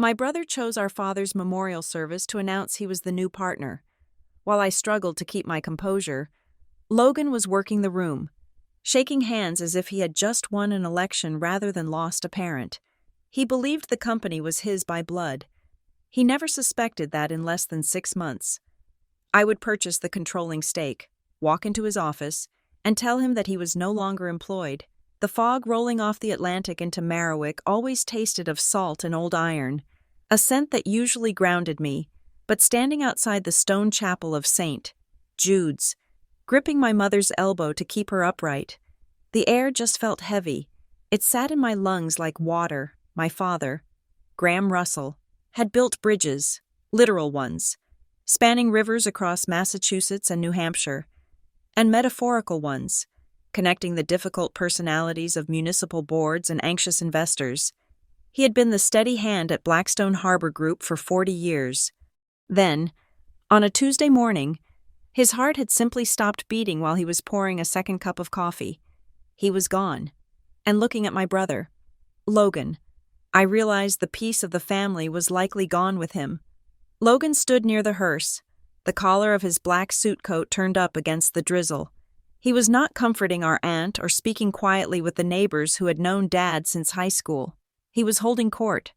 My brother chose our father's memorial service to announce he was the new partner. While I struggled to keep my composure, Logan was working the room, shaking hands as if he had just won an election rather than lost a parent. He believed the company was his by blood. He never suspected that in less than 6 months. I would purchase the controlling stake, walk into his office, and tell him that he was no longer employed. The fog rolling off the Atlantic into Marowak always tasted of salt and old iron, a scent that usually grounded me, but standing outside the stone chapel of St. Jude's, gripping my mother's elbow to keep her upright, the air just felt heavy. It sat in my lungs like water. My father, Graham Russell, had built bridges, literal ones, spanning rivers across Massachusetts and New Hampshire, and metaphorical ones, connecting the difficult personalities of municipal boards and anxious investors. He had been the steady hand at Blackstone Harbor Group for 40 years. Then, on a Tuesday morning, his heart had simply stopped beating while he was pouring a second cup of coffee. He was gone. And looking at my brother, Logan, I realized the peace of the family was likely gone with him. Logan stood near the hearse, the collar of his black suit coat turned up against the drizzle. He was not comforting our aunt or speaking quietly with the neighbors who had known Dad since high school. He was holding court.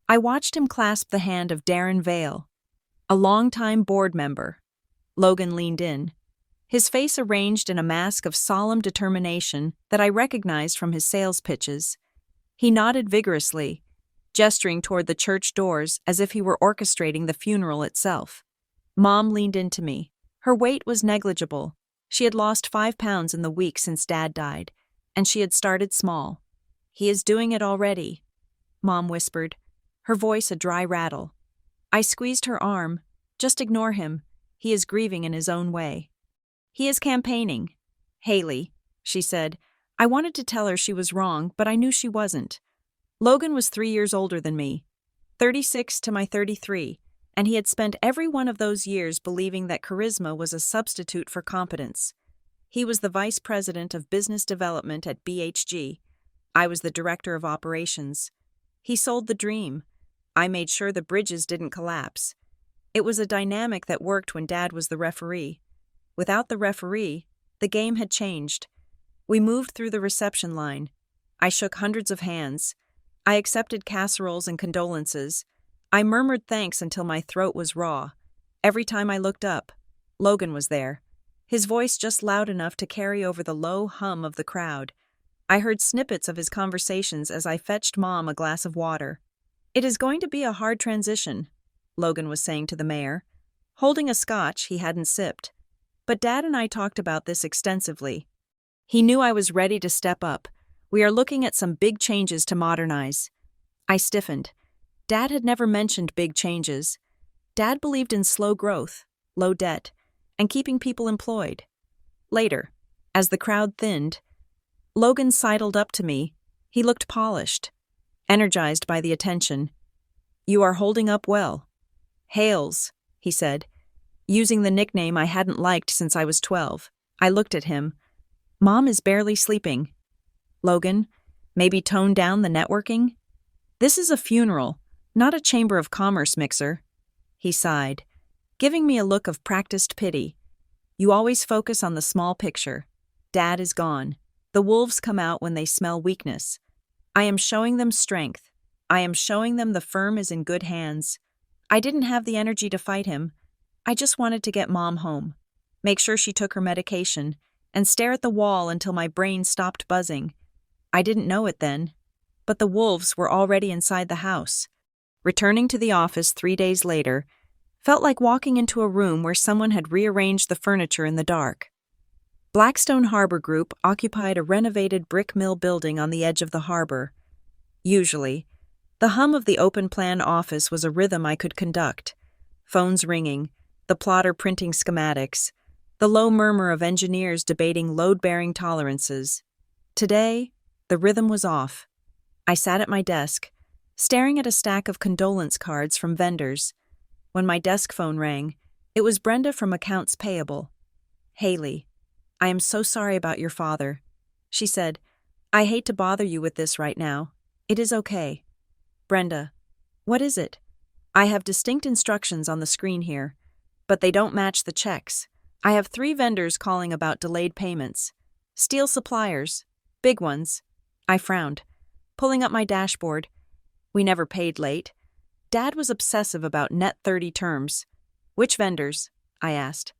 I watched him clasp the hand of Darren Vale, a longtime board member. Logan leaned in, his face arranged in a mask of solemn determination that I recognized from his sales pitches. He nodded vigorously, gesturing toward the church doors as if he were orchestrating the funeral itself. Mom leaned into me. Her weight was negligible. She had lost 5 pounds in the week since Dad died, and she had started small. "He is doing it already," Mom whispered, her voice a dry rattle. I squeezed her arm. "Just ignore him. He is grieving in his own way." "He is campaigning." "Haley," she said. I wanted to tell her she was wrong, but I knew she wasn't. Logan was 3 years older than me, 36 to my 33, and he had spent every one of those years believing that charisma was a substitute for competence. He was the vice president of business development at BHG. I was the director of operations. He sold the dream. I made sure the bridges didn't collapse. It was a dynamic that worked when Dad was the referee. Without the referee, the game had changed. We moved through the reception line. I shook hundreds of hands. I accepted casseroles and condolences. I murmured thanks until my throat was raw. Every time I looked up, Logan was there, his voice just loud enough to carry over the low hum of the crowd. I heard snippets of his conversations as I fetched Mom a glass of water. "It is going to be a hard transition," Logan was saying to the mayor, holding a scotch he hadn't sipped. But Dad and I talked about this extensively. He knew I was ready to step up. "We are looking at some big changes to modernize." I stiffened. Dad had never mentioned big changes. Dad believed in slow growth, low debt, and keeping people employed. Later, as the crowd thinned, Logan sidled up to me. He looked polished, energized by the attention. "You are holding up well." "Hales," he said, using the nickname I hadn't liked since I was 12. I looked at him. "Mom is barely sleeping." "Logan, maybe tone down the networking? This is a funeral, not a chamber of commerce mixer." He sighed, giving me a look of practiced pity. "You always focus on the small picture. Dad is gone. The wolves come out when they smell weakness. I am showing them strength. I am showing them the firm is in good hands. I didn't have the energy to fight him. I just wanted to get Mom home, make sure she took her medication, and stare at the wall until my brain stopped buzzing. I didn't know it then, but the wolves were already inside the house. Returning to the office 3 days later felt like walking into a room where someone had rearranged the furniture in the dark. Blackstone Harbor Group occupied a renovated brick mill building on the edge of the harbor. Usually, the hum of the open-plan office was a rhythm I could conduct. Phones ringing, the plotter printing schematics, the low murmur of engineers debating load-bearing tolerances. Today, the rhythm was off. I sat at my desk, staring at a stack of condolence cards from vendors. When my desk phone rang, it was Brenda from Accounts Payable. "Haley, I am so sorry about your father," she said. "I hate to bother you with this right now. It is okay." "Brenda, What is it? I have distinct instructions on the screen here, but they don't match the checks. I have 3 vendors calling about delayed payments. Steel suppliers. Big ones. I frowned, pulling up my dashboard. We never paid late. Dad was obsessive about net 30 terms. Which vendors? I asked.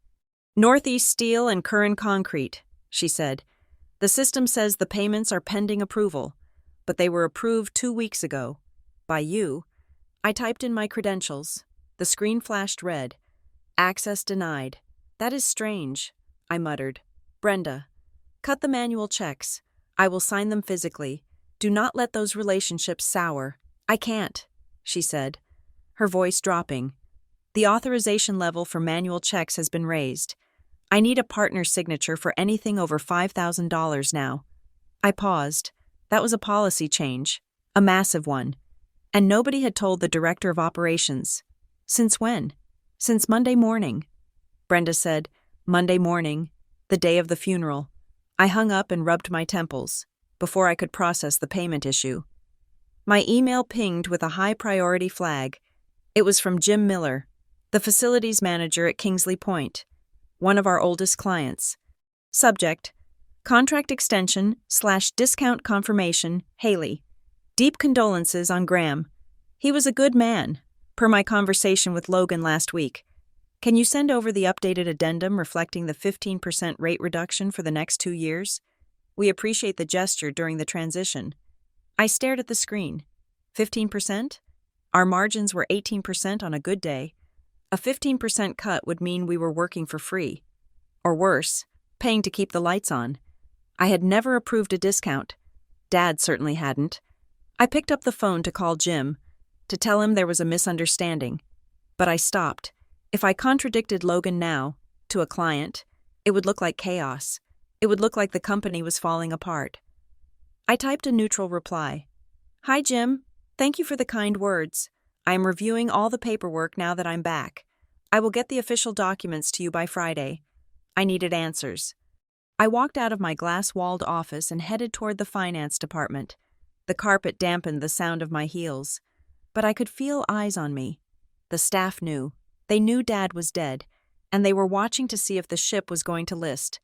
Northeast Steel and Curran Concrete, she said. The system says the payments are pending approval, but they were approved 2 weeks ago. By you. I typed in my credentials. The screen flashed red. Access denied. That is strange, I muttered. Brenda, cut the manual checks. I will sign them physically. Do not let those relationships sour. I can't, she said, her voice dropping. The authorization level for manual checks has been raised. I need a partner's signature for anything over $5,000 now. I paused. That was a policy change, a massive one. And nobody had told the director of operations. Since when? Since Monday morning. Brenda said, Monday morning, the day of the funeral. I hung up and rubbed my temples before I could process the payment issue. My email pinged with a high-priority flag. It was from Jim Miller, the facilities manager at Kingsley Point, one of our oldest clients. Subject: Contract extension/discount confirmation, Haley. Deep condolences on Graham. He was a good man, per my conversation with Logan last week. Can you send over the updated addendum reflecting the 15% rate reduction for the next 2 years? We appreciate the gesture during the transition. I stared at the screen. 15%? Our margins were 18% on a good day. A 15% cut would mean we were working for free. Or worse, paying to keep the lights on. I had never approved a discount. Dad certainly hadn't. I picked up the phone to call Jim, to tell him there was a misunderstanding. But I stopped. If I contradicted Logan now, to a client, it would look like chaos. It would look like the company was falling apart. I typed a neutral reply. Hi, Jim. Thank you for the kind words. I am reviewing all the paperwork now that I'm back. I will get the official documents to you by Friday. I needed answers. I walked out of my glass-walled office and headed toward the finance department. The carpet dampened the sound of my heels. But I could feel eyes on me. The staff knew. They knew Dad was dead, and they were watching to see if the ship was going to list.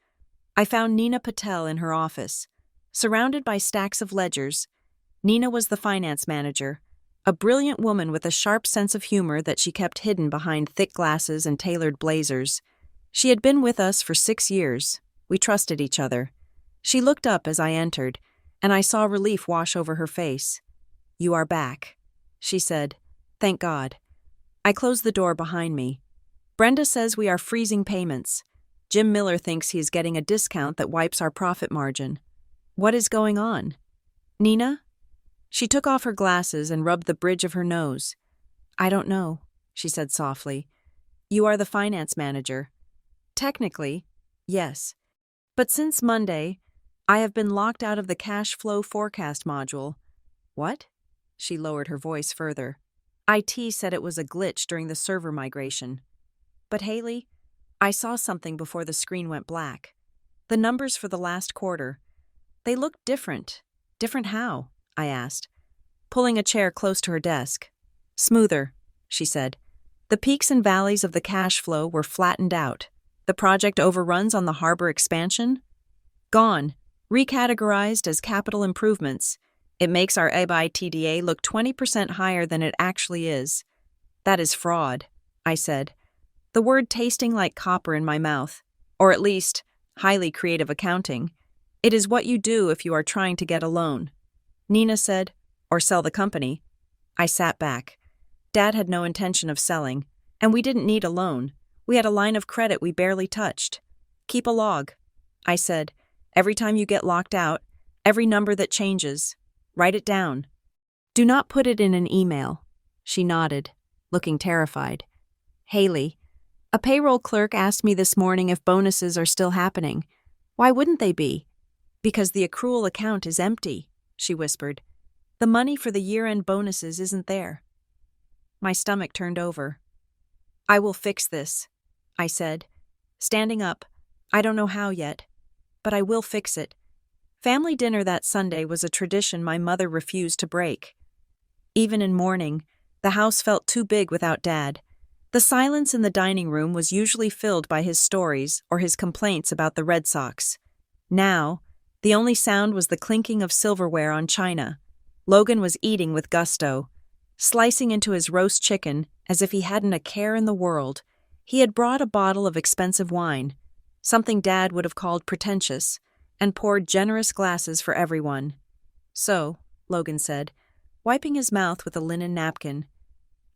I found Nina Patel in her office. Surrounded by stacks of ledgers, Nina was the finance manager, a brilliant woman with a sharp sense of humor that she kept hidden behind thick glasses and tailored blazers. She had been with us for 6 years. We trusted each other. She looked up as I entered, and I saw relief wash over her face. You are back, she said. Thank God. I closed the door behind me. Brenda says we are freezing payments. Jim Miller thinks he is getting a discount that wipes our profit margin. What is going on? Nina? She took off her glasses and rubbed the bridge of her nose. I don't know, she said softly. You are the finance manager. Technically, yes. But since Monday, I have been locked out of the cash flow forecast module. What? She lowered her voice further. IT said it was a glitch during the server migration. But Haley, I saw something before the screen went black. The numbers for the last quarter. They looked different. Different how? I asked, pulling a chair close to her desk. Smoother, she said. The peaks and valleys of the cash flow were flattened out. The project overruns on the harbor expansion? Gone. Recategorized as capital improvements. It makes our EBITDA look 20% higher than it actually is. That is fraud, I said, the word tasting like copper in my mouth, or at least, highly creative accounting. It is what you do if you are trying to get a loan. Nina said, or sell the company. I sat back. Dad had no intention of selling, and we didn't need a loan. We had a line of credit we barely touched. Keep a log, I said. Every time you get locked out, every number that changes, write it down. Do not put it in an email. She nodded, looking terrified. Haley, a payroll clerk asked me this morning if bonuses are still happening. Why wouldn't they be? Because the accrual account is empty, she whispered. The money for the year-end bonuses isn't there. My stomach turned over. I will fix this, I said, standing up. I don't know how yet, but I will fix it. Family dinner that Sunday was a tradition my mother refused to break. Even in mourning, The house felt too big without Dad. The silence in the dining room was usually filled by his stories or his complaints about the Red Sox. Now, the only sound was the clinking of silverware on china. Logan was eating with gusto, slicing into his roast chicken as if he hadn't a care in the world. He had brought a bottle of expensive wine, something Dad would have called pretentious, and poured generous glasses for everyone. "So," Logan said, wiping his mouth with a linen napkin,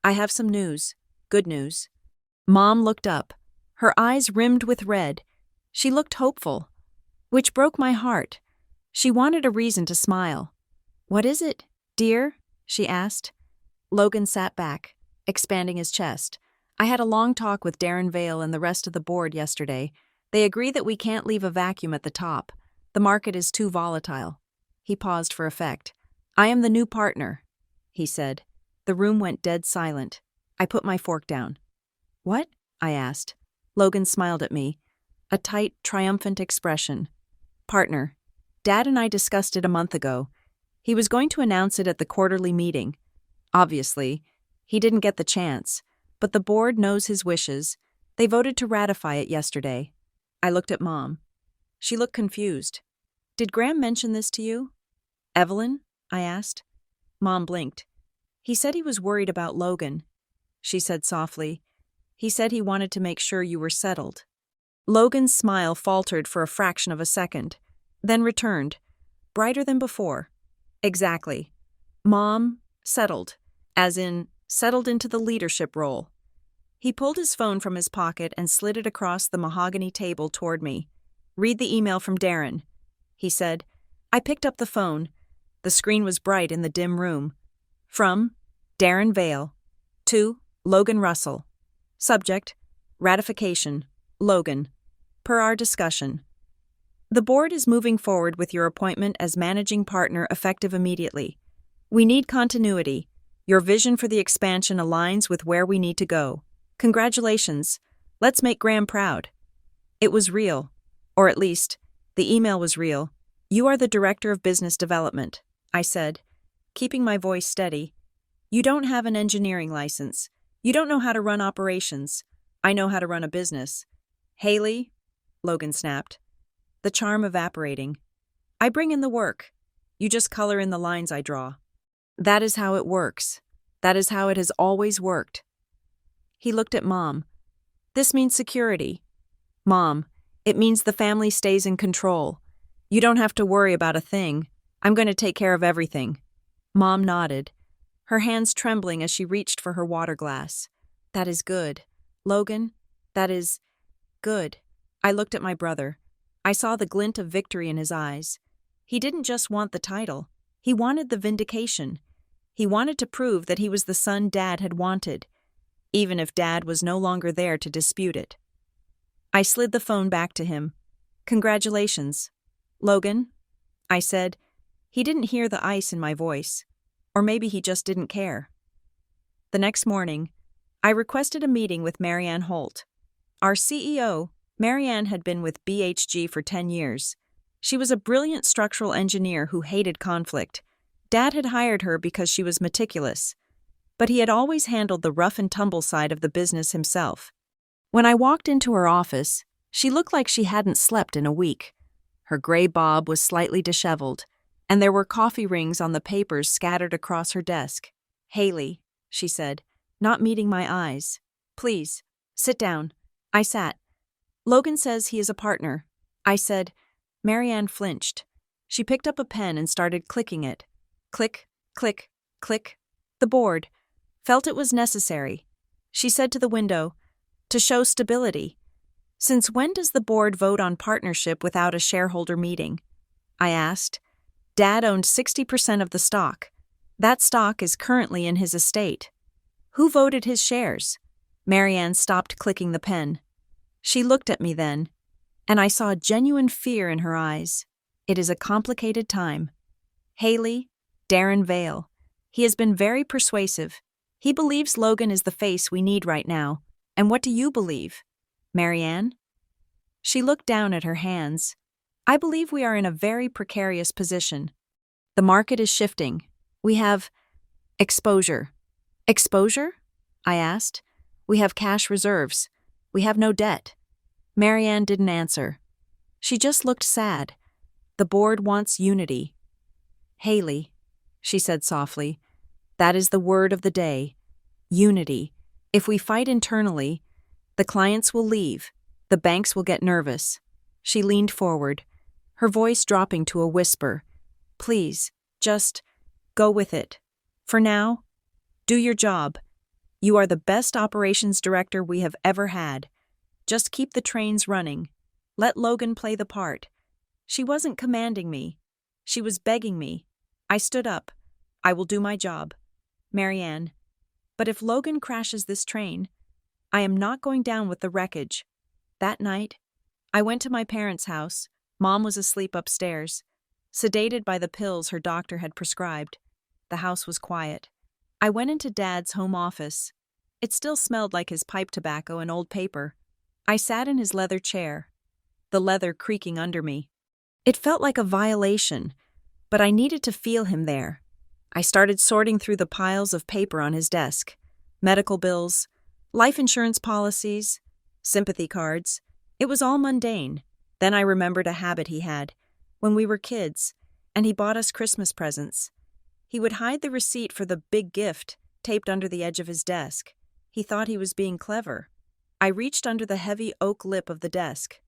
"I have some news. Good news." Mom looked up, her eyes rimmed with red. She looked hopeful, which broke my heart. She wanted a reason to smile. "What is it, dear?" she asked. Logan sat back, expanding his chest. "I had a long talk with Darren Vale and the rest of the board yesterday. They agree that we can't leave a vacuum at the top. The market is too volatile." He paused for effect. "I am the new partner," he said. The room went dead silent. I put my fork down. "What?" I asked. Logan smiled at me, a tight, triumphant expression. "Partner. Dad and I discussed it a month ago. He was going to announce it at the quarterly meeting. Obviously, he didn't get the chance, but the board knows his wishes. They voted to ratify it yesterday." I looked at Mom. She looked confused. "Did Graham mention this to you?" "Evelyn?" I asked. Mom blinked. "He said he was worried about Logan," she said softly. "He said he wanted to make sure you were settled." Logan's smile faltered for a fraction of a second, then returned, brighter than before. "Exactly. Mom, settled, as in settled into the leadership role." He pulled his phone from his pocket and slid it across the mahogany table toward me. "Read the email from Darren," he said. I picked up the phone. The screen was bright in the dim room. From Darren Vale to Logan Russell. Subject: ratification. Logan. Per our discussion. The board is moving forward with your appointment as managing partner effective immediately. We need continuity. Your vision for the expansion aligns with where we need to go. Congratulations. Let's make Graham proud. It was real. Or at least, the email was real. "You are the Director of Business Development," I said, keeping my voice steady. "You don't have an engineering license. You don't know how to run operations. I know how to run a business." "Haley," Logan snapped, the charm evaporating. "I bring in the work. You just color in the lines I draw. That is how it works. That is how it has always worked." He looked at Mom. "This means security. Mom, it means the family stays in control. You don't have to worry about a thing. I'm going to take care of everything." Mom nodded, her hands trembling as she reached for her water glass. "That is good. Logan, that is good." I looked at my brother. I saw the glint of victory in his eyes. He didn't just want the title. He wanted the vindication. He wanted to prove that he was the son Dad had wanted, even if Dad was no longer there to dispute it. I slid the phone back to him. "Congratulations. Logan," I said. He didn't hear the ice in my voice. Or maybe he just didn't care. The next morning, I requested a meeting with Marianne Holt. Our CEO, Marianne, had been with BHG for 10 years. She was a brilliant structural engineer who hated conflict. Dad had hired her because she was meticulous, but he had always handled the rough and tumble side of the business himself. When I walked into her office, she looked like she hadn't slept in a week. Her gray bob was slightly disheveled, and there were coffee rings on the papers scattered across her desk. "Haley," she said, not meeting my eyes. "Please, sit down." I sat. "Logan says he is a partner." I said. Marianne flinched. She picked up a pen and started clicking it. Click, click, click. The board felt it was necessary. She said to the window, "To show stability." "Since when does the board vote on partnership without a shareholder meeting?" I asked. Dad owned 60% of the stock. That stock is currently in his estate. Who voted his shares? Marianne stopped clicking the pen. She looked at me then, and I saw genuine fear in her eyes. It is a complicated time. "Haley, Darren Vale. He has been very persuasive. He believes Logan is the face we need right now. And what do you believe, Marianne?" She looked down at her hands. "I believe we are in a very precarious position. The market is shifting. We have exposure. Exposure? I asked. We have cash reserves. We have no debt. Marianne didn't answer. She just looked sad. The board wants unity. Haley, she said softly, that is the word of the day. Unity. If we fight internally, the clients will leave. The banks will get nervous. She leaned forward, her voice dropping to a whisper. Please, just go with it. For now, do your job. You are the best operations director we have ever had. Just keep the trains running. Let Logan play the part. She wasn't commanding me. She was begging me. I stood up. I will do my job. Marianne. But if Logan crashes this train, I am not going down with the wreckage. That night, I went to my parents' house. Mom was asleep upstairs, sedated by the pills her doctor had prescribed. The house was quiet. I went into Dad's home office. It still smelled like his pipe tobacco and old paper. I sat in his leather chair, the leather creaking under me. It felt like a violation, but I needed to feel him there. I started sorting through the piles of paper on his desk. Medical bills, life insurance policies, sympathy cards. It was all mundane. Then I remembered a habit he had when we were kids, and he bought us Christmas presents. He would hide the receipt for the big gift taped under the edge of his desk. He thought he was being clever. I reached under the heavy oak lip of the desk.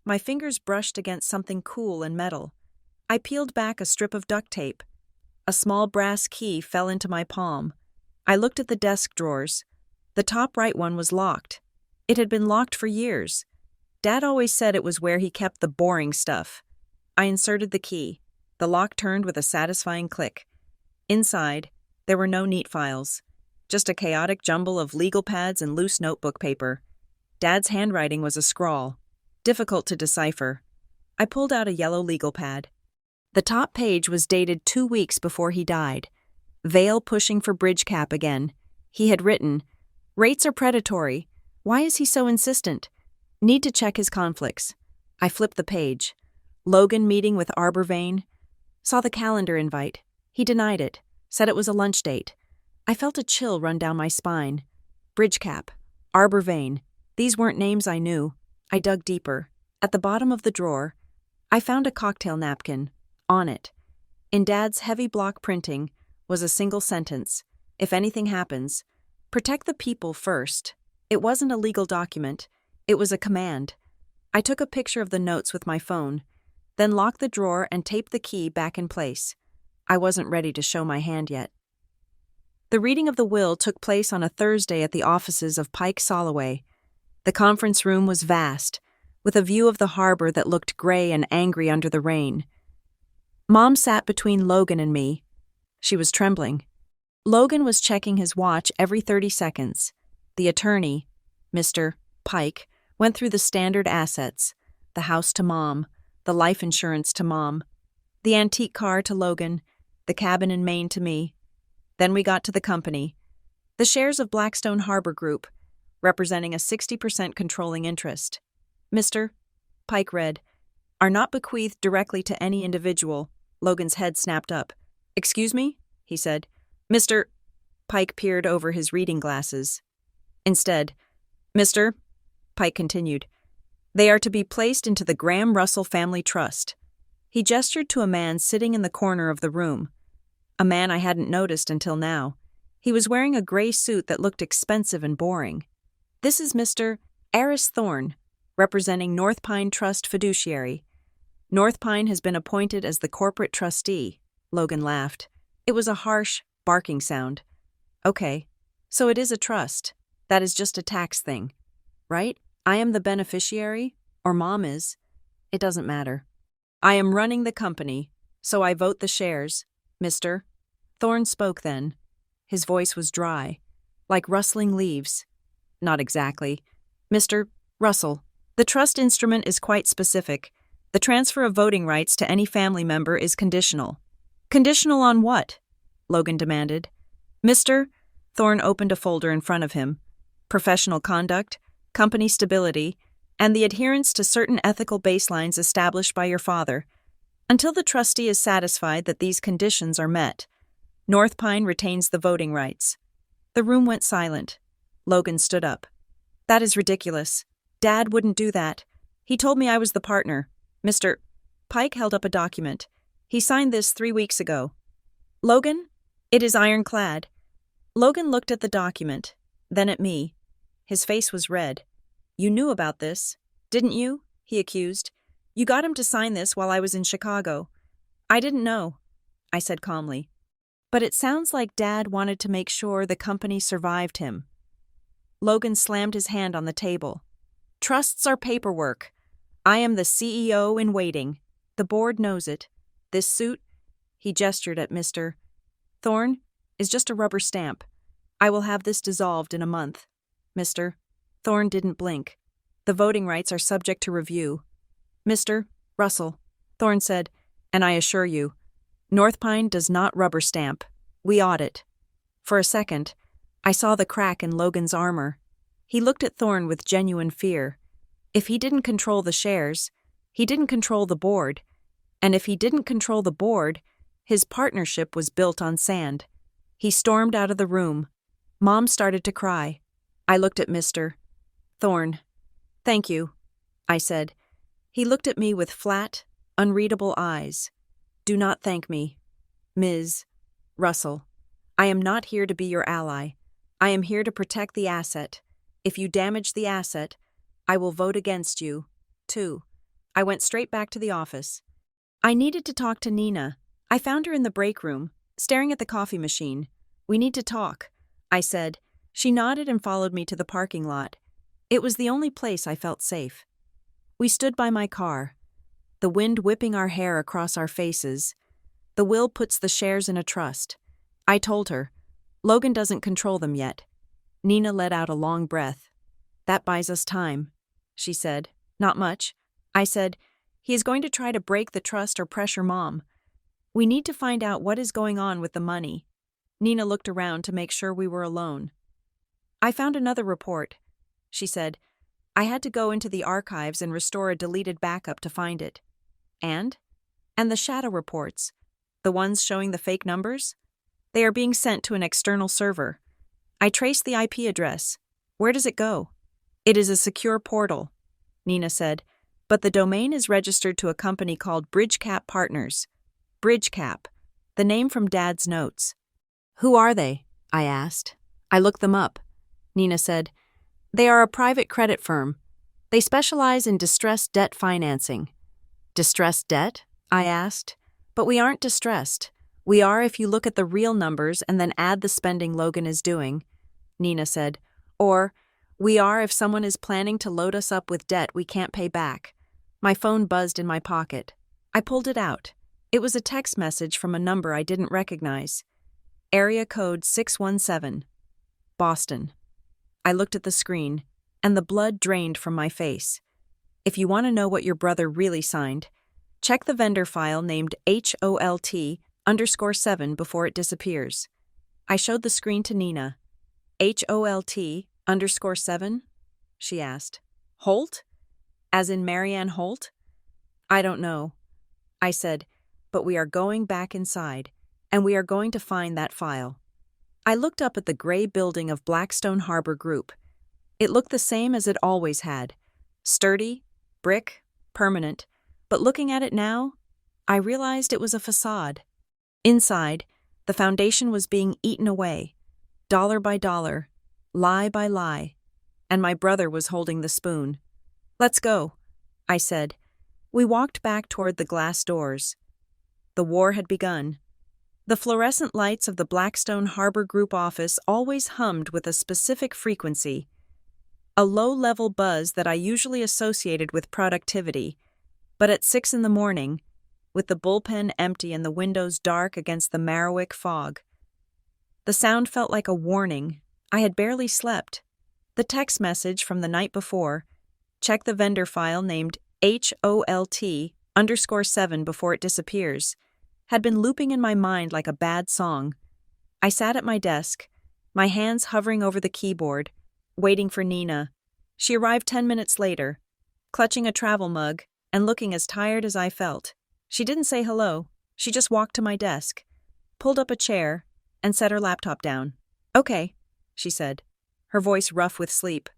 My fingers brushed against something cool and metal. I peeled back a strip of duct tape. A small brass key fell into my palm. I looked at the desk drawers. The top right one was locked. It had been locked for years. Dad always said it was where he kept the boring stuff. I inserted the key. The lock turned with a satisfying click. Inside, there were no neat files, just a chaotic jumble of legal pads and loose notebook paper. Dad's handwriting was a scrawl, difficult to decipher. I pulled out a yellow legal pad. The top page was dated 2 weeks before he died. Vale pushing for bridge cap again. He had written, "Rates are predatory. Why is he so insistent? Need to check his conflicts." I flipped the page. Logan meeting with Arbor Vane. Saw the calendar invite. He denied it, said it was a lunch date. I felt a chill run down my spine. Bridge cap, Arbor Vane. These weren't names I knew. I dug deeper. At the bottom of the drawer, I found a cocktail napkin. On it, in Dad's heavy block printing, was a single sentence. If anything happens, protect the people first. It wasn't a legal document. It was a command. I took a picture of the notes with my phone, then locked the drawer and taped the key back in place. I wasn't ready to show my hand yet. The reading of the will took place on a Thursday at the offices of Pike Soloway. The conference room was vast, with a view of the harbor that looked gray and angry under the rain. Mom sat between Logan and me. She was trembling. Logan was checking his watch every 30 seconds. The attorney, Mr. Pike, went through the standard assets, the house to Mom, the life insurance to Mom, the antique car to Logan, the cabin in Maine to me. Then we got to the company, the shares of Blackstone Harbor Group, representing a 60% controlling interest. Mr. Pike read, "Are not bequeathed directly to any individual." Logan's head snapped up. "Excuse me?" he said. "Mr. Pike peered over his reading glasses. Instead, "Mr. Pike continued, "They are to be placed into the Graham Russell Family Trust." He gestured to a man sitting in the corner of the room. A man I hadn't noticed until now. He was wearing a gray suit that looked expensive and boring. "This is Mr. Aris Thorne, representing North Pine Trust Fiduciary. North Pine has been appointed as the corporate trustee." Logan laughed. It was a harsh, barking sound. "Okay, so it is a trust. That is just a tax thing, right? I am the beneficiary, or Mom is. It doesn't matter. I am running the company, so I vote the shares, Mr." Thorne spoke then. His voice was dry, like rustling leaves. "Not exactly. Mr. Russell, the trust instrument is quite specific. The transfer of voting rights to any family member is conditional." "Conditional on what?" Logan demanded. "Mr." Thorne opened a folder in front of him. "Professional conduct, company stability, and the adherence to certain ethical baselines established by your father. Until the trustee is satisfied that these conditions are met, North Pine retains the voting rights." The room went silent. Logan stood up. That is ridiculous. Dad wouldn't do that. He told me I was the partner. Mr. Pike held up a document. He signed this 3 weeks ago. Logan? It is ironclad. Logan looked at the document, then at me. His face was red. You knew about this, didn't you? He accused. You got him to sign this while I was in Chicago. I didn't know, I said calmly. But it sounds like Dad wanted to make sure the company survived him. Logan slammed his hand on the table. Trusts are paperwork. I am the CEO in waiting. The board knows it. This suit, he gestured at Mr. Thorne, is just a rubber stamp. I will have this dissolved in a month. Mr. Thorne didn't blink. The voting rights are subject to review. Mr. Russell, Thorne said, and I assure you, North Pine does not rubber stamp. We audit. For a second, I saw the crack in Logan's armor. He looked at Thorne with genuine fear. If he didn't control the shares, he didn't control the board. And if he didn't control the board, his partnership was built on sand. He stormed out of the room. Mom started to cry. I looked at Mr. Thorne. Thank you, I said. He looked at me with flat, unreadable eyes. Do not thank me, Ms. Russell. I am not here to be your ally. I am here to protect the asset. If you damage the asset, I will vote against you, too. I went straight back to the office. I needed to talk to Nina. I found her in the break room, staring at the coffee machine. We need to talk, I said. She nodded and followed me to the parking lot. It was the only place I felt safe. We stood by my car, the wind whipping our hair across our faces. The will puts the shares in a trust. I told her, Logan doesn't control them yet. Nina let out a long breath. That buys us time, she said. Not much. I said, he is going to try to break the trust or pressure Mom. We need to find out what is going on with the money. Nina looked around to make sure we were alone. I found another report, she said. I had to go into the archives and restore a deleted backup to find it. And the shadow reports, the ones showing the fake numbers? They are being sent to an external server. I traced the IP address. Where does it go? It is a secure portal, Nina said, but the domain is registered to a company called Bridgecap Partners. Bridgecap, the name from Dad's notes. Who are they? I asked. I looked them up. Nina said, they are a private credit firm. They specialize in distressed debt financing. Distressed debt? I asked. But we aren't distressed. We are if you look at the real numbers and then add the spending Logan is doing, Nina said. Or, we are if someone is planning to load us up with debt we can't pay back. My phone buzzed in my pocket. I pulled it out. It was a text message from a number I didn't recognize. Area code 617. Boston. I looked at the screen, and the blood drained from my face. If you want to know what your brother really signed, check the vendor file named HOLT_7 before it disappears. I showed the screen to Nina. HOLT_7? She asked. Holt? As in Marianne Holt? I don't know, I said, but we are going back inside, and we are going to find that file. I looked up at the gray building of Blackstone Harbor Group. It looked the same as it always had. Sturdy, brick, permanent, but looking at it now, I realized it was a facade. Inside, the foundation was being eaten away, dollar by dollar, lie by lie, and my brother was holding the spoon. Let's go, I said. We walked back toward the glass doors. The war had begun. The fluorescent lights of the Blackstone Harbor Group office always hummed with a specific frequency, a low-level buzz that I usually associated with productivity, but at 6 a.m, with the bullpen empty and the windows dark against the Marowak fog. The sound felt like a warning. I had barely slept. The text message from the night before, check the vendor file named HOLT_7 before it disappears, had been looping in my mind like a bad song. I sat at my desk, my hands hovering over the keyboard, waiting for Nina. She arrived 10 minutes later, clutching a travel mug and looking as tired as I felt. She didn't say hello. She just walked to my desk, pulled up a chair, and set her laptop down. Okay, she said, her voice rough with sleep.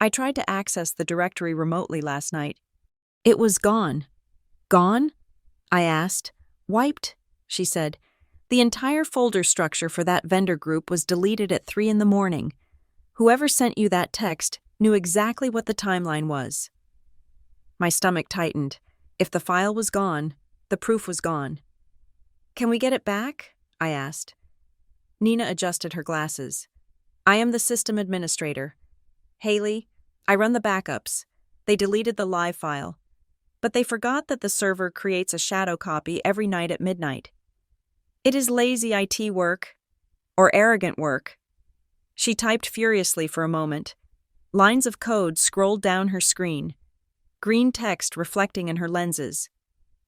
I tried to access the directory remotely last night. It was gone. Gone? I asked. Wiped, she said. The entire folder structure for that vendor group was deleted at 3 a.m. Whoever sent you that text knew exactly what the timeline was. My stomach tightened. If the file was gone, the proof was gone. Can we get it back? I asked. Nina adjusted her glasses. I am the system administrator. Haley, I run the backups. They deleted the live file. But they forgot that the server creates a shadow copy every night at midnight. It is lazy IT work, or arrogant work. She typed furiously for a moment. Lines of code scrolled down her screen, green text reflecting in her lenses.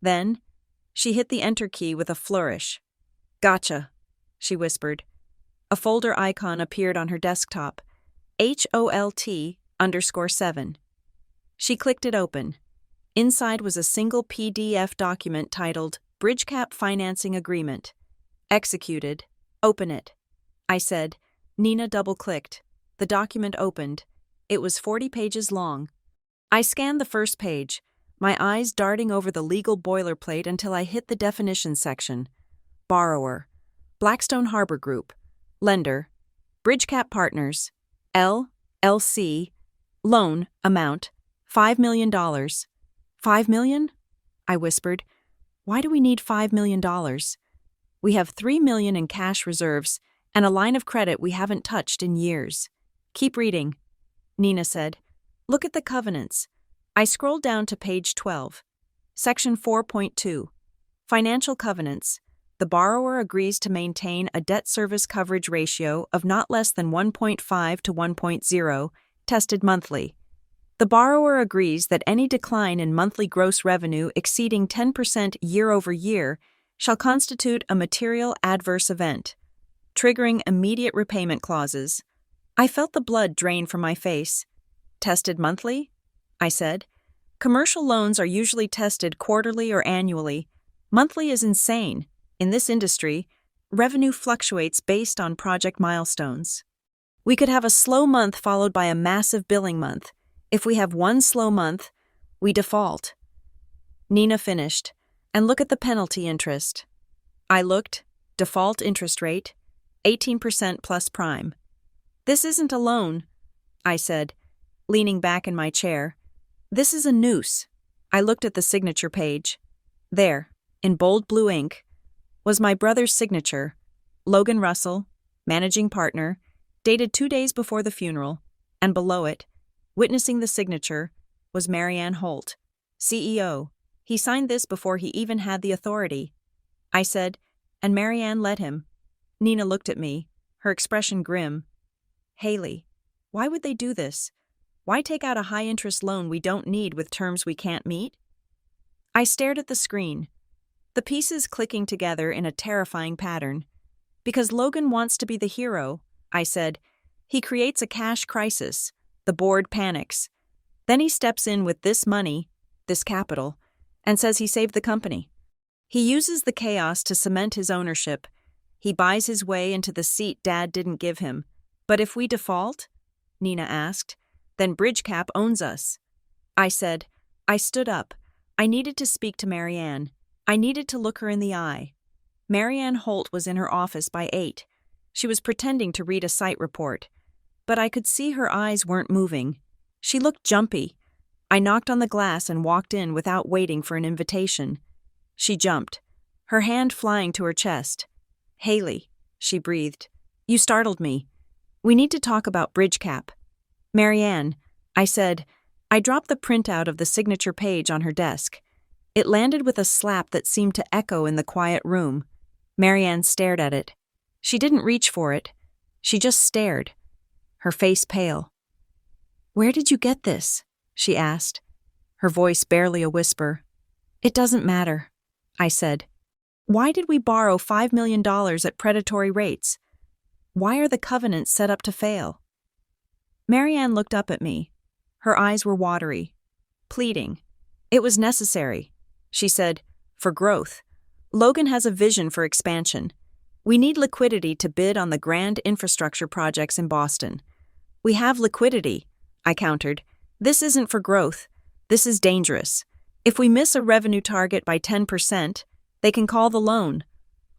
Then, she hit the enter key with a flourish. Gotcha, she whispered. A folder icon appeared on her desktop, HOLT_7. She clicked it open. Inside was a single PDF document titled BridgeCap Financing Agreement. Executed. Open it. I said. Nina double-clicked. The document opened. It was 40 pages long. I scanned the first page, my eyes darting over the legal boilerplate until I hit the definition section. Borrower. Blackstone Harbor Group. Lender. BridgeCap Partners. LLC. Loan. Amount. $5 million. $5 million? I whispered. Why do we need $5 million? We have $3 million in cash reserves and a line of credit we haven't touched in years. Keep reading, Nina said. Look at the covenants. I scrolled down to page 12. Section 4.2. Financial covenants. The borrower agrees to maintain a debt service coverage ratio of not less than 1.5 to 1.0, tested monthly. The borrower agrees that any decline in monthly gross revenue exceeding 10% year-over-year shall constitute a material adverse event, triggering immediate repayment clauses. I felt the blood drain from my face. Tested monthly? I said. Commercial loans are usually tested quarterly or annually. Monthly is insane. In this industry, revenue fluctuates based on project milestones. We could have a slow month followed by a massive billing month. If we have one slow month, we default. Nina finished. And look at the penalty interest. I looked. Default interest rate, 18% plus prime. This isn't a loan, I said, leaning back in my chair. This is a noose. I looked at the signature page. There, in bold blue ink, was my brother's signature, Logan Russell, managing partner, dated 2 days before the funeral, and below it, witnessing the signature, was Marianne Holt, CEO. He signed this before he even had the authority. I said, and Marianne let him. Nina looked at me, her expression grim. Haley, why would they do this? Why take out a high-interest loan we don't need with terms we can't meet? I stared at the screen, the pieces clicking together in a terrifying pattern. Because Logan wants to be the hero, I said. He creates a cash crisis. The board panics. Then he steps in with this money, this capital, and says he saved the company. He uses the chaos to cement his ownership. He buys his way into the seat Dad didn't give him. But if we default? Nina asked. Then BridgeCap owns us. I said. I stood up. I needed to speak to Marianne. I needed to look her in the eye. Marianne Holt was in her office by 8. She was pretending to read a site report. But I could see her eyes weren't moving. She looked jumpy. I knocked on the glass and walked in without waiting for an invitation. She jumped, her hand flying to her chest. Haley, she breathed. You startled me. We need to talk about BridgeCap. Marianne, I said. I dropped the printout of the signature page on her desk. It landed with a slap that seemed to echo in the quiet room. Marianne stared at it. She didn't reach for it. She just stared, her face pale. Where did you get this? She asked, her voice barely a whisper. It doesn't matter, I said. Why did we borrow $5 million at predatory rates? Why are the covenants set up to fail? Marianne looked up at me. Her eyes were watery, pleading. It was necessary, she said, for growth. Logan has a vision for expansion. We need liquidity to bid on the grand infrastructure projects in Boston. We have liquidity, I countered. This isn't for growth. This is dangerous. If we miss a revenue target by 10%, they can call the loan.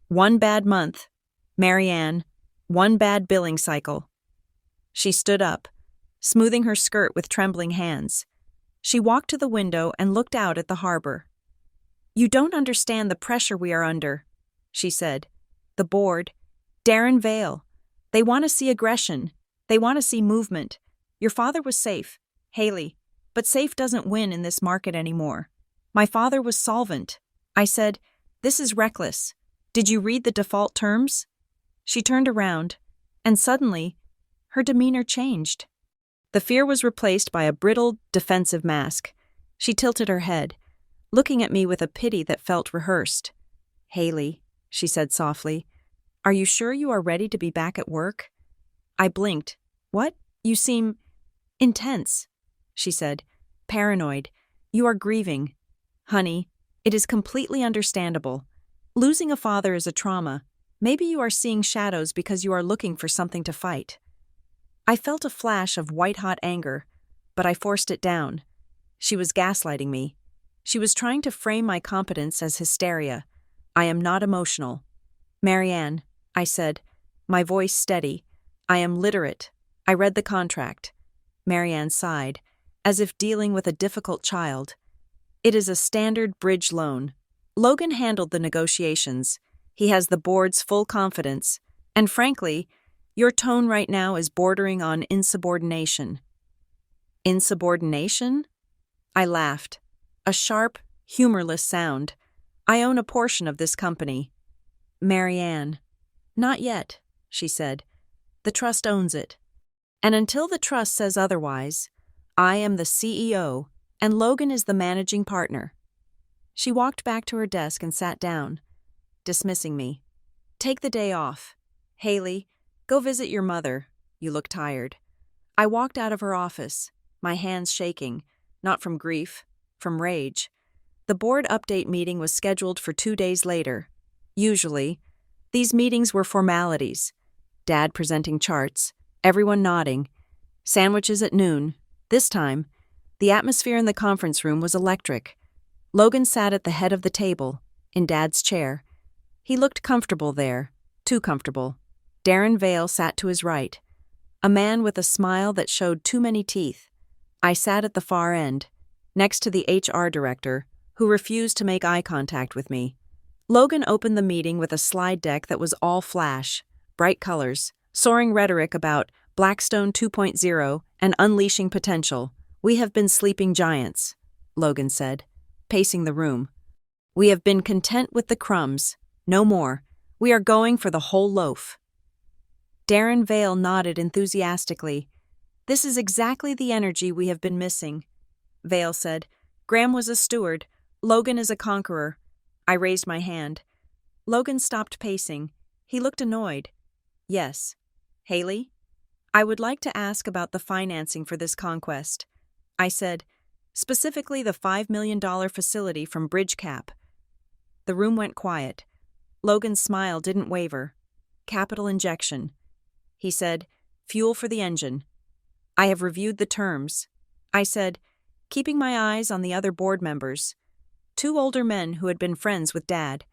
One bad month, Marianne, one bad billing cycle. She stood up, smoothing her skirt with trembling hands. She walked to the window and looked out at the harbor. You don't understand the pressure we are under, she said. The board, Darren Vale. They want to see aggression. They want to see movement. Your father was safe, Haley, but safe doesn't win in this market anymore. My father was solvent. I said, this is reckless. Did you read the default terms? She turned around, and suddenly, her demeanor changed. The fear was replaced by a brittle, defensive mask. She tilted her head, looking at me with a pity that felt rehearsed. Haley, she said softly, are you sure you are ready to be back at work? I blinked. What? You seem intense, she said. Paranoid. You are grieving. Honey, it is completely understandable. Losing a father is a trauma. Maybe you are seeing shadows because you are looking for something to fight. I felt a flash of white-hot anger, but I forced it down. She was gaslighting me. She was trying to frame my competence as hysteria. I am not emotional. Marianne, I said, my voice steady. I am literate. I read the contract. Marianne sighed, as if dealing with a difficult child. It is a standard bridge loan. Logan handled the negotiations. He has the board's full confidence. And frankly, your tone right now is bordering on insubordination. Insubordination? I laughed. A sharp, humorless sound. I own a portion of this company. Marianne. Not yet, she said. The trust owns it. And until the trust says otherwise, I am the CEO, and Logan is the managing partner. She walked back to her desk and sat down, dismissing me. Take the day off. Haley, go visit your mother. You look tired. I walked out of her office, my hands shaking, not from grief, from rage. The board update meeting was scheduled for 2 days later. Usually, these meetings were formalities. Dad presenting charts, everyone nodding. Sandwiches at noon. This time, the atmosphere in the conference room was electric. Logan sat at the head of the table, in Dad's chair. He looked comfortable there, too comfortable. Darren Vale sat to his right, a man with a smile that showed too many teeth. I sat at the far end, next to the HR director, who refused to make eye contact with me. Logan opened the meeting with a slide deck that was all flash, bright colors, soaring rhetoric about Blackstone 2.0 and unleashing potential. We have been sleeping giants, Logan said, pacing the room. We have been content with the crumbs, no more. We are going for the whole loaf. Darren Vale nodded enthusiastically. This is exactly the energy we have been missing. Vale said, Graham was a steward. Logan is a conqueror. I raised my hand. Logan stopped pacing. He looked annoyed. Yes. Haley? I would like to ask about the financing for this conquest. I said, specifically the $5 million facility from BridgeCap. The room went quiet. Logan's smile didn't waver. Capital injection. He said, fuel for the engine. I have reviewed the terms. I said, keeping my eyes on the other board members. 2 older men who had been friends with Dad.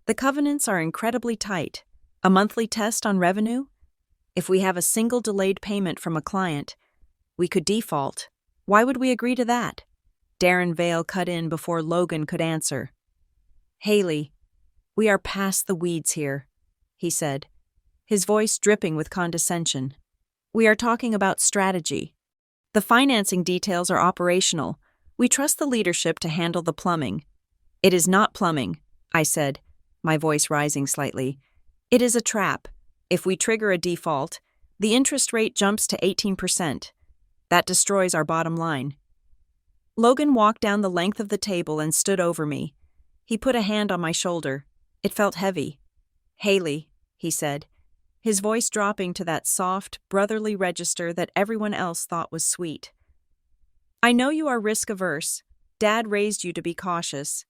The covenants are incredibly tight. A monthly test on revenue? If we have a single delayed payment from a client, we could default. Why would we agree to that? Darren Vale cut in before Logan could answer. Haley, we are past the weeds here, he said, his voice dripping with condescension. We are talking about strategy. The financing details are operational. We trust the leadership to handle the plumbing. It is not plumbing, I said, my voice rising slightly. It is a trap. If we trigger a default, the interest rate jumps to 18%. That destroys our bottom line. Logan walked down the length of the table and stood over me. He put a hand on my shoulder. It felt heavy. Haley, he said, his voice dropping to that soft, brotherly register that everyone else thought was sweet. I know you are risk-averse. Dad raised you to be cautious.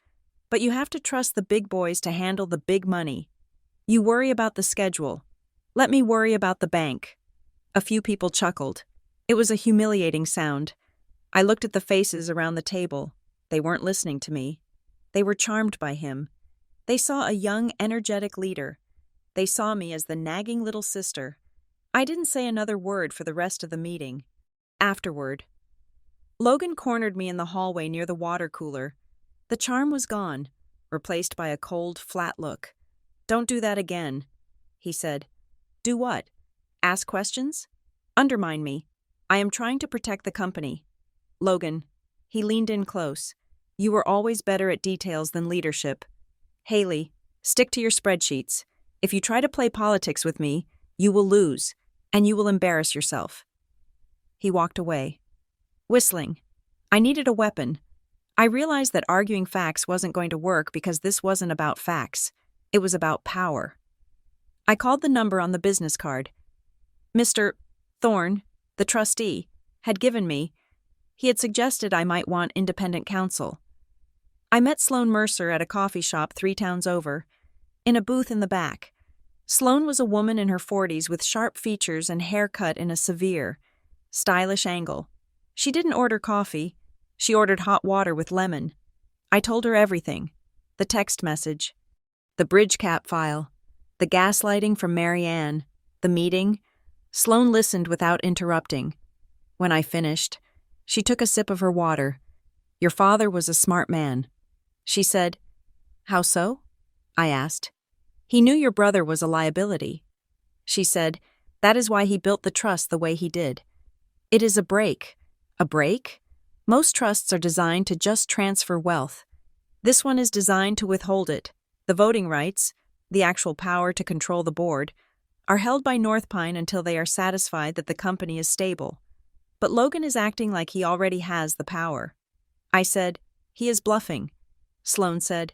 But you have to trust the big boys to handle the big money. You worry about the schedule. Let me worry about the bank. A few people chuckled. It was a humiliating sound. I looked at the faces around the table. They weren't listening to me. They were charmed by him. They saw a young, energetic leader. They saw me as the nagging little sister. I didn't say another word for the rest of the meeting. Afterward, Logan cornered me in the hallway near the water cooler. The charm was gone, replaced by a cold, flat look. "Don't do that again," he said. "Do what? Ask questions? Undermine me. I am trying to protect the company." "Logan," he leaned in close, "you were always better at details than leadership. Haley, stick to your spreadsheets. If you try to play politics with me, you will lose, and you will embarrass yourself." He walked away, whistling. I needed a weapon. I realized that arguing facts wasn't going to work because this wasn't about facts. It was about power. I called the number on the business card. Mr. Thorne, the trustee, had given me. He had suggested I might want independent counsel. I met Sloan Mercer at a coffee shop 3 towns over, in a booth in the back. Sloan was a woman in her 40s with sharp features and hair cut in a severe, stylish angle. She didn't order coffee. She ordered hot water with lemon. I told her everything. The text message, the bridge cap file, the gaslighting from Mary Ann, the meeting. Sloan listened without interrupting. When I finished, she took a sip of her water. "Your father was a smart man," she said. "How so?" I asked. "He knew your brother was a liability." She said, "That is why he built the trust the way he did. It is a break." "A break? Most trusts are designed to just transfer wealth. This one is designed to withhold it. The voting rights, the actual power to control the board, are held by North Pine until they are satisfied that the company is stable. But Logan is acting like he already has the power." I said, "He is bluffing." Sloan said,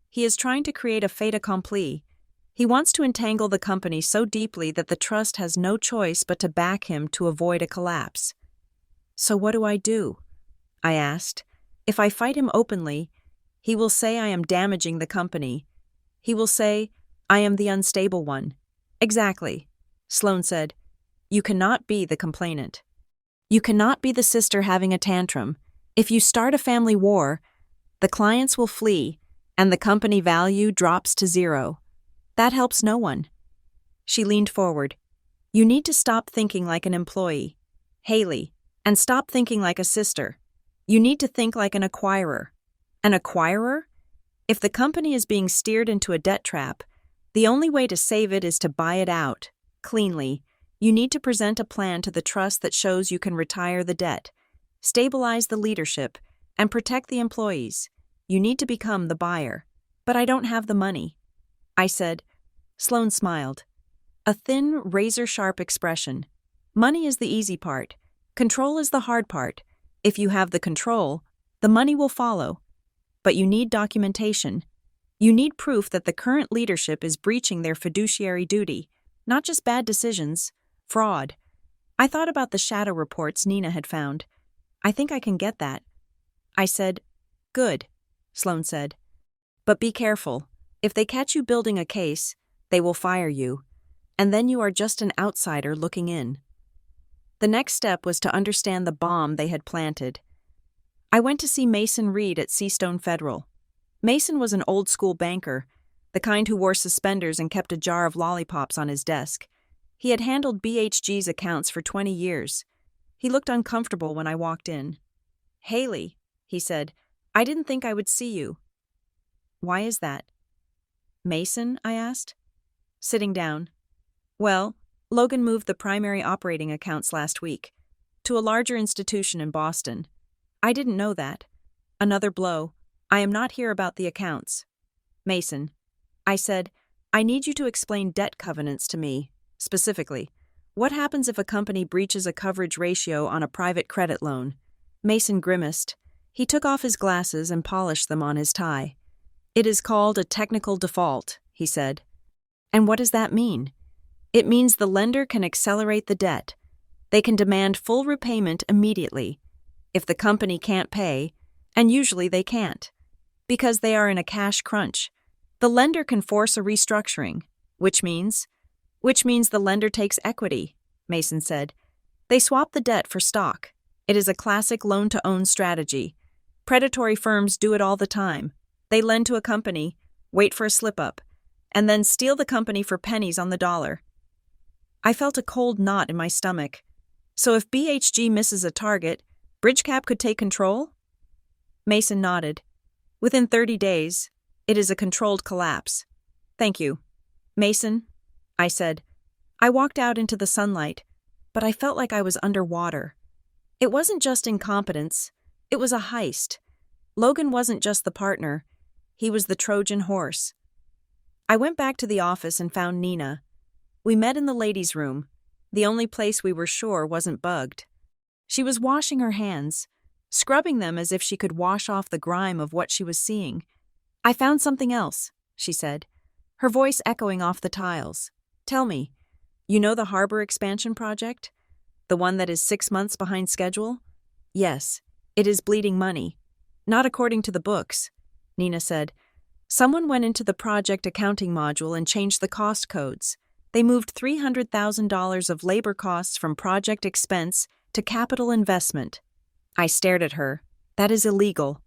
"He is trying to create a fait accompli. He wants to entangle the company so deeply that the trust has no choice but to back him to avoid a collapse." "So what do I do?" I asked. "If I fight him openly, he will say I am damaging the company. He will say I am the unstable one." "Exactly." Sloan said, "You cannot be the complainant. You cannot be the sister having a tantrum. If you start a family war, the clients will flee, and the company value drops to 0. That helps no one." She leaned forward. "You need to stop thinking like an employee, Haley, and stop thinking like a sister. You need to think like an acquirer." "An acquirer? If the company is being steered into a debt trap, the only way to save it is to buy it out, cleanly. You need to present a plan to the trust that shows you can retire the debt, stabilize the leadership, and protect the employees. You need to become the buyer." "But I don't have the money," I said. Sloan smiled. A thin, razor-sharp expression. "Money is the easy part. Control is the hard part. If you have the control, the money will follow. But you need documentation. You need proof that the current leadership is breaching their fiduciary duty, not just bad decisions, fraud." I thought about the shadow reports Nina had found. "I think I can get that." I said, "Good," Sloan said. "But be careful. If they catch you building a case, they will fire you. And then you are just an outsider looking in." The next step was to understand the bomb they had planted. I went to see Mason Reed at Seastone Federal. Mason was an old-school banker, the kind who wore suspenders and kept a jar of lollipops on his desk. He had handled BHG's accounts for 20 years. He looked uncomfortable when I walked in. "Haley," he said, "I didn't think I would see you." "Why is that?" "Mason?" I asked, sitting down. "Well, Logan moved the primary operating accounts last week to a larger institution in Boston. I didn't know that. Another blow. I am not here about the accounts." "Mason," I said, "I need you to explain debt covenants to me, specifically. What happens if a company breaches a coverage ratio on a private credit loan?" Mason grimaced. He took off his glasses and polished them on his tie. "It is called a technical default," he said. "And what does that mean?" "It means the lender can accelerate the debt. They can demand full repayment immediately. If the company can't pay, and usually they can't, because they are in a cash crunch, the lender can force a restructuring, Which means? Which means the lender takes equity, Mason said. They swap the debt for stock. It is a classic loan-to-own strategy. Predatory firms do it all the time. They lend to a company, wait for a slip-up, and then steal the company for pennies on the dollar. I felt a cold knot in my stomach. So if BHG misses a target, BridgeCap could take control? Mason nodded. Within 30 days, it is a controlled collapse. Thank you. Mason, I said. I walked out into the sunlight, but I felt like I was underwater. It wasn't just incompetence, it was a heist. Logan wasn't just the partner, he was the Trojan horse. I went back to the office and found Nina. We met in the ladies' room, the only place we were sure wasn't bugged. She was washing her hands, scrubbing them as if she could wash off the grime of what she was seeing. I found something else, she said, her voice echoing off the tiles. Tell me, you know the harbor expansion project? The one that is 6 months behind schedule? Yes, it is bleeding money. Not according to the books, Nina said. Someone went into the project accounting module and changed the cost codes. They moved $300,000 of labor costs from project expense to capital investment. I stared at her. That is illegal.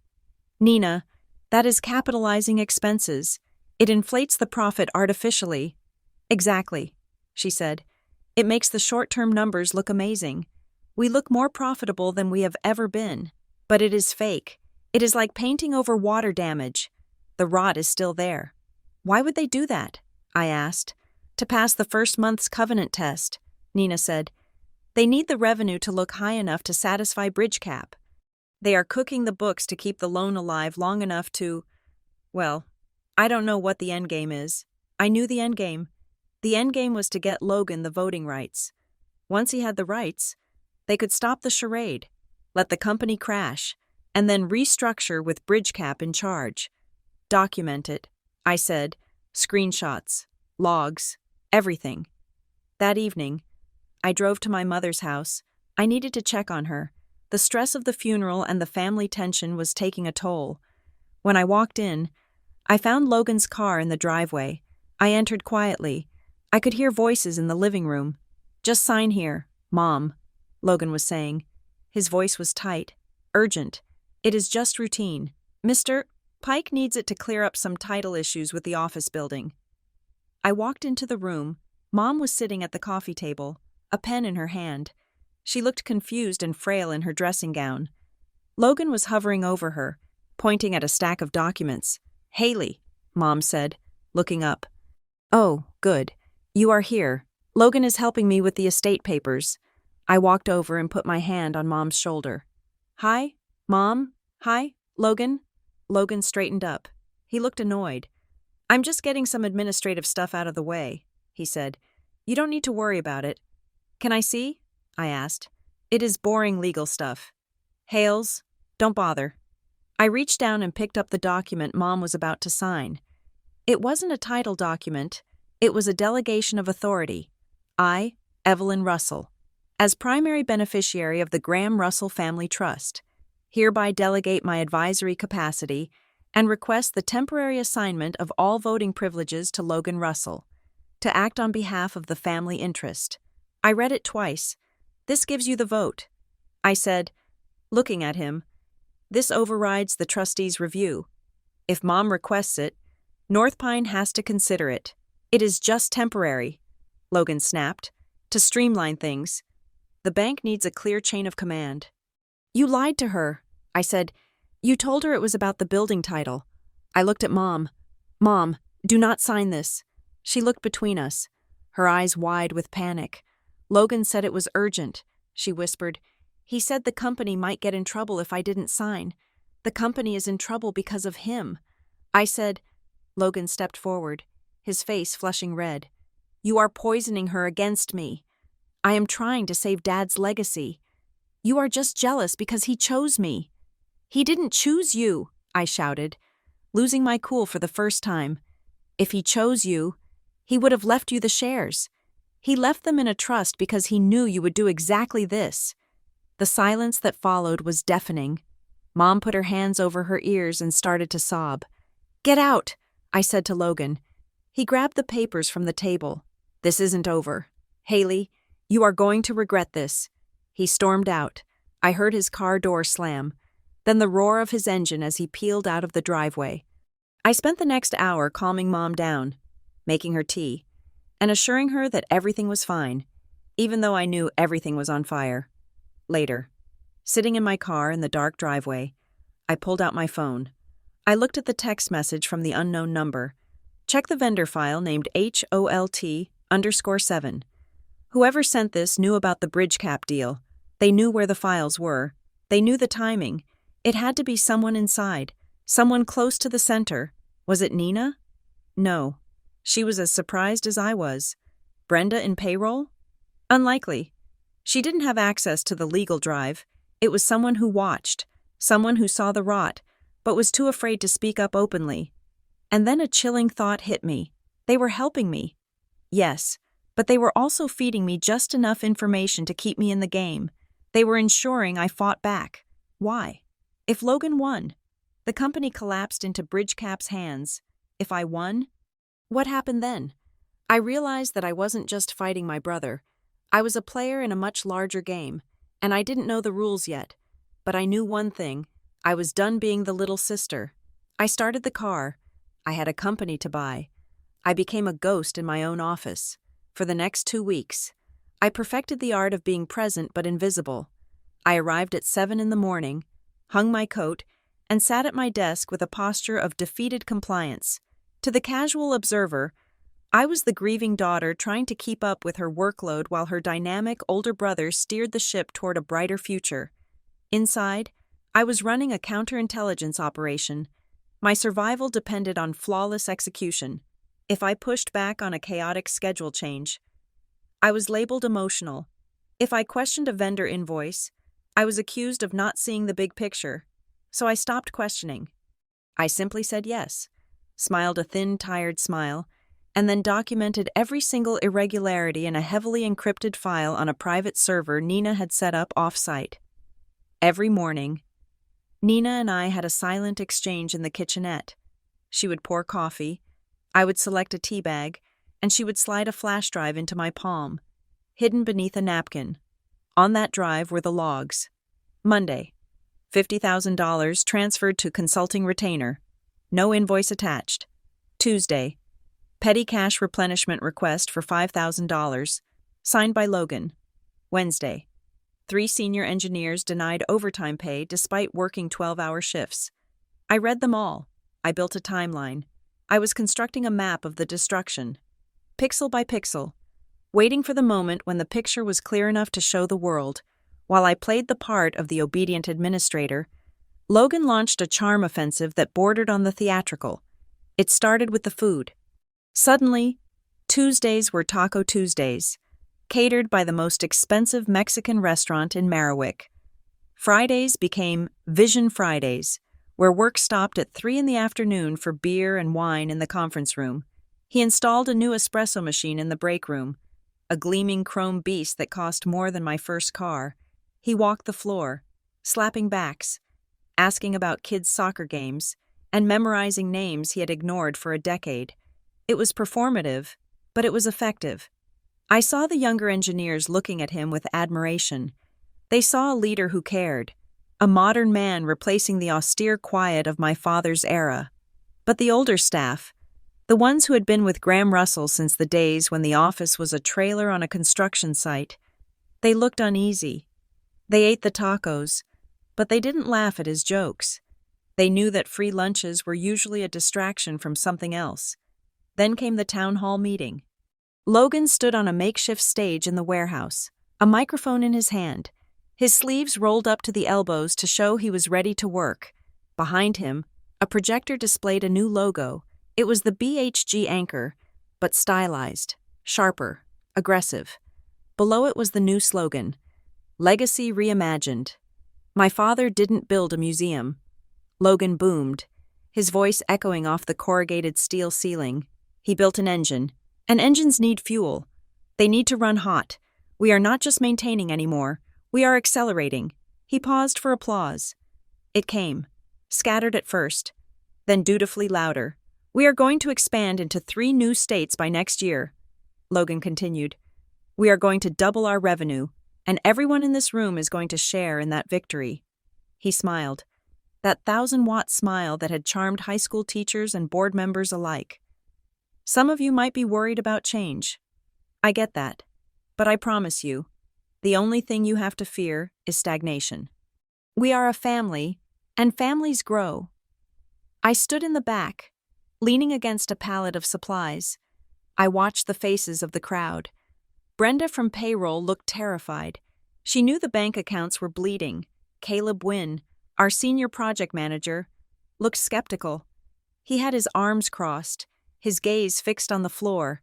Nina, that is capitalizing expenses. It inflates the profit artificially. Exactly, she said. It makes the short-term numbers look amazing. We look more profitable than we have ever been. But it is fake. It is like painting over water damage. The rot is still there. Why would they do that? I asked. To pass the first month's covenant test, Nina said. They need the revenue to look high enough to satisfy BridgeCap. They are cooking the books to keep the loan alive long enough to, well, I don't know what the endgame is. I knew the endgame. The endgame was to get Logan the voting rights. Once he had the rights, they could stop the charade, let the company crash, and then restructure with BridgeCap in charge. Document it, I said. Screenshots, logs, everything. That evening, I drove to my mother's house. I needed to check on her. The stress of the funeral and the family tension was taking a toll. When I walked in, I found Logan's car in the driveway. I entered quietly. I could hear voices in the living room. Just sign here, Mom, Logan was saying. His voice was tight, urgent. It is just routine. Mr. Pike needs it to clear up some title issues with the office building. I walked into the room. Mom was sitting at the coffee table, a pen in her hand. She looked confused and frail in her dressing gown. Logan was hovering over her, pointing at a stack of documents. Haley, Mom said, looking up. Oh, good. You are here. Logan is helping me with the estate papers. I walked over and put my hand on Mom's shoulder. Hi, Mom? Hi, Logan? Logan straightened up. He looked annoyed. I'm just getting some administrative stuff out of the way, he said. You don't need to worry about it. Can I see? I asked. It is boring legal stuff. Hales, don't bother. I reached down and picked up the document Mom was about to sign. It wasn't a title document. It was a delegation of authority. I, Evelyn Russell, as primary beneficiary of the Graham Russell Family Trust, hereby delegate my advisory capacity and request the temporary assignment of all voting privileges to Logan Russell, to act on behalf of the family interest. I read it twice. This gives you the vote, I said, looking at him. This overrides the trustees' review. If Mom requests it, North Pine has to consider it. It is just temporary, Logan snapped, to streamline things. The bank needs a clear chain of command. You lied to her, I said. You told her it was about the building title. I looked at Mom. Mom, do not sign this. She looked between us, her eyes wide with panic. Logan said it was urgent, she whispered. He said the company might get in trouble if I didn't sign. The company is in trouble because of him. I said. Logan stepped forward, his face flushing red. You are poisoning her against me. I am trying to save Dad's legacy. You are just jealous because he chose me. He didn't choose you, I shouted, losing my cool for the first time. If he chose you, he would have left you the shares. He left them in a trust because he knew you would do exactly this. The silence that followed was deafening. Mom put her hands over her ears and started to sob. Get out, I said to Logan. He grabbed the papers from the table. "This isn't over. Haley, you are going to regret this." He stormed out. I heard his car door slam, then the roar of his engine as he peeled out of the driveway. I spent the next hour calming Mom down, making her tea, and assuring her that everything was fine, even though I knew everything was on fire. Later, sitting in my car in the dark driveway, I pulled out my phone. I looked at the text message from the unknown number. Check the vendor file named HOLT_7. Whoever sent this knew about the bridge cap deal. They knew where the files were. They knew the timing. It had to be someone inside, someone close to the center. Was it Nina? No. She was as surprised as I was. Brenda in payroll? Unlikely. She didn't have access to the legal drive. It was someone who watched, someone who saw the rot, but was too afraid to speak up openly. And then a chilling thought hit me. They were helping me. Yes, but they were also feeding me just enough information to keep me in the game. They were ensuring I fought back. Why? If Logan won, the company collapsed into Bridgecap's hands. If I won, what happened then? I realized that I wasn't just fighting my brother. I was a player in a much larger game, and I didn't know the rules yet. But I knew one thing. I was done being the little sister. I started the car. I had a company to buy. I became a ghost in my own office. For the next 2 weeks, I perfected the art of being present but invisible. I arrived at 7 in the morning, hung my coat, and sat at my desk with a posture of defeated compliance. To the casual observer, I was the grieving daughter trying to keep up with her workload while her dynamic older brother steered the ship toward a brighter future. Inside, I was running a counterintelligence operation. My survival depended on flawless execution. If I pushed back on a chaotic schedule change, I was labeled emotional. If I questioned a vendor invoice, I was accused of not seeing the big picture. So I stopped questioning. I simply said yes, smiled a thin, tired smile, and then documented every single irregularity in a heavily encrypted file on a private server Nina had set up off-site. Every morning, Nina and I had a silent exchange in the kitchenette. She would pour coffee, I would select a tea bag, and she would slide a flash drive into my palm, hidden beneath a napkin. On that drive were the logs. Monday, $50,000 transferred to consulting retainer. No invoice attached. Tuesday, petty cash replenishment request for $5,000, signed by Logan. Wednesday, 3 senior engineers denied overtime pay despite working 12-hour shifts. I read them all. I built a timeline. I was constructing a map of the destruction, pixel by pixel, waiting for the moment when the picture was clear enough to show the world. While I played the part of the obedient administrator, Logan launched a charm offensive that bordered on the theatrical. It started with the food. Suddenly, Tuesdays were Taco Tuesdays, catered by the most expensive Mexican restaurant in Merriwick. Fridays became Vision Fridays, where work stopped at 3 in the afternoon for beer and wine in the conference room. He installed a new espresso machine in the break room, a gleaming chrome beast that cost more than my first car. He walked the floor, slapping backs, asking about kids' soccer games, and memorizing names he had ignored for a decade. It was performative, but it was effective. I saw the younger engineers looking at him with admiration. They saw a leader who cared, a modern man replacing the austere quiet of my father's era. But the older staff, the ones who had been with Graham Russell since the days when the office was a trailer on a construction site, they looked uneasy. They ate the tacos, but they didn't laugh at his jokes. They knew that free lunches were usually a distraction from something else. Then came the town hall meeting. Logan stood on a makeshift stage in the warehouse, a microphone in his hand. His sleeves rolled up to the elbows to show he was ready to work. Behind him, a projector displayed a new logo. It was the BHG anchor, but stylized, sharper, aggressive. Below it was the new slogan, Legacy Reimagined. My father didn't build a museum. Logan boomed, his voice echoing off the corrugated steel ceiling. He built an engine, and engines need fuel. They need to run hot. We are not just maintaining anymore. We are accelerating. He paused for applause. It came, scattered at first, then dutifully louder. We are going to expand into 3 new states by next year, Logan continued. We are going to double our revenue, and everyone in this room is going to share in that victory. He smiled, that 1,000-watt smile that had charmed high school teachers and board members alike. Some of you might be worried about change. I get that. But I promise you, the only thing you have to fear is stagnation. We are a family, and families grow. I stood in the back, leaning against a pallet of supplies. I watched the faces of the crowd. Brenda from payroll looked terrified. She knew the bank accounts were bleeding. Caleb Wynn, our senior project manager, looked skeptical. He had his arms crossed, his gaze fixed on the floor.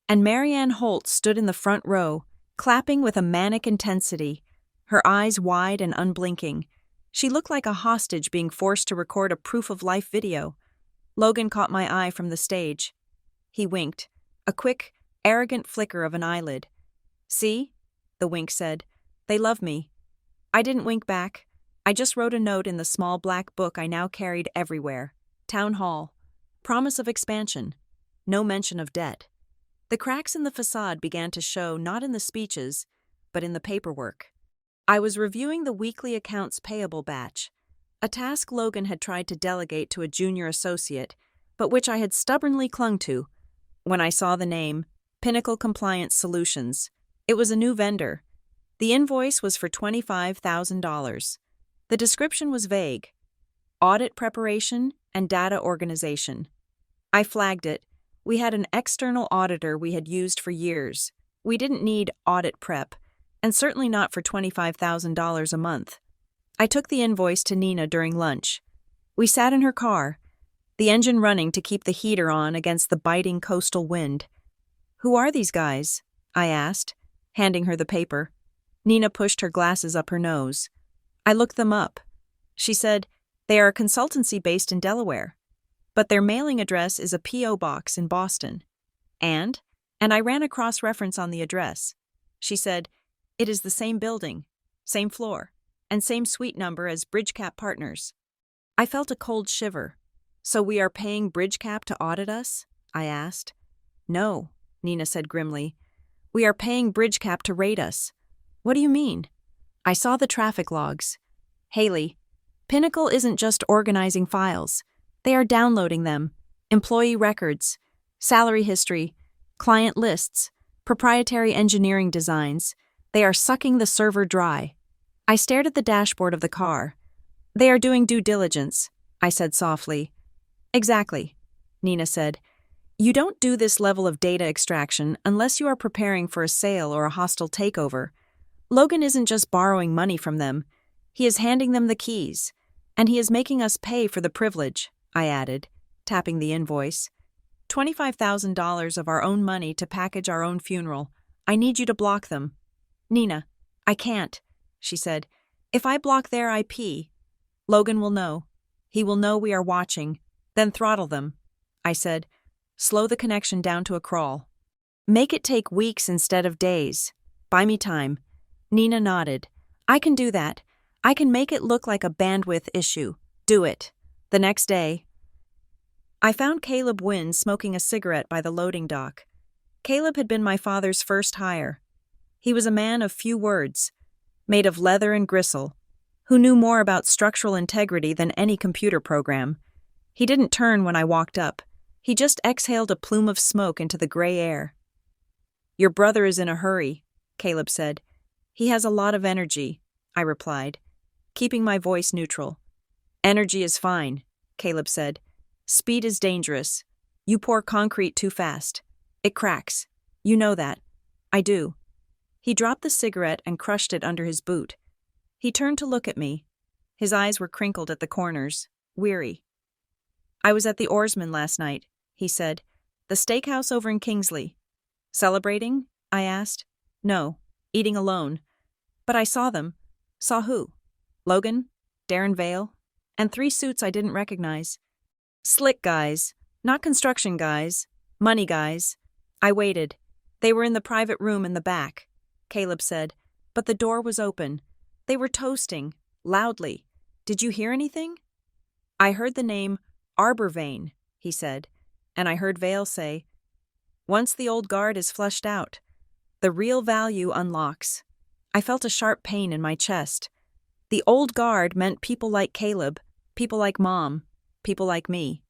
And Marianne Holt stood in the front row, clapping with a manic intensity, her eyes wide and unblinking. She looked like a hostage being forced to record a proof-of-life video. Logan caught my eye from the stage. He winked, a quick, arrogant flicker of an eyelid. See? The wink said. They love me. I didn't wink back. I just wrote a note in the small black book I now carried everywhere. Town Hall. Promise of expansion. No mention of debt. The cracks in the facade began to show not in the speeches, but in the paperwork. I was reviewing the weekly accounts payable batch, a task Logan had tried to delegate to a junior associate, but which I had stubbornly clung to. When I saw the name, Pinnacle Compliance Solutions, it was a new vendor. The invoice was for $25,000. The description was vague: audit preparation and data organization. I flagged it. We had an external auditor we had used for years. We didn't need audit prep, and certainly not for $25,000 a month. I took the invoice to Nina during lunch. We sat in her car, the engine running to keep the heater on against the biting coastal wind. Who are these guys? I asked, handing her the paper. Nina pushed her glasses up her nose. I looked them up. She said, they are a consultancy based in Delaware, but their mailing address is a P.O. box in Boston. And I ran a cross-reference on the address. She said, it is the same building, same floor, and same suite number as Bridgecap Partners. I felt a cold shiver. So we are paying Bridgecap to audit us? I asked. No, Nina said grimly. We are paying Bridgecap to rate us. What do you mean? I saw the traffic logs. Haley, Pinnacle isn't just organizing files. They are downloading them. Employee records, salary history, client lists, proprietary engineering designs. They are sucking the server dry. I stared at the dashboard of the car. They are doing due diligence, I said softly. Exactly, Nina said. You don't do this level of data extraction unless you are preparing for a sale or a hostile takeover. Logan isn't just borrowing money from them. He is handing them the keys. And he is making us pay for the privilege, I added, tapping the invoice. $25,000 of our own money to package our own funeral. I need you to block them. Nina, I can't, she said. If I block their IP, Logan will know. He will know we are watching. Then throttle them, I said. Slow the connection down to a crawl. Make it take weeks instead of days. Buy me time. Nina nodded. I can do that. I can make it look like a bandwidth issue. Do it. The next day, I found Caleb Wynn smoking a cigarette by the loading dock. Caleb had been my father's first hire. He was a man of few words, made of leather and gristle, who knew more about structural integrity than any computer program. He didn't turn when I walked up. He just exhaled a plume of smoke into the gray air. Your brother is in a hurry, Caleb said. He has a lot of energy, I replied, keeping my voice neutral. Energy is fine, Caleb said. Speed is dangerous. You pour concrete too fast. It cracks. You know that. I do. He dropped the cigarette and crushed it under his boot. He turned to look at me. His eyes were crinkled at the corners, weary. I was at the Oarsman last night, he said. The steakhouse over in Kingsley. Celebrating? I asked. No, eating alone. But I saw them. Saw who? Logan? Darren Vale? And 3 suits I didn't recognize. Slick guys, not construction guys, money guys. I waited. They were in the private room in the back, Caleb said, but the door was open. They were toasting, loudly. Did you hear anything? I heard the name Arborvane, he said. And I heard Vale say, "Once the old guard is flushed out, the real value unlocks." I felt a sharp pain in my chest. The old guard meant people like Caleb, people like Mom, people like me.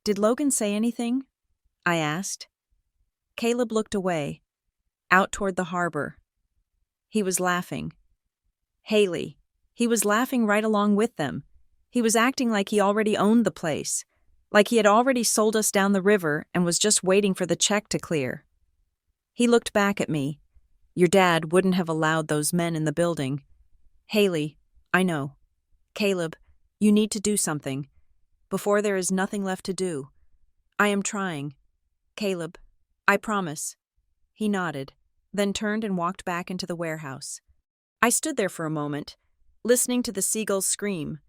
"Did Logan say anything?" I asked. Caleb looked away, out toward the harbor. He was laughing. Haley. He was laughing right along with them. He was acting like he already owned the place, like he had already sold us down the river and was just waiting for the check to clear. He looked back at me. "Your dad wouldn't have allowed those men in the building." "Haley, I know." "Caleb, you need to do something, before there is nothing left to do." "I am trying." "Caleb, I promise." He nodded, then turned and walked back into the warehouse. I stood there for a moment, listening to the seagulls scream,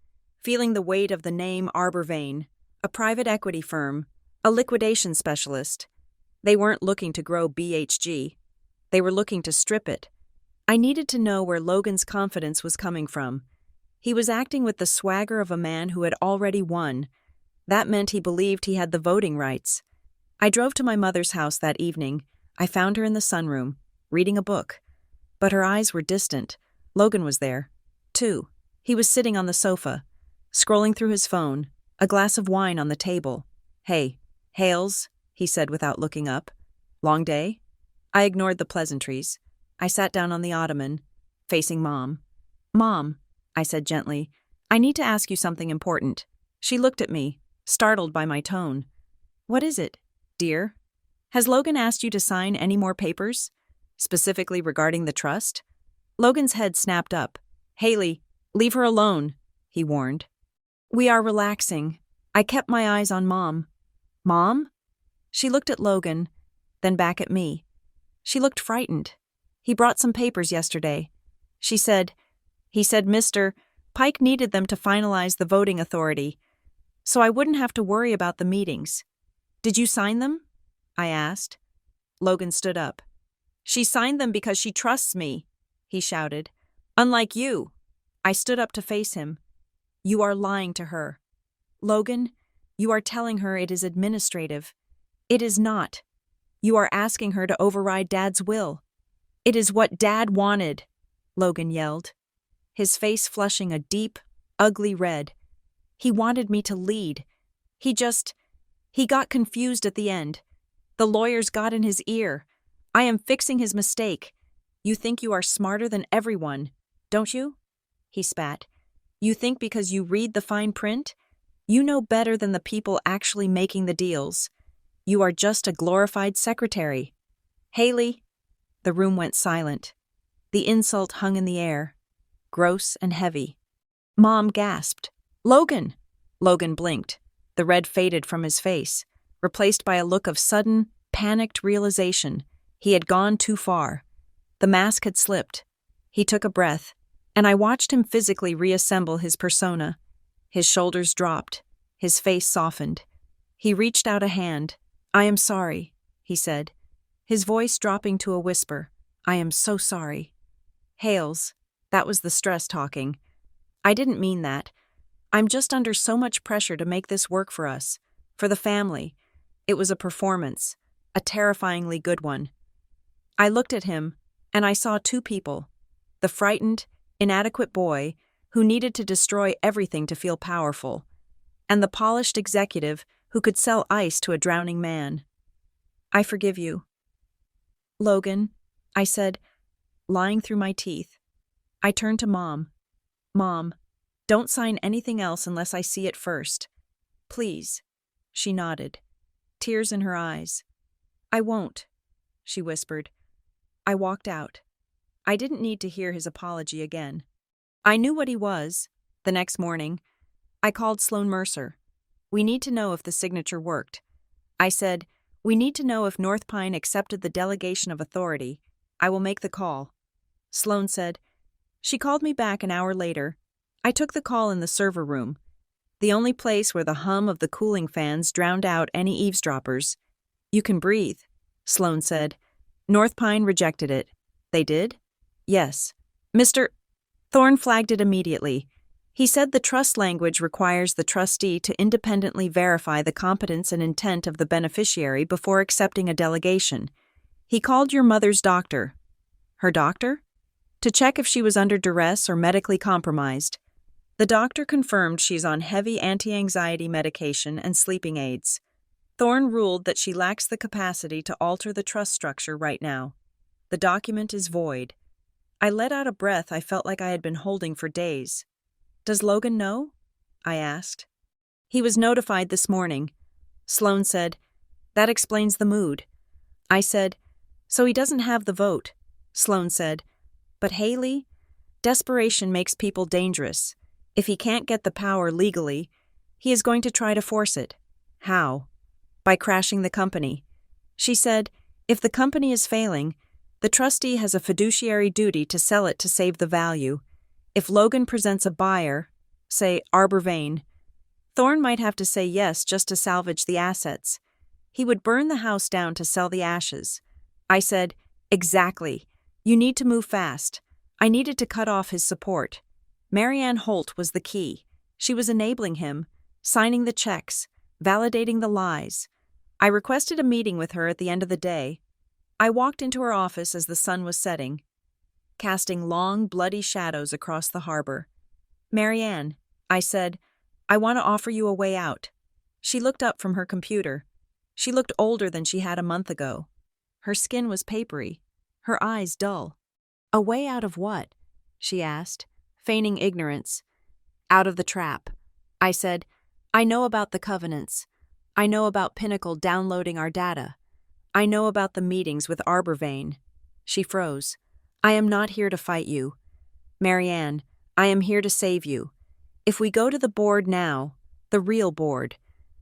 feeling the weight of the name Arbor Vane, a private equity firm, a liquidation specialist. They weren't looking to grow BHG. They were looking to strip it. I needed to know where Logan's confidence was coming from. He was acting with the swagger of a man who had already won. That meant he believed he had the voting rights. I drove to my mother's house that evening. I found her in the sunroom, reading a book. But her eyes were distant. Logan was there, too. He was sitting on the sofa, scrolling through his phone, a glass of wine on the table. "Hey, Hales," he said without looking up. "Long day?" I ignored the pleasantries. I sat down on the ottoman, facing Mom. "Mom," I said gently, "I need to ask you something important." She looked at me, startled by my tone. "What is it, dear? Has Logan asked you to sign any more papers? Specifically regarding the trust?" Logan's head snapped up. "Haley, leave her alone," he warned. "We are relaxing." I kept my eyes on Mom. "Mom?" She looked at Logan, then back at me. She looked frightened. "He brought some papers yesterday." She said, "He said Mr. Pike needed them to finalize the voting authority, so I wouldn't have to worry about the meetings." "Did you sign them?" I asked. Logan stood up. "She signed them because she trusts me," he shouted. "Unlike you." I stood up to face him. "You are lying to her. Logan, you are telling her it is administrative. It is not. You are asking her to override Dad's will. It is what Dad wanted," Logan yelled, his face flushing a deep, ugly red. "He wanted me to lead. He got confused at the end. The lawyers got in his ear. I am fixing his mistake. You think you are smarter than everyone, don't you?" He spat. "You think because you read the fine print, you know better than the people actually making the deals. You are just a glorified secretary." "Haley." The room went silent. The insult hung in the air, gross and heavy. Mom gasped. "Logan!" Logan blinked. The red faded from his face, replaced by a look of sudden, panicked realization. He had gone too far. The mask had slipped. He took a breath, and I watched him physically reassemble his persona. His shoulders dropped. His face softened. He reached out a hand. "I am sorry," he said, his voice dropping to a whisper. "I am so sorry." "Hales," that was the stress talking. "I didn't mean that. I'm just under so much pressure to make this work for us, for the family." It was a performance, a terrifyingly good one. I looked at him, and I saw two people: the frightened, inadequate boy who needed to destroy everything to feel powerful, and the polished executive who could sell ice to a drowning man. "I forgive you." "Logan," I said, lying through my teeth. I turned to Mom. "Mom, don't sign anything else unless I see it first. Please." She nodded, tears in her eyes. "I won't," she whispered. I walked out. I didn't need to hear his apology again. I knew what he was. The next morning, I called Sloan Mercer. "We need to know if the signature worked." I said, "We need to know if North Pine accepted the delegation of authority. I will make the call." Sloan said, She called me back an hour later. I took the call in the server room, the only place where the hum of the cooling fans drowned out any eavesdroppers. "You can breathe," Sloan said. "North Pine rejected it." "They did?" "Yes." Mr. Thorne flagged it immediately. He said the trust language requires the trustee to independently verify the competence and intent of the beneficiary before accepting a delegation. He called your mother's doctor. Her doctor? To check if she was under duress or medically compromised. The doctor confirmed she's on heavy anti-anxiety medication and sleeping aids. Thorne ruled that she lacks the capacity to alter the trust structure right now. The document is void. I let out a breath I felt like I had been holding for days. Does Logan know? I asked. He was notified this morning. Sloan said, that explains the mood. I said, so he doesn't have the vote. Sloan said, but Haley, desperation makes people dangerous. If he can't get the power legally, he is going to try to force it. How? By crashing the company. She said, if the company is failing, the trustee has a fiduciary duty to sell it to save the value. If Logan presents a buyer, say Arbor Vane, Thorne might have to say yes just to salvage the assets. He would burn the house down to sell the ashes. I said, exactly. You need to move fast. I needed to cut off his support. Marianne Holt was the key. She was enabling him, signing the checks, validating the lies. I requested a meeting with her at the end of the day. I walked into her office as the sun was setting, casting long, bloody shadows across the harbor. Marianne, I said, I want to offer you a way out. She looked up from her computer. She looked older than she had a month ago. Her skin was papery, her eyes dull. A way out of what? She asked, feigning ignorance. Out of the trap. I said, I know about the covenants. I know about Pinnacle downloading our data. I know about the meetings with Arbor Vane. She froze. I am not here to fight you. Marianne, I am here to save you. If we go to the board now, the real board,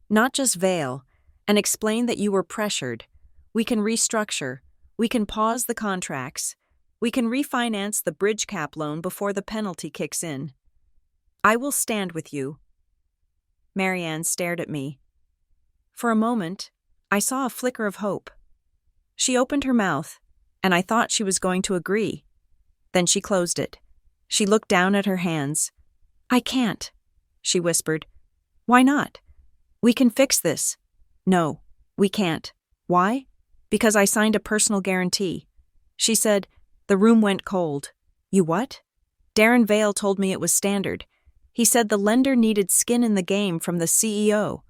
not just Vale, and explain that you were pressured, we can restructure, we can pause the contracts, we can refinance the bridge cap loan before the penalty kicks in. I will stand with you. Marianne stared at me. For a moment, I saw a flicker of hope. She opened her mouth, and I thought she was going to agree. Then she closed it. She looked down at her hands. I can't, she whispered. Why not? We can fix this. No, we can't. Why? Because I signed a personal guarantee. She said, the room went cold. You what? Darren Vale told me it was standard. He said the lender needed skin in the game from the CEO.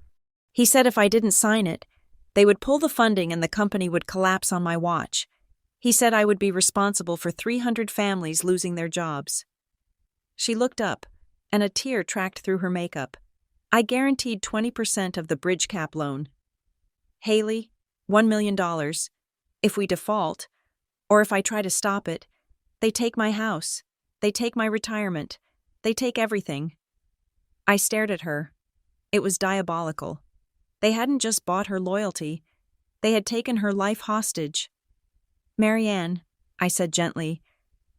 He said if I didn't sign it, they would pull the funding and the company would collapse on my watch. He said I would be responsible for 300 families losing their jobs. She looked up, and a tear tracked through her makeup. I guaranteed 20% of the bridge cap loan. Haley, $1 million. If we default, or if I try to stop it, they take my house, they take my retirement, they take everything. I stared at her. It was diabolical. They hadn't just bought her loyalty, they had taken her life hostage. Marianne, I said gently,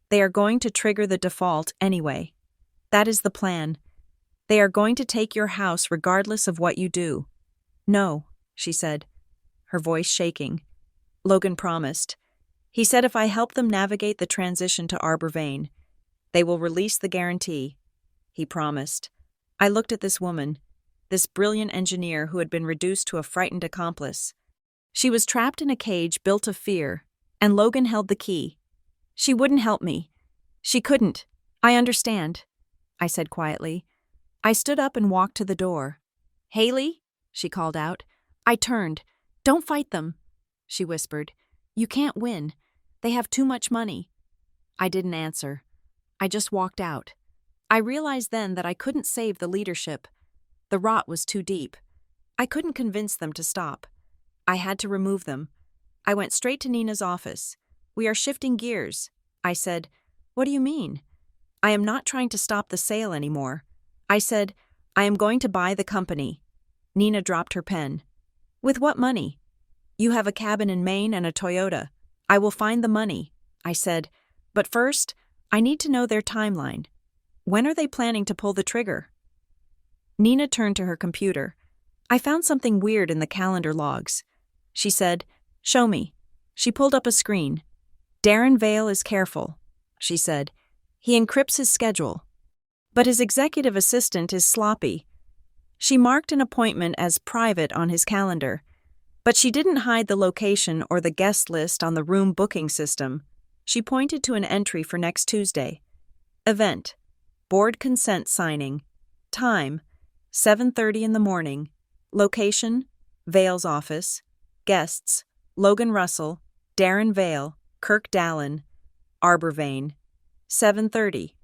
they are going to trigger the default anyway. That is the plan. They are going to take your house regardless of what you do. No, she said, her voice shaking. Logan promised. He said if I help them navigate the transition to Arbor Vane, they will release the guarantee. He promised. I looked at this woman, this brilliant engineer who had been reduced to a frightened accomplice. She was trapped in a cage built of fear, and Logan held the key. She wouldn't help me. She couldn't. I understand, I said quietly. I stood up and walked to the door. Haley, she called out. I turned. Don't fight them, she whispered. You can't win. They have too much money. I didn't answer. I just walked out. I realized then that I couldn't save the leadership. The rot was too deep. I couldn't convince them to stop. I had to remove them. I went straight to Nina's office. We are shifting gears. I said, what do you mean? I am not trying to stop the sale anymore. I said, I am going to buy the company. Nina dropped her pen. With what money? You have a cabin in Maine and a Toyota. I will find the money, I said. But first, I need to know their timeline. When are they planning to pull the trigger? Nina turned to her computer. I found something weird in the calendar logs. She said, show me. She pulled up a screen. Darren Vale is careful, she said. He encrypts his schedule. But his executive assistant is sloppy. She marked an appointment as private on his calendar, but she didn't hide the location or the guest list on the room booking system. She pointed to an entry for next Tuesday. Event: board consent signing. Time: 7:30 in the morning. Location: Vale's office. Guests: Logan Russell, Darren Vale, Kirk Dallin, Arborvane. 7:30.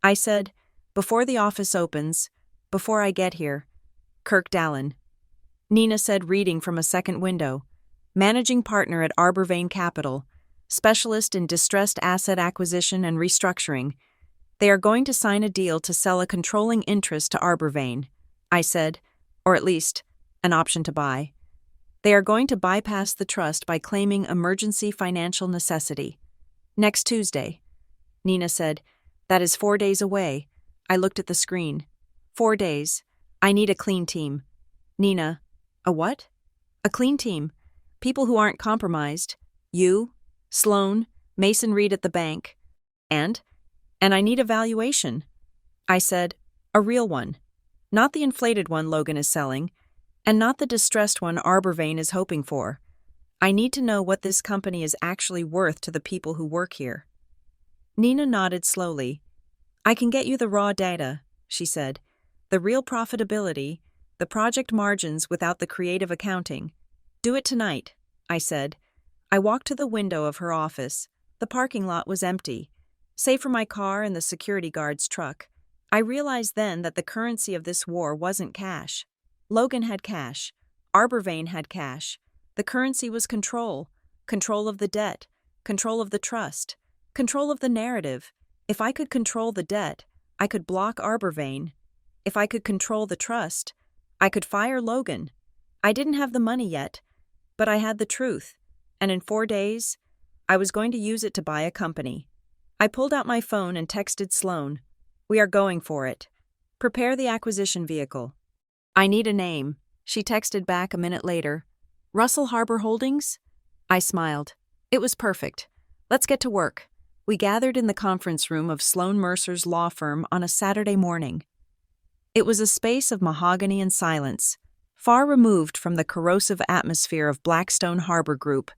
I said, before the office opens, before I get here. Kirk Dallin. Nina said, reading from a second window. Managing partner at Arborvane Capital, specialist in distressed asset acquisition and restructuring. They are going to sign a deal to sell a controlling interest to Arborvane, I said, or at least, an option to buy. They are going to bypass the trust by claiming emergency financial necessity. Next Tuesday. Nina said, that is 4 days away. I looked at the screen. 4 days. I need a clean team. Nina, a what? A clean team. People who aren't compromised. You, Sloan, Mason Reed at the bank. And I need a valuation. I said, a real one. Not the inflated one Logan is selling, and not the distressed one Arborvane is hoping for. I need to know what this company is actually worth to the people who work here. Nina nodded slowly. I can get you the raw data, she said. The real profitability, the project margins without the creative accounting. Do it tonight, I said. I walked to the window of her office. The parking lot was empty, save for my car and the security guard's truck. I realized then that the currency of this war wasn't cash. Logan had cash. Arborvane had cash. The currency was control. Control of the debt. Control of the trust. Control of the narrative. If I could control the debt, I could block Arborvane. If I could control the trust, I could fire Logan. I didn't have the money yet, but I had the truth, and in 4 days, I was going to use it to buy a company. I pulled out my phone and texted Sloan. We are going for it. Prepare the acquisition vehicle. I need a name. She texted back a minute later. Russell Harbor Holdings? I smiled. It was perfect. Let's get to work. We gathered in the conference room of Sloan Mercer's law firm on a Saturday morning. It was a space of mahogany and silence, far removed from the corrosive atmosphere of Blackstone Harbor Group.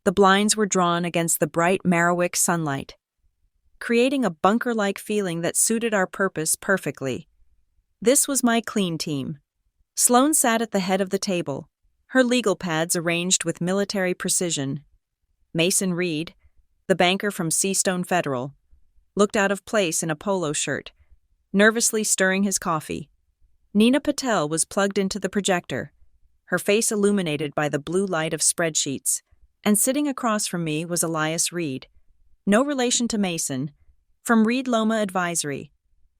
The blinds were drawn against the bright Marrowick sunlight, creating a bunker-like feeling that suited our purpose perfectly. This was my clean team. Sloan sat at the head of the table, her legal pads arranged with military precision. Mason Reed, the banker from Seastone Federal, looked out of place in a polo shirt, nervously stirring his coffee. Nina Patel was plugged into the projector, her face illuminated by the blue light of spreadsheets, and sitting across from me was Elias Reed, no relation to Mason, from Reed Loma Advisory,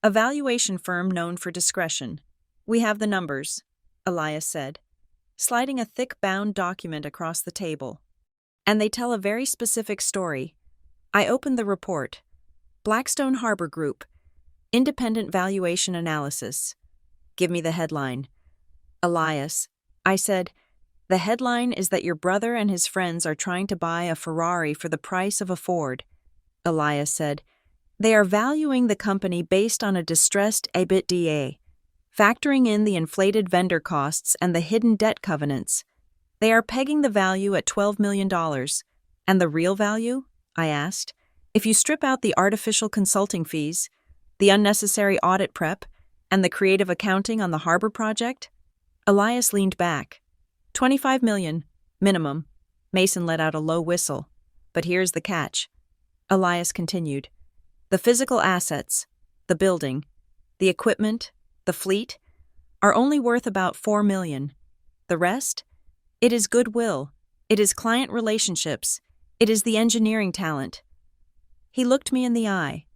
a valuation firm known for discretion. We have the numbers, Elias said, sliding a thick bound document across the table. And they tell a very specific story. I opened the report. Blackstone Harbor Group, Independent Valuation Analysis. Give me the headline. Elias, I said, the headline is that your brother and his friends are trying to buy a Ferrari for the price of a Ford. Elias said, they are valuing the company based on a distressed EBITDA, factoring in the inflated vendor costs and the hidden debt covenants. They are pegging the value at $12 million. And the real value? I asked. If you strip out the artificial consulting fees, the unnecessary audit prep, and the creative accounting on the harbor project? Elias leaned back. $25 million, minimum. Mason let out a low whistle. But here's the catch. Elias continued. The physical assets, the building, the equipment, the fleet, are only worth about $4 million. The rest? It is goodwill. It is client relationships. It is the engineering talent. He looked me in the eye.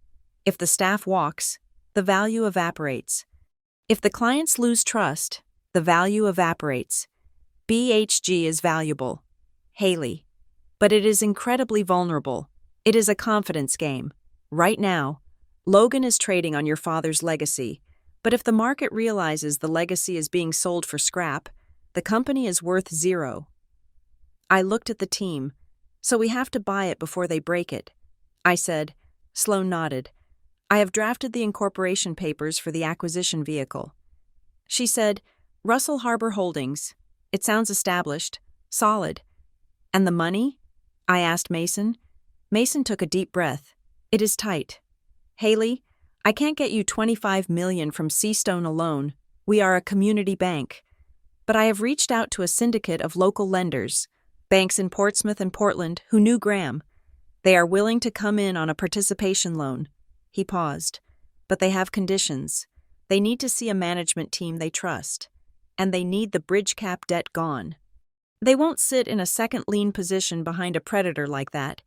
If the staff walks, the value evaporates. If the clients lose trust, the value evaporates. BHG is valuable. Haley. But it is incredibly vulnerable. It is a confidence game. Right now, Logan is trading on your father's legacy, but if the market realizes the legacy is being sold for scrap, the company is worth zero. I looked at the team. So we have to buy it before they break it. I said. Sloan nodded. I have drafted the incorporation papers for the acquisition vehicle. She said, Russell Harbor Holdings. It sounds established, solid. And the money? I asked Mason. Mason took a deep breath. It is tight. Haley, I can't get you $25 million from Seastone alone. We are a community bank. But I have reached out to a syndicate of local lenders, banks in Portsmouth and Portland, who knew Graham. They are willing to come in on a participation loan. He paused. But they have conditions. They need to see a management team they trust. And they need the bridge cap debt gone. They won't sit in a second lien position behind a predator like that.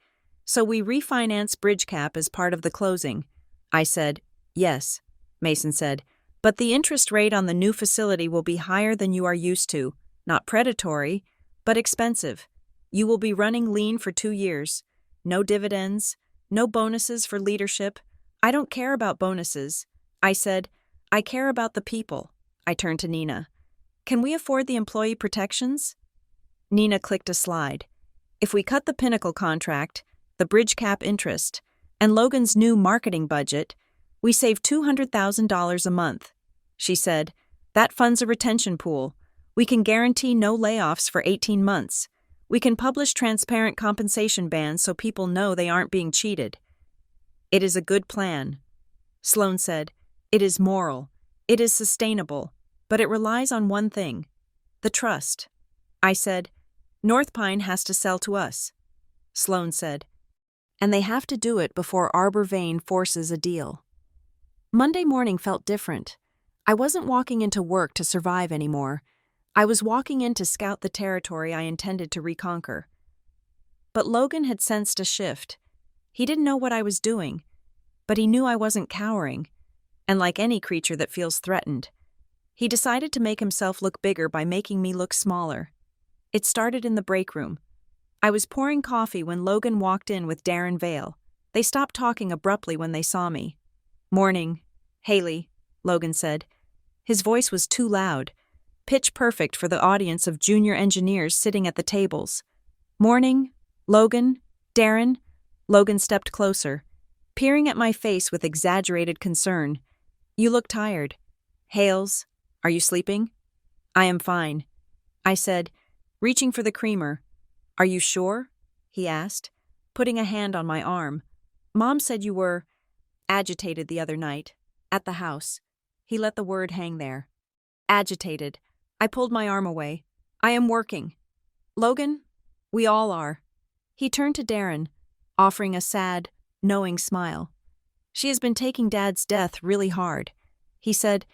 So we refinance bridge cap as part of the closing. I said, yes, Mason said, but the interest rate on the new facility will be higher than you are used to. Not predatory, but expensive. You will be running lean for 2 years. No dividends, no bonuses for leadership. I don't care about bonuses. I said, I care about the people. I turned to Nina. Can we afford the employee protections? Nina clicked a slide. If we cut the Pinnacle contract, the bridge cap interest, and Logan's new marketing budget, we save $200,000 a month. She said, that funds a retention pool. We can guarantee no layoffs for 18 months. We can publish transparent compensation bands so people know they aren't being cheated. It is a good plan. Sloan said, it is moral. It is sustainable. But it relies on one thing, the trust. I said, North Pine has to sell to us. Sloan said, and they have to do it before Arbor Vane forces a deal. Monday morning felt different. I wasn't walking into work to survive anymore. I was walking in to scout the territory I intended to reconquer. But Logan had sensed a shift. He didn't know what I was doing, but he knew I wasn't cowering, and like any creature that feels threatened, he decided to make himself look bigger by making me look smaller. It started in the break room. I was pouring coffee when Logan walked in with Darren Vale. They stopped talking abruptly when they saw me. Morning, Haley, Logan said. His voice was too loud, pitch perfect for the audience of junior engineers sitting at the tables. Morning, Logan, Darren. Logan stepped closer, peering at my face with exaggerated concern. You look tired. Hales, are you sleeping? I am fine, I said, reaching for the creamer. Are you sure? He asked, putting a hand on my arm. Mom said you were agitated the other night, at the house. He let the word hang there. Agitated. I pulled my arm away. I am working. Logan, we all are. He turned to Darren, offering a sad, knowing smile. She has been taking Dad's death really hard. He said,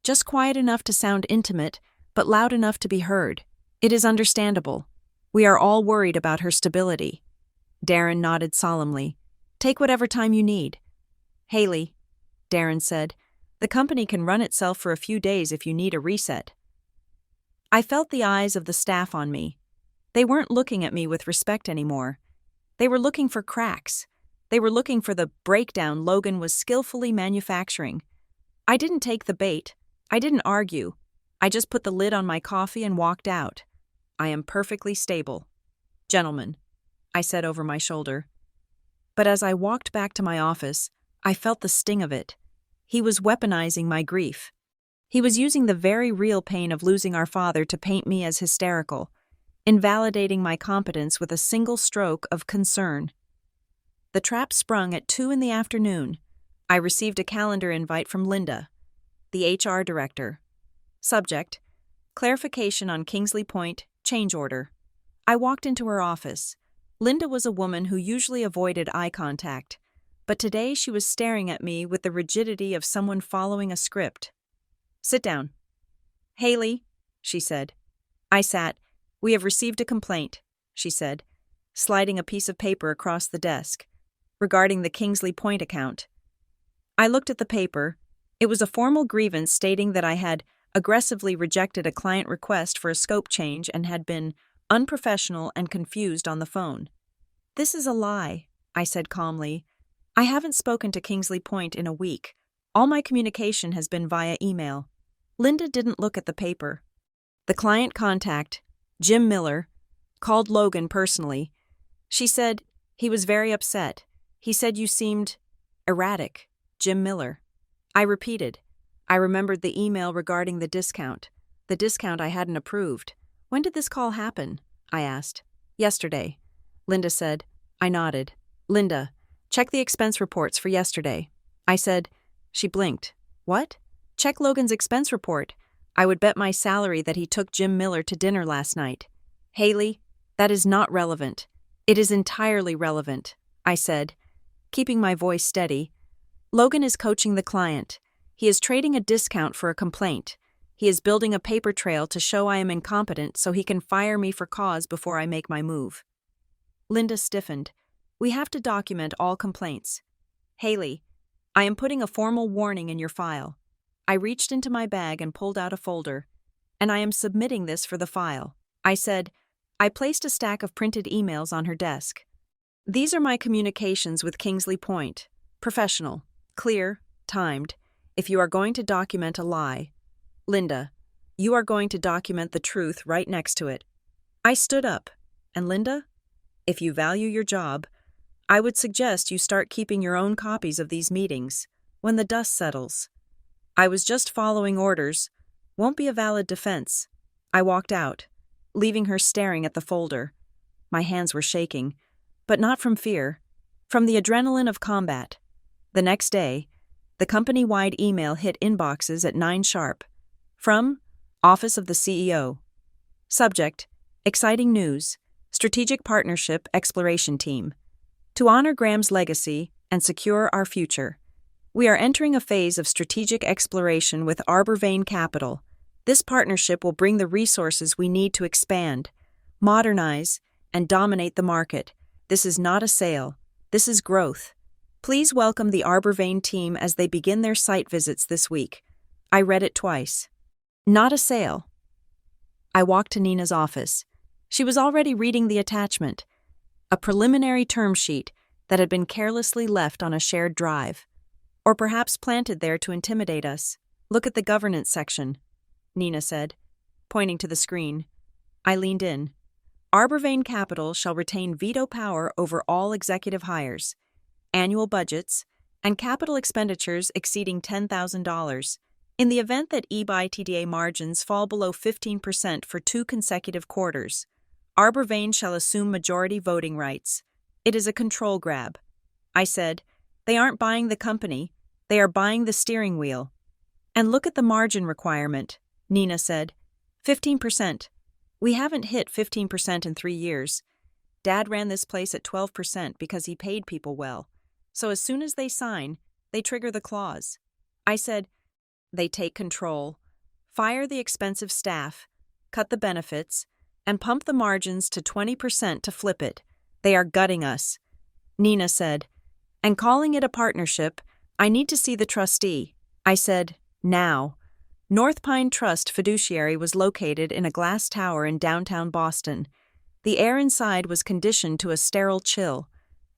just quiet enough to sound intimate, but loud enough to be heard. It is understandable. We are all worried about her stability. Darren nodded solemnly. Take whatever time you need. Haley, Darren said, the company can run itself for a few days if you need a reset. I felt the eyes of the staff on me. They weren't looking at me with respect anymore. They were looking for cracks. They were looking for the breakdown Logan was skillfully manufacturing. I didn't take the bait. I didn't argue. I just put the lid on my coffee and walked out. I am perfectly stable. Gentlemen, I said over my shoulder. But as I walked back to my office, I felt the sting of it. He was weaponizing my grief. He was using the very real pain of losing our father to paint me as hysterical, invalidating my competence with a single stroke of concern. The trap sprung at 2 p.m. I received a calendar invite from Linda, the HR director. Subject, clarification on Kingsley Point, change order. I walked into her office. Linda was a woman who usually avoided eye contact, but today she was staring at me with the rigidity of someone following a script. Sit down. Haley, she said. I sat. We have received a complaint, she said, sliding a piece of paper across the desk, regarding the Kingsley Point account. I looked at the paper. It was a formal grievance stating that I had aggressively rejected a client request for a scope change and had been unprofessional and confused on the phone. This is a lie, I said calmly. I haven't spoken to Kingsley Point in a week. All my communication has been via email. Linda didn't look at the paper. The client contact, Jim Miller, called Logan personally. She said he was very upset. He said you seemed erratic. Jim Miller. I repeated. I remembered the email regarding the discount I hadn't approved. When did this call happen? I asked. Yesterday, Linda said. I nodded. Linda, check the expense reports for yesterday. I said. She blinked. What? Check Logan's expense report. I would bet my salary that he took Jim Miller to dinner last night. Haley, that is not relevant. It is entirely relevant, I said, keeping my voice steady. Logan is coaching the client. He is trading a discount for a complaint. He is building a paper trail to show I am incompetent so he can fire me for cause before I make my move. Linda stiffened. We have to document all complaints. Haley, I am putting a formal warning in your file. I reached into my bag and pulled out a folder. And I am submitting this for the file. I said. I placed a stack of printed emails on her desk. These are my communications with Kingsley Point. Professional, clear, timed. If you are going to document a lie, Linda, you are going to document the truth right next to it. I stood up. And Linda, if you value your job, I would suggest you start keeping your own copies of these meetings when the dust settles. I was just following orders. Won't be a valid defense. I walked out, leaving her staring at the folder. My hands were shaking, but not from fear, from the adrenaline of combat. The next day, the company-wide email hit inboxes at 9 sharp. From Office of the CEO. Subject, exciting news, strategic partnership exploration team. To honor Graham's legacy and secure our future, we are entering a phase of strategic exploration with Arbor Vane Capital. This partnership will bring the resources we need to expand, modernize, and dominate the market. This is not a sale. This is growth. Please welcome the Arbor Vane team as they begin their site visits this week. I read it twice. Not a sale. I walked to Nina's office. She was already reading the attachment, a preliminary term sheet that had been carelessly left on a shared drive, or perhaps planted there to intimidate us. Look at the governance section, Nina said, pointing to the screen. I leaned in. Arbor Vane Capital shall retain veto power over all executive hires, annual budgets, and capital expenditures exceeding $10,000. In the event that EBITDA margins fall below 15% for 2 consecutive quarters, Arbor Vane shall assume majority voting rights. It is a control grab. I said, they aren't buying the company, they are buying the steering wheel. And look at the margin requirement, Nina said. 15%. We haven't hit 15% in 3 years. Dad ran this place at 12% because he paid people well. So as soon as they sign, they trigger the clause. I said, they take control, fire the expensive staff, cut the benefits, and pump the margins to 20% to flip it. They are gutting us. Nina said, and calling it a partnership, I need to see the trustee. I said, now. North Pine Trust fiduciary was located in a glass tower in downtown Boston. The air inside was conditioned to a sterile chill.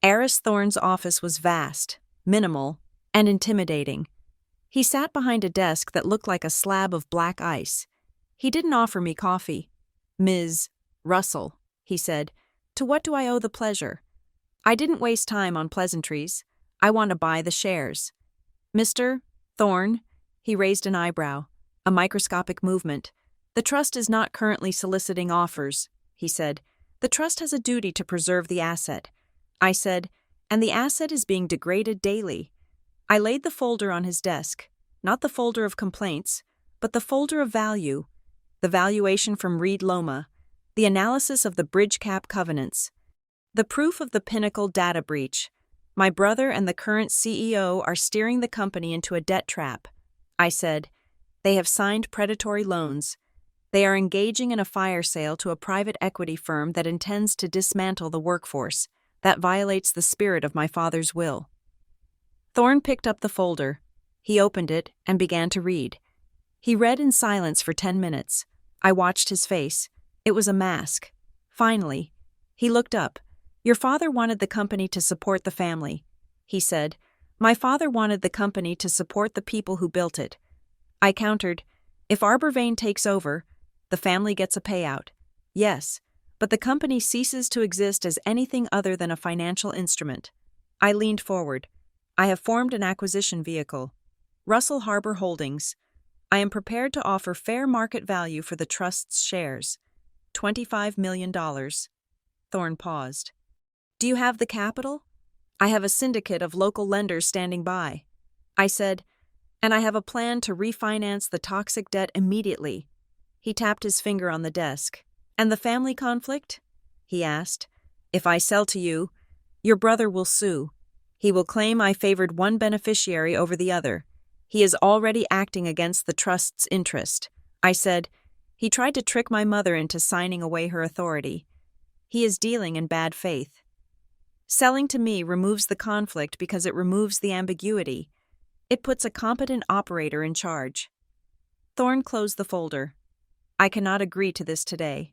Eris Thorne's office was vast, minimal, and intimidating. He sat behind a desk that looked like a slab of black ice. He didn't offer me coffee. Ms. Russell, he said, to what do I owe the pleasure? I didn't waste time on pleasantries. I want to buy the shares. Mr. Thorne, he raised an eyebrow, a microscopic movement. The trust is not currently soliciting offers, he said. The trust has a duty to preserve the asset. I said, and the asset is being degraded daily. I laid the folder on his desk, not the folder of complaints, but the folder of value, the valuation from Reed Loma, the analysis of the bridge cap covenants, the proof of the Pinnacle data breach. My brother and the current CEO are steering the company into a debt trap. I said, they have signed predatory loans. They are engaging in a fire sale to a private equity firm that intends to dismantle the workforce. That violates the spirit of my father's will. Thorne picked up the folder. He opened it and began to read. He read in silence for 10 minutes. I watched his face. It was a mask. Finally, he looked up. Your father wanted the company to support the family, he said. My father wanted the company to support the people who built it. I countered, if Arbor Vane takes over, the family gets a payout. Yes, but the company ceases to exist as anything other than a financial instrument. I leaned forward. I have formed an acquisition vehicle, Russell Harbor Holdings. I am prepared to offer fair market value for the trust's shares, $25 million. Thorne paused. Do you have the capital? I have a syndicate of local lenders standing by. I said, and I have a plan to refinance the toxic debt immediately. He tapped his finger on the desk. And the family conflict? He asked. If I sell to you, your brother will sue. He will claim I favored one beneficiary over the other. He is already acting against the trust's interest. I said, he tried to trick my mother into signing away her authority. He is dealing in bad faith. Selling to me removes the conflict because it removes the ambiguity. It puts a competent operator in charge. Thorne closed the folder. I cannot agree to this today.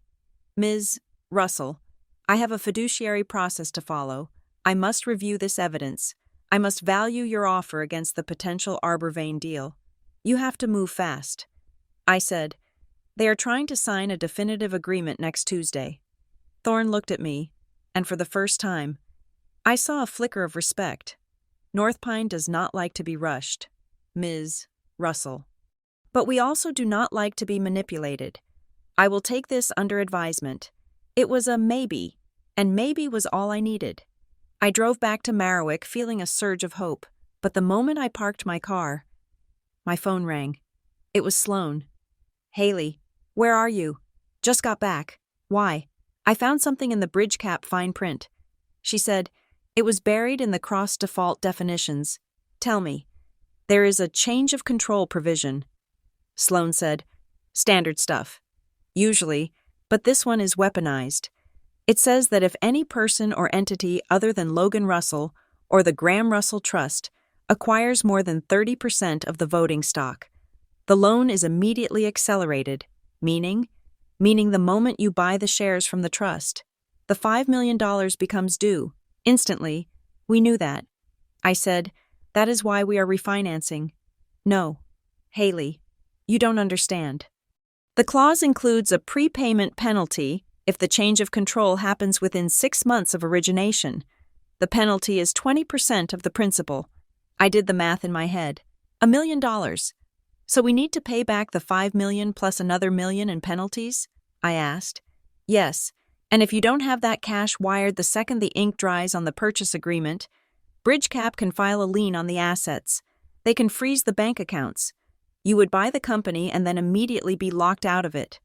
Ms. Russell, I have a fiduciary process to follow. I must review this evidence. I must value your offer against the potential Arbor Vane deal. You have to move fast. I said, they are trying to sign a definitive agreement next Tuesday. Thorne looked at me, and for the first time, I saw a flicker of respect. North Pine does not like to be rushed, Ms. Russell. But we also do not like to be manipulated. I will take this under advisement. It was a maybe, and maybe was all I needed. I drove back to Marwick feeling a surge of hope, but the moment I parked my car, my phone rang. It was Sloan. Haley, where are you? Just got back. Why? I found something in the bridge cap fine print. She said, it was buried in the cross-default definitions. Tell me. There is a change of control provision. Sloan said, standard stuff. Usually, but this one is weaponized. It says that if any person or entity other than Logan Russell or the Graham Russell Trust acquires more than 30% of the voting stock, the loan is immediately accelerated, meaning the moment you buy the shares from the trust, the $5 million becomes due. Instantly, we knew that. I said, that is why we are refinancing. No, Haley, you don't understand. The clause includes a prepayment penalty if the change of control happens within 6 months of origination. The penalty is 20% of the principal. I did the math in my head. $1 million. So we need to pay back the $5 million plus another $1 million in penalties? I asked. Yes, and if you don't have that cash wired the second the ink dries on the purchase agreement, BridgeCap can file a lien on the assets. They can freeze the bank accounts. You would buy the company and then immediately be locked out of it.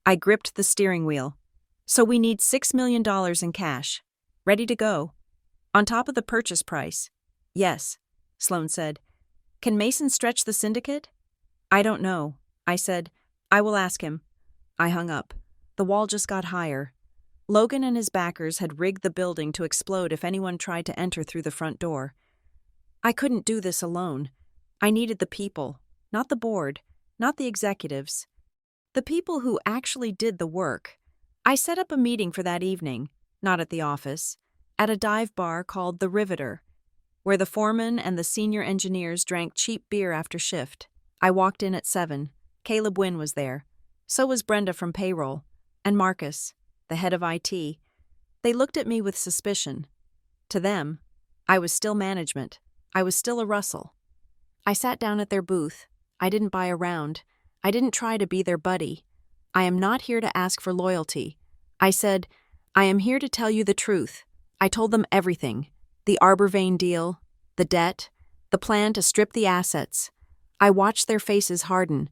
I gripped the steering wheel. So we need $6 million in cash. Ready to go. On top of the purchase price. Yes, Sloan said. Can Mason stretch the syndicate? I don't know. I said, I will ask him. I hung up. The wall just got higher. Logan and his backers had rigged the building to explode if anyone tried to enter through the front door. I couldn't do this alone. I needed the people, not the board, not the executives. The people who actually did the work. I set up a meeting for that evening, not at the office, at a dive bar called The Riveter, where the foreman and the senior engineers drank cheap beer after shift. I walked in at 7. Caleb Wynn was there. So was Brenda from payroll. And Marcus, the head of IT. They looked at me with suspicion. To them, I was still management. I was still a Russell. I sat down at their booth. I didn't buy a round. I didn't try to be their buddy. I am not here to ask for loyalty. I said, I am here to tell you the truth. I told them everything. The Arbor Vane deal, the debt, the plan to strip the assets. I watched their faces harden.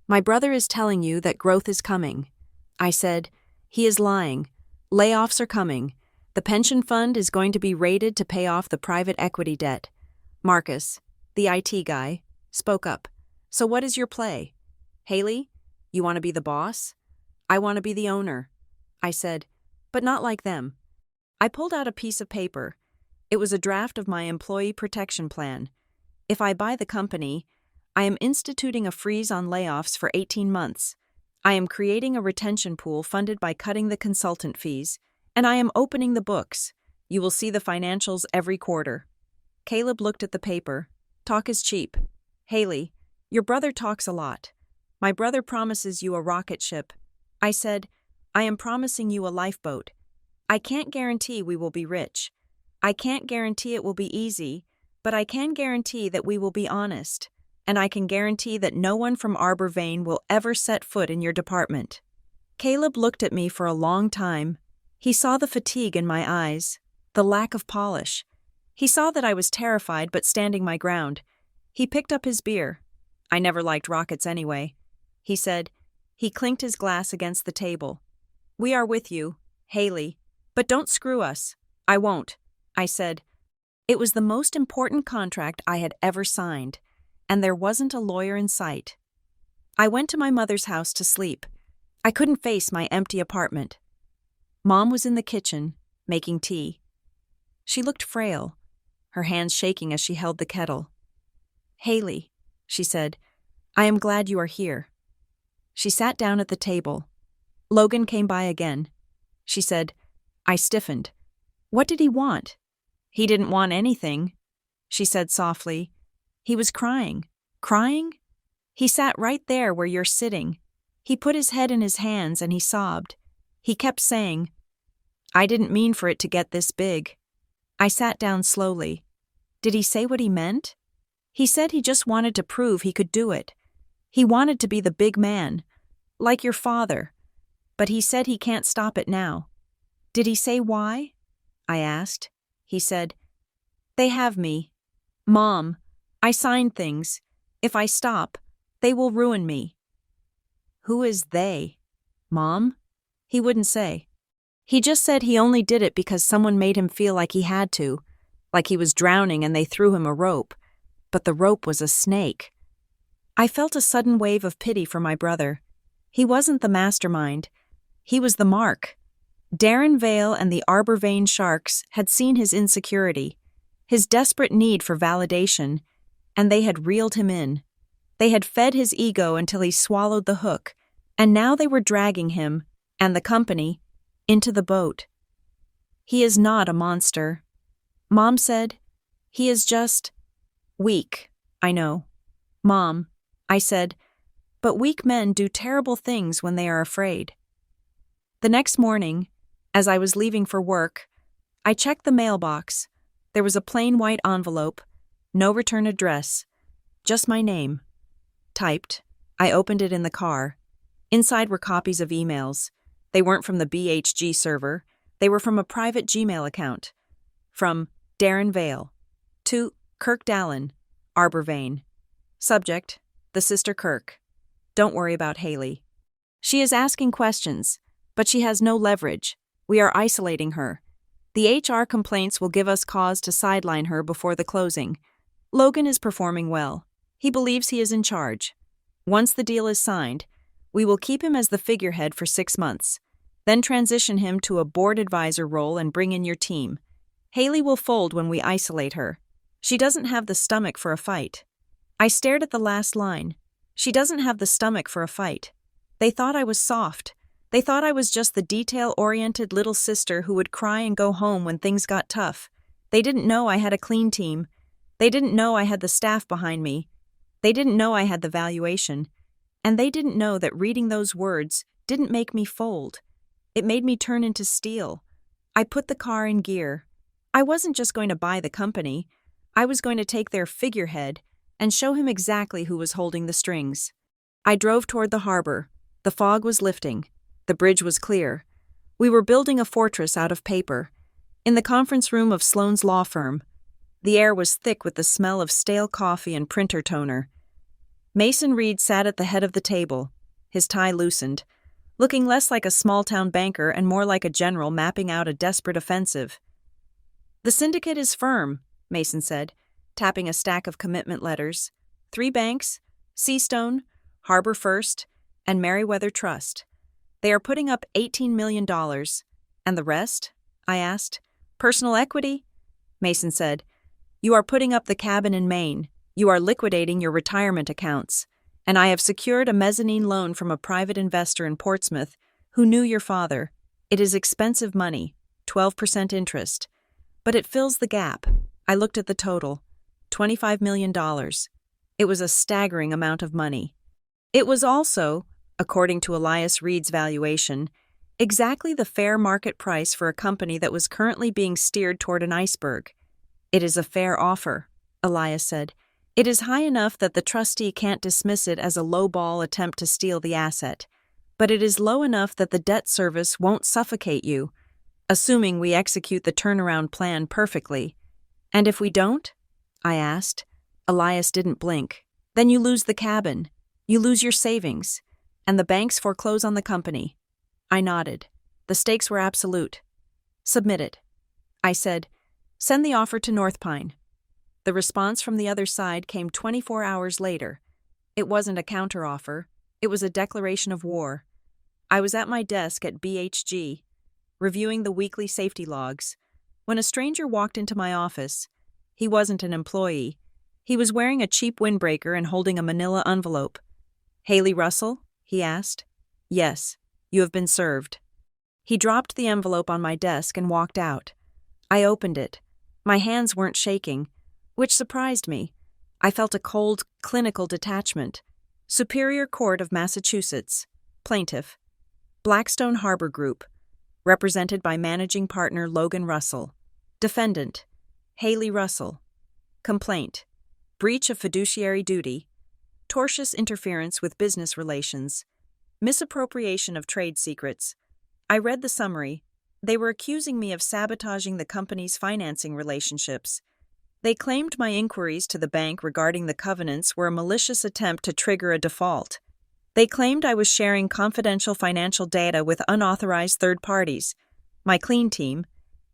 My brother is telling you that growth is coming. I said, he is lying. Layoffs are coming. The pension fund is going to be raided to pay off the private equity debt. Marcus, the IT guy, spoke up. So what is your play? Haley, you want to be the boss? I want to be the owner. I said, but not like them. I pulled out a piece of paper. It was a draft of my employee protection plan. If I buy the company, I am instituting a freeze on layoffs for 18 months. I am creating a retention pool funded by cutting the consultant fees, and I am opening the books. You will see the financials every quarter. Caleb looked at the paper. Talk is cheap. Haley, your brother talks a lot. My brother promises you a rocket ship. I said, I am promising you a lifeboat. I can't guarantee we will be rich. I can't guarantee it will be easy, but I can guarantee that we will be honest, and I can guarantee that no one from Arbor Vane will ever set foot in your department." Caleb looked at me for a long time. He saw the fatigue in my eyes, the lack of polish. He saw that I was terrified but standing my ground. He picked up his beer. "I never liked rockets anyway," he said. He clinked his glass against the table. "We are with you, Haley, but don't screw us." "I won't," I said. It was the most important contract I had ever signed, and there wasn't a lawyer in sight. I went to my mother's house to sleep. I couldn't face my empty apartment. Mom was in the kitchen, making tea. She looked frail, her hands shaking as she held the kettle. "Haley," she said, "I am glad you are here." She sat down at the table. Logan came by again. She said. I stiffened. "What did he want?" "He didn't want anything," she said softly. "He was crying." "Crying?" "He sat right there where you're sitting. He put his head in his hands and he sobbed. He kept saying, 'I didn't mean for it to get this big.'" I sat down slowly. "Did he say what he meant?" "He said he just wanted to prove he could do it. He wanted to be the big man, like your father. But he said he can't stop it now." "Did he say why?" I asked. He said, "They have me. Mom, I signed things. If I stop, they will ruin me." "Who is they? Mom?" He wouldn't say. He just said he only did it because someone made him feel like he had to, like he was drowning and they threw him a rope. But the rope was a snake. I felt a sudden wave of pity for my brother. He wasn't the mastermind. He was the mark. Darren Vale and the Arbor Vane Sharks had seen his insecurity, his desperate need for validation, and they had reeled him in. They had fed his ego until he swallowed the hook, and now they were dragging him, and the company, into the boat. "He is not a monster," Mom said. "He is just weak, I know." "Mom," I said, "but weak men do terrible things when they are afraid." The next morning, as I was leaving for work, I checked the mailbox. There was a plain white envelope, no return address, just my name. Typed. I opened it in the car. Inside were copies of emails. They weren't from the BHG server. They were from a private Gmail account. From Darren Vale to Kirk Dallin, Arbor Vane. Subject, the sister Kirk. "Don't worry about Haley. She is asking questions, but she has no leverage. We are isolating her. The HR complaints will give us cause to sideline her before the closing. Logan is performing well. He believes he is in charge. Once the deal is signed, we will keep him as the figurehead for 6 months, then transition him to a board advisor role and bring in your team. Haley will fold when we isolate her. She doesn't have the stomach for a fight." I stared at the last line. She doesn't have the stomach for a fight. They thought I was soft. They thought I was just the detail-oriented little sister who would cry and go home when things got tough. They didn't know I had a clean team. They didn't know I had the staff behind me. They didn't know I had the valuation. And they didn't know that reading those words didn't make me fold. It made me turn into steel. I put the car in gear. I wasn't just going to buy the company. I was going to take their figurehead and show him exactly who was holding the strings. I drove toward the harbor. The fog was lifting. The bridge was clear. We were building a fortress out of paper. In the conference room of Sloan's law firm, the air was thick with the smell of stale coffee and printer toner. Mason Reed sat at the head of the table, his tie loosened, looking less like a small-town banker and more like a general mapping out a desperate offensive. "The syndicate is firm," Mason said, tapping a stack of commitment letters. 3 banks, Seastone, Harbor First, and Merriweather Trust. They are putting up $18 million. "And the rest?" I asked. "Personal equity?" Mason said. "You are putting up the cabin in Maine. You are liquidating your retirement accounts. And I have secured a mezzanine loan from a private investor in Portsmouth who knew your father. It is expensive money, 12% interest. But it fills the gap." I looked at the total. $25 million. It was a staggering amount of money. It was also, according to Elias Reed's valuation, exactly the fair market price for a company that was currently being steered toward an iceberg. It is a fair offer. Elias said. It is high enough that the trustee can't dismiss it as a low-ball attempt to steal the asset, but it is low enough that the debt service won't suffocate you, assuming we execute the turnaround plan perfectly. And if we don't? I asked. Elias didn't blink. Then you lose the cabin, you lose your savings, and the banks foreclose on the company. I nodded. The stakes were absolute. Submit it. I said, send the offer to North Pine. The response from the other side came 24 hours later. It wasn't a counteroffer. It was a declaration of war. I was at my desk at BHG, reviewing the weekly safety logs, when a stranger walked into my office. He wasn't an employee. He was wearing a cheap windbreaker and holding a manila envelope. Haley Russell? He asked. Yes, you have been served. He dropped the envelope on my desk and walked out. I opened it. My hands weren't shaking, which surprised me. I felt a cold, clinical detachment. Superior Court of Massachusetts. Plaintiff. Blackstone Harbor Group. Represented by Managing Partner Logan Russell. Defendant. Haley Russell. Complaint. Breach of fiduciary duty. Tortious interference with business relations. Misappropriation of trade secrets. I read the summary. They were accusing me of sabotaging the company's financing relationships. They claimed my inquiries to the bank regarding the covenants were a malicious attempt to trigger a default. They claimed I was sharing confidential financial data with unauthorized third parties, my clean team,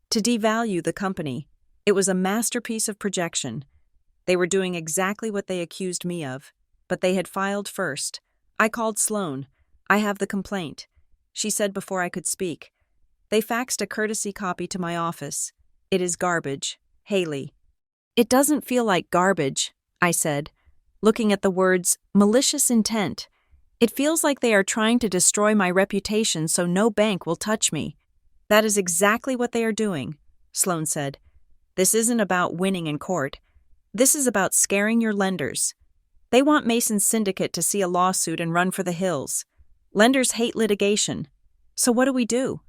to devalue the company. It was a masterpiece of projection. They were doing exactly what they accused me of, but they had filed first. I called Sloan. I have the complaint, she said before I could speak. They faxed a courtesy copy to my office. It is garbage. Haley. It doesn't feel like garbage, I said, looking at the words malicious intent. It feels like they are trying to destroy my reputation so no bank will touch me. That is exactly what they are doing, Sloan said. This isn't about winning in court. This is about scaring your lenders. They want Mason's syndicate to see a lawsuit and run for the hills. Lenders hate litigation. So what do?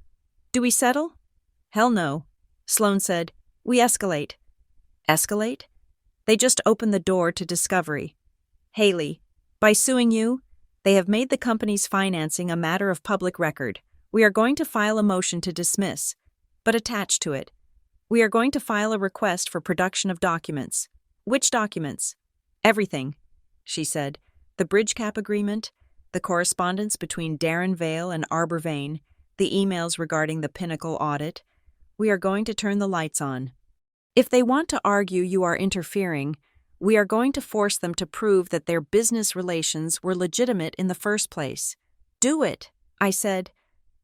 Do we settle? Hell no, Sloan said. We escalate. Escalate? They just opened the door to discovery. Haley, by suing you, they have made the company's financing a matter of public record. We are going to file a motion to dismiss, but attached to it, we are going to file a request for production of documents. Which documents? Everything, she said. The bridge cap agreement, the correspondence between Darren Vale and Arbor Vane, the emails regarding the Pinnacle audit. We are going to turn the lights on. If they want to argue you are interfering, we are going to force them to prove that their business relations were legitimate in the first place. Do it, I said.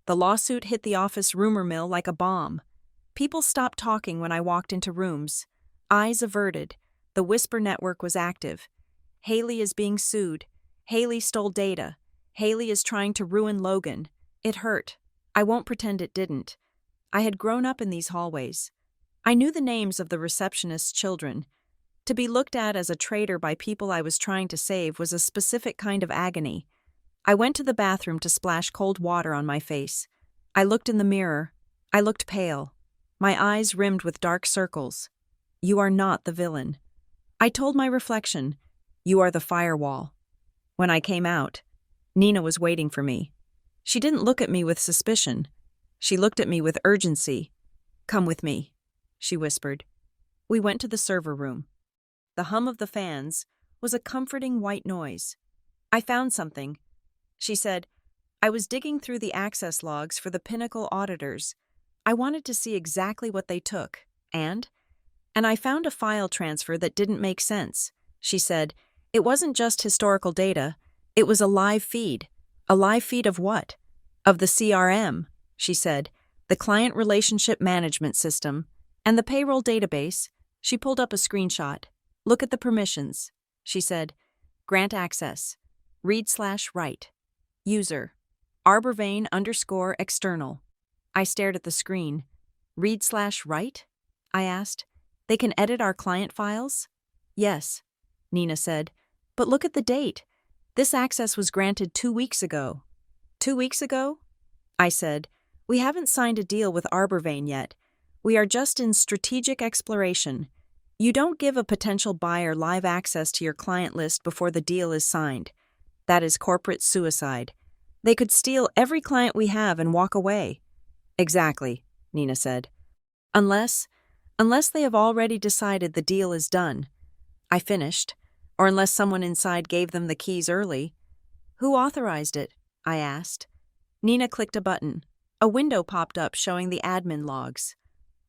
The lawsuit hit the office rumor mill like a bomb. People stopped talking when I walked into rooms. Eyes averted. The whisper network was active. Haley is being sued. Haley stole data. Haley is trying to ruin Logan. It hurt. I won't pretend it didn't. I had grown up in these hallways. I knew the names of the receptionist's children. To be looked at as a traitor by people I was trying to save was a specific kind of agony. I went to the bathroom to splash cold water on my face. I looked in the mirror. I looked pale. My eyes rimmed with dark circles. You are not the villain. I told my reflection, you are the firewall. When I came out, Nina was waiting for me. She didn't look at me with suspicion. She looked at me with urgency. Come with me, she whispered. We went to the server room. The hum of the fans was a comforting white noise. I found something, she said. I was digging through the access logs for the Pinnacle auditors. I wanted to see exactly what they took, and I found a file transfer that didn't make sense, she said. It wasn't just historical data, it was a live feed. A live feed of what? Of the CRM, she said, the Client Relationship Management System, and the payroll database. She pulled up a screenshot. Look at the permissions, she said. Grant access. Read/write. User. Arborvane_external. I stared at the screen. Read/write? I asked. They can edit our client files? Yes, Nina said. But look at the date. This access was granted 2 weeks ago. 2 weeks ago? I said. We haven't signed a deal with Arborvane yet. We are just in strategic exploration. You don't give a potential buyer live access to your client list before the deal is signed. That is corporate suicide. They could steal every client we have and walk away. Exactly, Nina said. Unless they have already decided the deal is done. I finished. Or unless someone inside gave them the keys early. Who authorized it? I asked. Nina clicked a button. A window popped up showing the admin logs.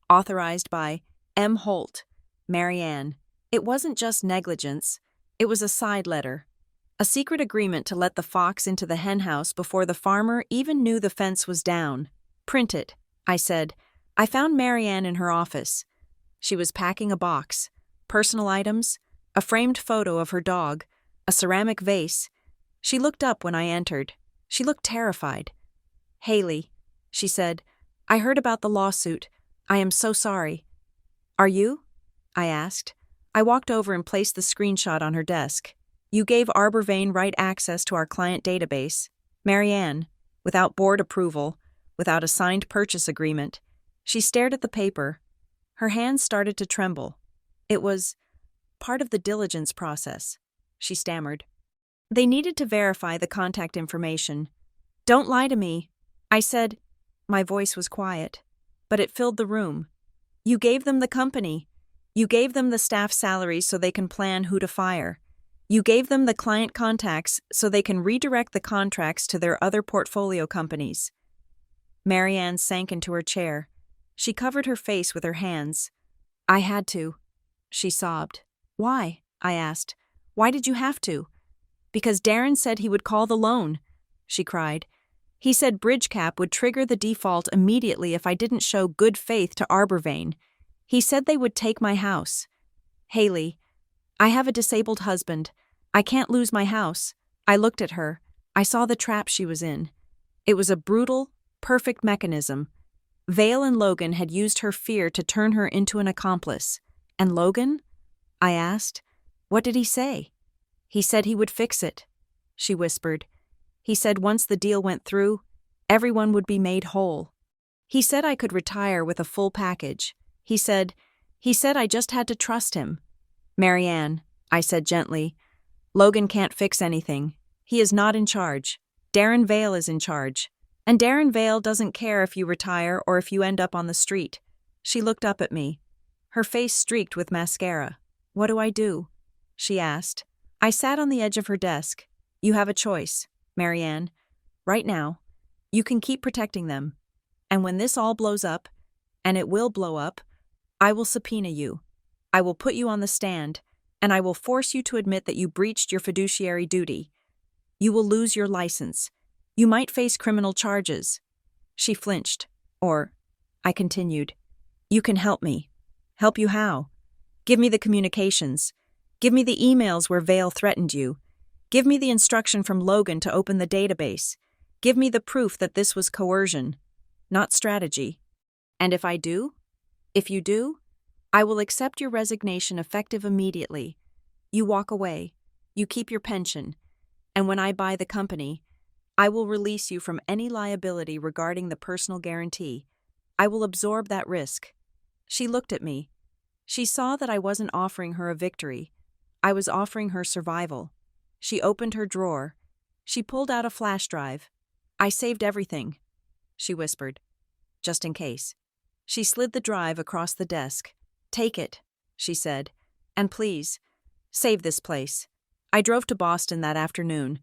Authorized by M. Holt, Marianne. It wasn't just negligence. It was a side letter. A secret agreement to let the fox into the henhouse before the farmer even knew the fence was down. Print it, I said. I found Marianne in her office. She was packing a box. Personal items, a framed photo of her dog, a ceramic vase. She looked up when I entered. She looked terrified. Haley, she said, I heard about the lawsuit. I am so sorry. Are you? I asked. I walked over and placed the screenshot on her desk. You gave Arborvane right access to our client database. Marianne, without board approval, without a signed purchase agreement. She stared at the paper. Her hands started to tremble. It was part of the diligence process, she stammered. They needed to verify the contact information. Don't lie to me, I said. My voice was quiet, but it filled the room. You gave them the company. You gave them the staff salaries so they can plan who to fire. You gave them the client contacts so they can redirect the contracts to their other portfolio companies. Marianne sank into her chair. She covered her face with her hands. I had to, she sobbed. Why? I asked. Why did you have to? Because Darren said he would call the loan, she cried. He said BridgeCap would trigger the default immediately if I didn't show good faith to Arborvane. He said they would take my house. Haley, I have a disabled husband. I can't lose my house. I looked at her. I saw the trap she was in. It was a brutal, perfect mechanism. Vale and Logan had used her fear to turn her into an accomplice. And Logan? I asked. What did he say? He said he would fix it, she whispered. He said once the deal went through, everyone would be made whole. He said I could retire with a full package. He said I just had to trust him. Marianne, I said gently, Logan can't fix anything. He is not in charge. Darren Vale is in charge. And Darren Vale doesn't care if you retire or if you end up on the street. She looked up at me. Her face streaked with mascara. What do I do? She asked. I sat on the edge of her desk. You have a choice, Marianne. Right now, you can keep protecting them. And when this all blows up, and it will blow up, I will subpoena you. I will put you on the stand, and I will force you to admit that you breached your fiduciary duty. You will lose your license. You might face criminal charges. She flinched. I continued, you can help me. Help you how? Give me the communications. Give me the emails where Vale threatened you. Give me the instruction from Logan to open the database. Give me the proof that this was coercion, not strategy. And if you do, I will accept your resignation effective immediately. You walk away. You keep your pension. And when I buy the company, I will release you from any liability regarding the personal guarantee. I will absorb that risk. She looked at me. She saw that I wasn't offering her a victory. I was offering her survival. She opened her drawer. She pulled out a flash drive. I saved everything, she whispered, just in case. She slid the drive across the desk. Take it, she said, and please, save this place. I drove to Boston that afternoon.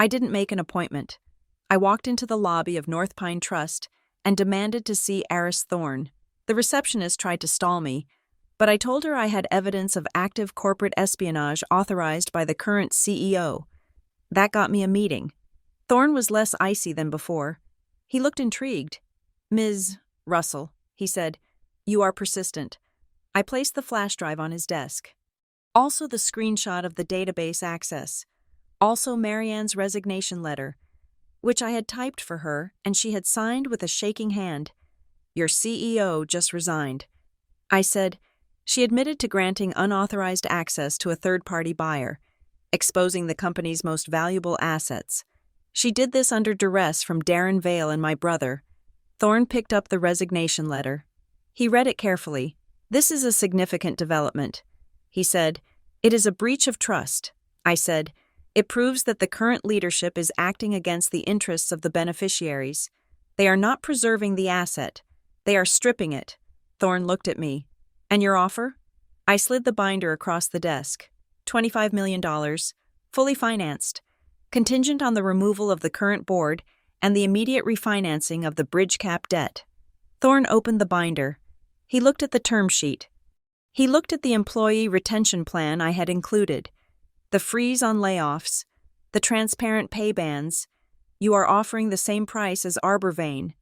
I didn't make an appointment. I walked into the lobby of North Pine Trust and demanded to see Eris Thorne. The receptionist tried to stall me, but I told her I had evidence of active corporate espionage authorized by the current CEO. That got me a meeting. Thorne was less icy than before. He looked intrigued. Ms. Russell, he said, you are persistent. I placed the flash drive on his desk. Also the screenshot of the database access. Also Marianne's resignation letter, which I had typed for her and she had signed with a shaking hand. Your CEO just resigned. I said, she admitted to granting unauthorized access to a third-party buyer, exposing the company's most valuable assets. She did this under duress from Darren Vale and my brother. Thorne picked up the resignation letter. He read it carefully. "This is a significant development." He said, "It is a breach of trust." I said, "It proves that the current leadership is acting against the interests of the beneficiaries. They are not preserving the asset. They are stripping it." Thorne looked at me. "And your offer?" I slid the binder across the desk. $25 million, fully financed, contingent on the removal of the current board and the immediate refinancing of the bridge cap debt. Thorne opened the binder. He looked at the term sheet. He looked at the employee retention plan I had included, the freeze on layoffs, the transparent pay bands. "You are offering the same price as Arbor Vane."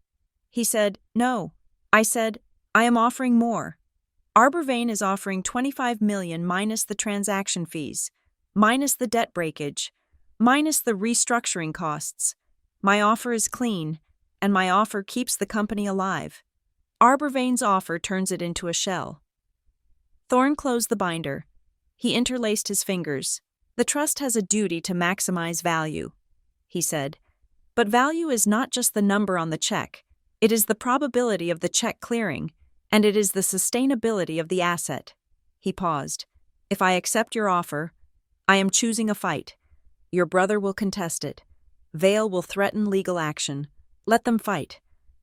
He said, "No." I said, "I am offering more. Arbor Vane is offering $25 million minus the transaction fees, minus the debt breakage, minus the restructuring costs. My offer is clean, and my offer keeps the company alive. Arbor Vane's offer turns it into a shell." Thorne closed the binder. He interlaced his fingers. "The trust has a duty to maximize value," he said. "But value is not just the number on the check. It is the probability of the check clearing, and it is the sustainability of the asset." He paused. "If I accept your offer, I am choosing a fight. Your brother will contest it. Vale will threaten legal action. Let them fight."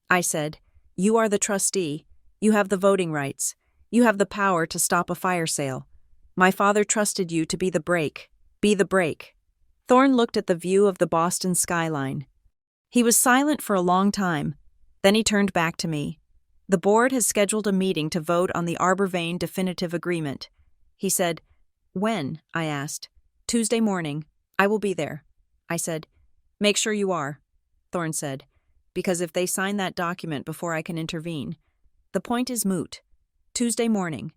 I said, "You are the trustee. You have the voting rights. You have the power to stop a fire sale. My father trusted you to be the brake. Be the brake." Thorne looked at the view of the Boston skyline. He was silent for a long time. Then he turned back to me. "The board has scheduled a meeting to vote on the Arbor Vane definitive agreement." He said, "When?" I asked. "Tuesday morning. I will be there." I said, "Make sure you are," Thorne said, "because if they sign that document before I can intervene, the point is moot. Tuesday morning."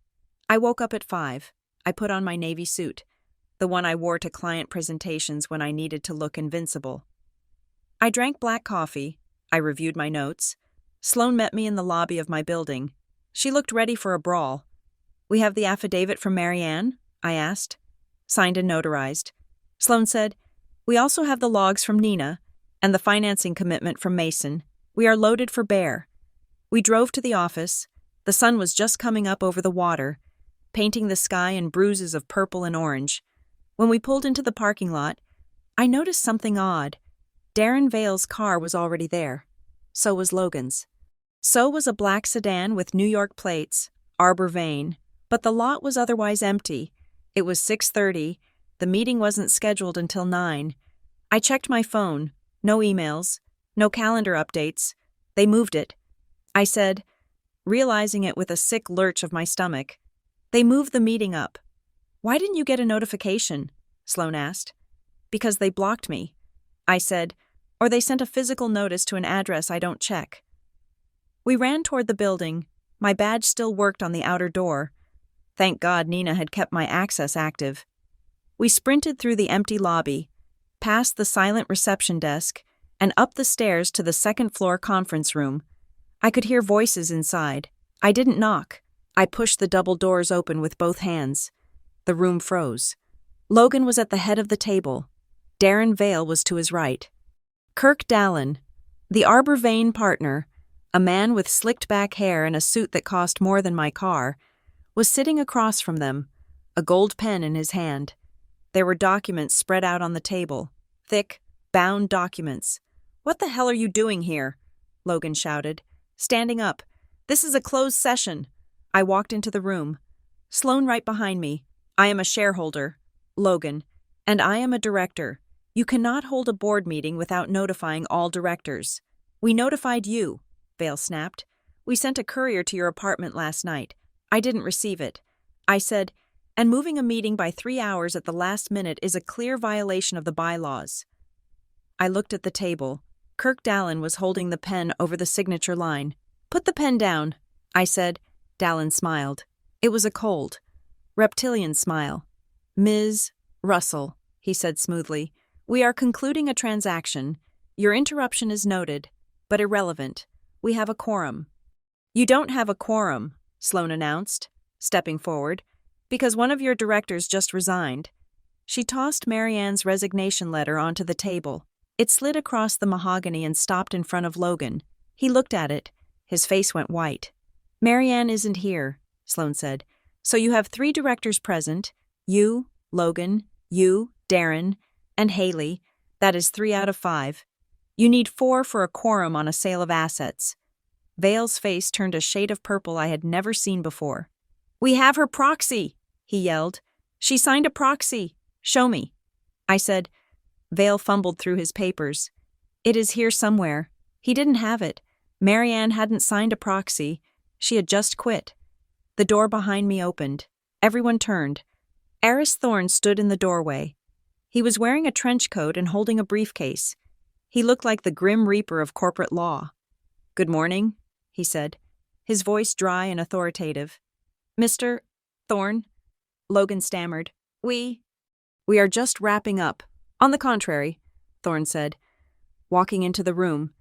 I woke up at 5. I put on my navy suit, the one I wore to client presentations when I needed to look invincible. I drank black coffee. I reviewed my notes. Sloan met me in the lobby of my building. She looked ready for a brawl. "We have the affidavit from Marianne?" I asked. "Signed and notarized." Sloan said, "We also have the logs from Nina and the financing commitment from Mason. We are loaded for bear." We drove to the office. The sun was just coming up over the water, painting the sky in bruises of purple and orange. When we pulled into the parking lot, I noticed something odd. Darren Vale's car was already there. So was Logan's. So was a black sedan with New York plates, Arbor Vane, but the lot was otherwise empty. It was 6:30. The meeting wasn't scheduled until 9. I checked my phone. No emails. No calendar updates. They moved it. I said, realizing it with a sick lurch of my stomach, "They moved the meeting up." "Why didn't you get a notification?" Sloan asked. "Because they blocked me," I said, "or they sent a physical notice to an address I don't check." We ran toward the building. My badge still worked on the outer door. Thank God Nina had kept my access active. We sprinted through the empty lobby, past the silent reception desk, and up the stairs to the second-floor conference room. I could hear voices inside. I didn't knock. I pushed the double doors open with both hands. The room froze. Logan was at the head of the table. Darren Vale was to his right. Kirk Dallin, the Arbor Vane partner, a man with slicked-back hair and a suit that cost more than my car, was sitting across from them, a gold pen in his hand. There were documents spread out on the table, thick, bound documents. "What the hell are you doing here?" Logan shouted, standing up. "This is a closed session." I walked into the room. Sloan right behind me. "I am a shareholder." Logan, "And I am a director. You cannot hold a board meeting without notifying all directors." "We notified you," Vale snapped. "We sent a courier to your apartment last night. I didn't receive it." I said, "And moving a meeting by 3 hours at the last minute is a clear violation of the bylaws." I looked at the table. Kirk Dallin was holding the pen over the signature line. "Put the pen down," I said. Dallin smiled. It was a cold, reptilian smile. "Ms. Russell," he said smoothly, "we are concluding a transaction. Your interruption is noted, but irrelevant. We have a quorum." "You don't have a quorum," Sloan announced, stepping forward, "because one of your directors just resigned." She tossed Marianne's resignation letter onto the table. It slid across the mahogany and stopped in front of Logan. He looked at it. His face went white. "Marianne isn't here," Sloane said. So you have 3 directors present, you, Logan, you, Darren, and Haley. That is 3 out of 5. You need 4 for a quorum on a sale of assets. Vale's face turned a shade of purple I had never seen before. We have her proxy, he yelled. She signed a proxy. Show me. I said. Vale fumbled through his papers. It is here somewhere. He didn't have it. Marianne hadn't signed a proxy. She had just quit. The door behind me opened. Everyone turned. Eris Thorne stood in the doorway. He was wearing a trench coat and holding a briefcase. He looked like the grim reaper of corporate law. Good morning, he said, his voice dry and authoritative. Mr. Thorne, Logan stammered. We are just wrapping up. On the contrary, Thorne said, walking into the room.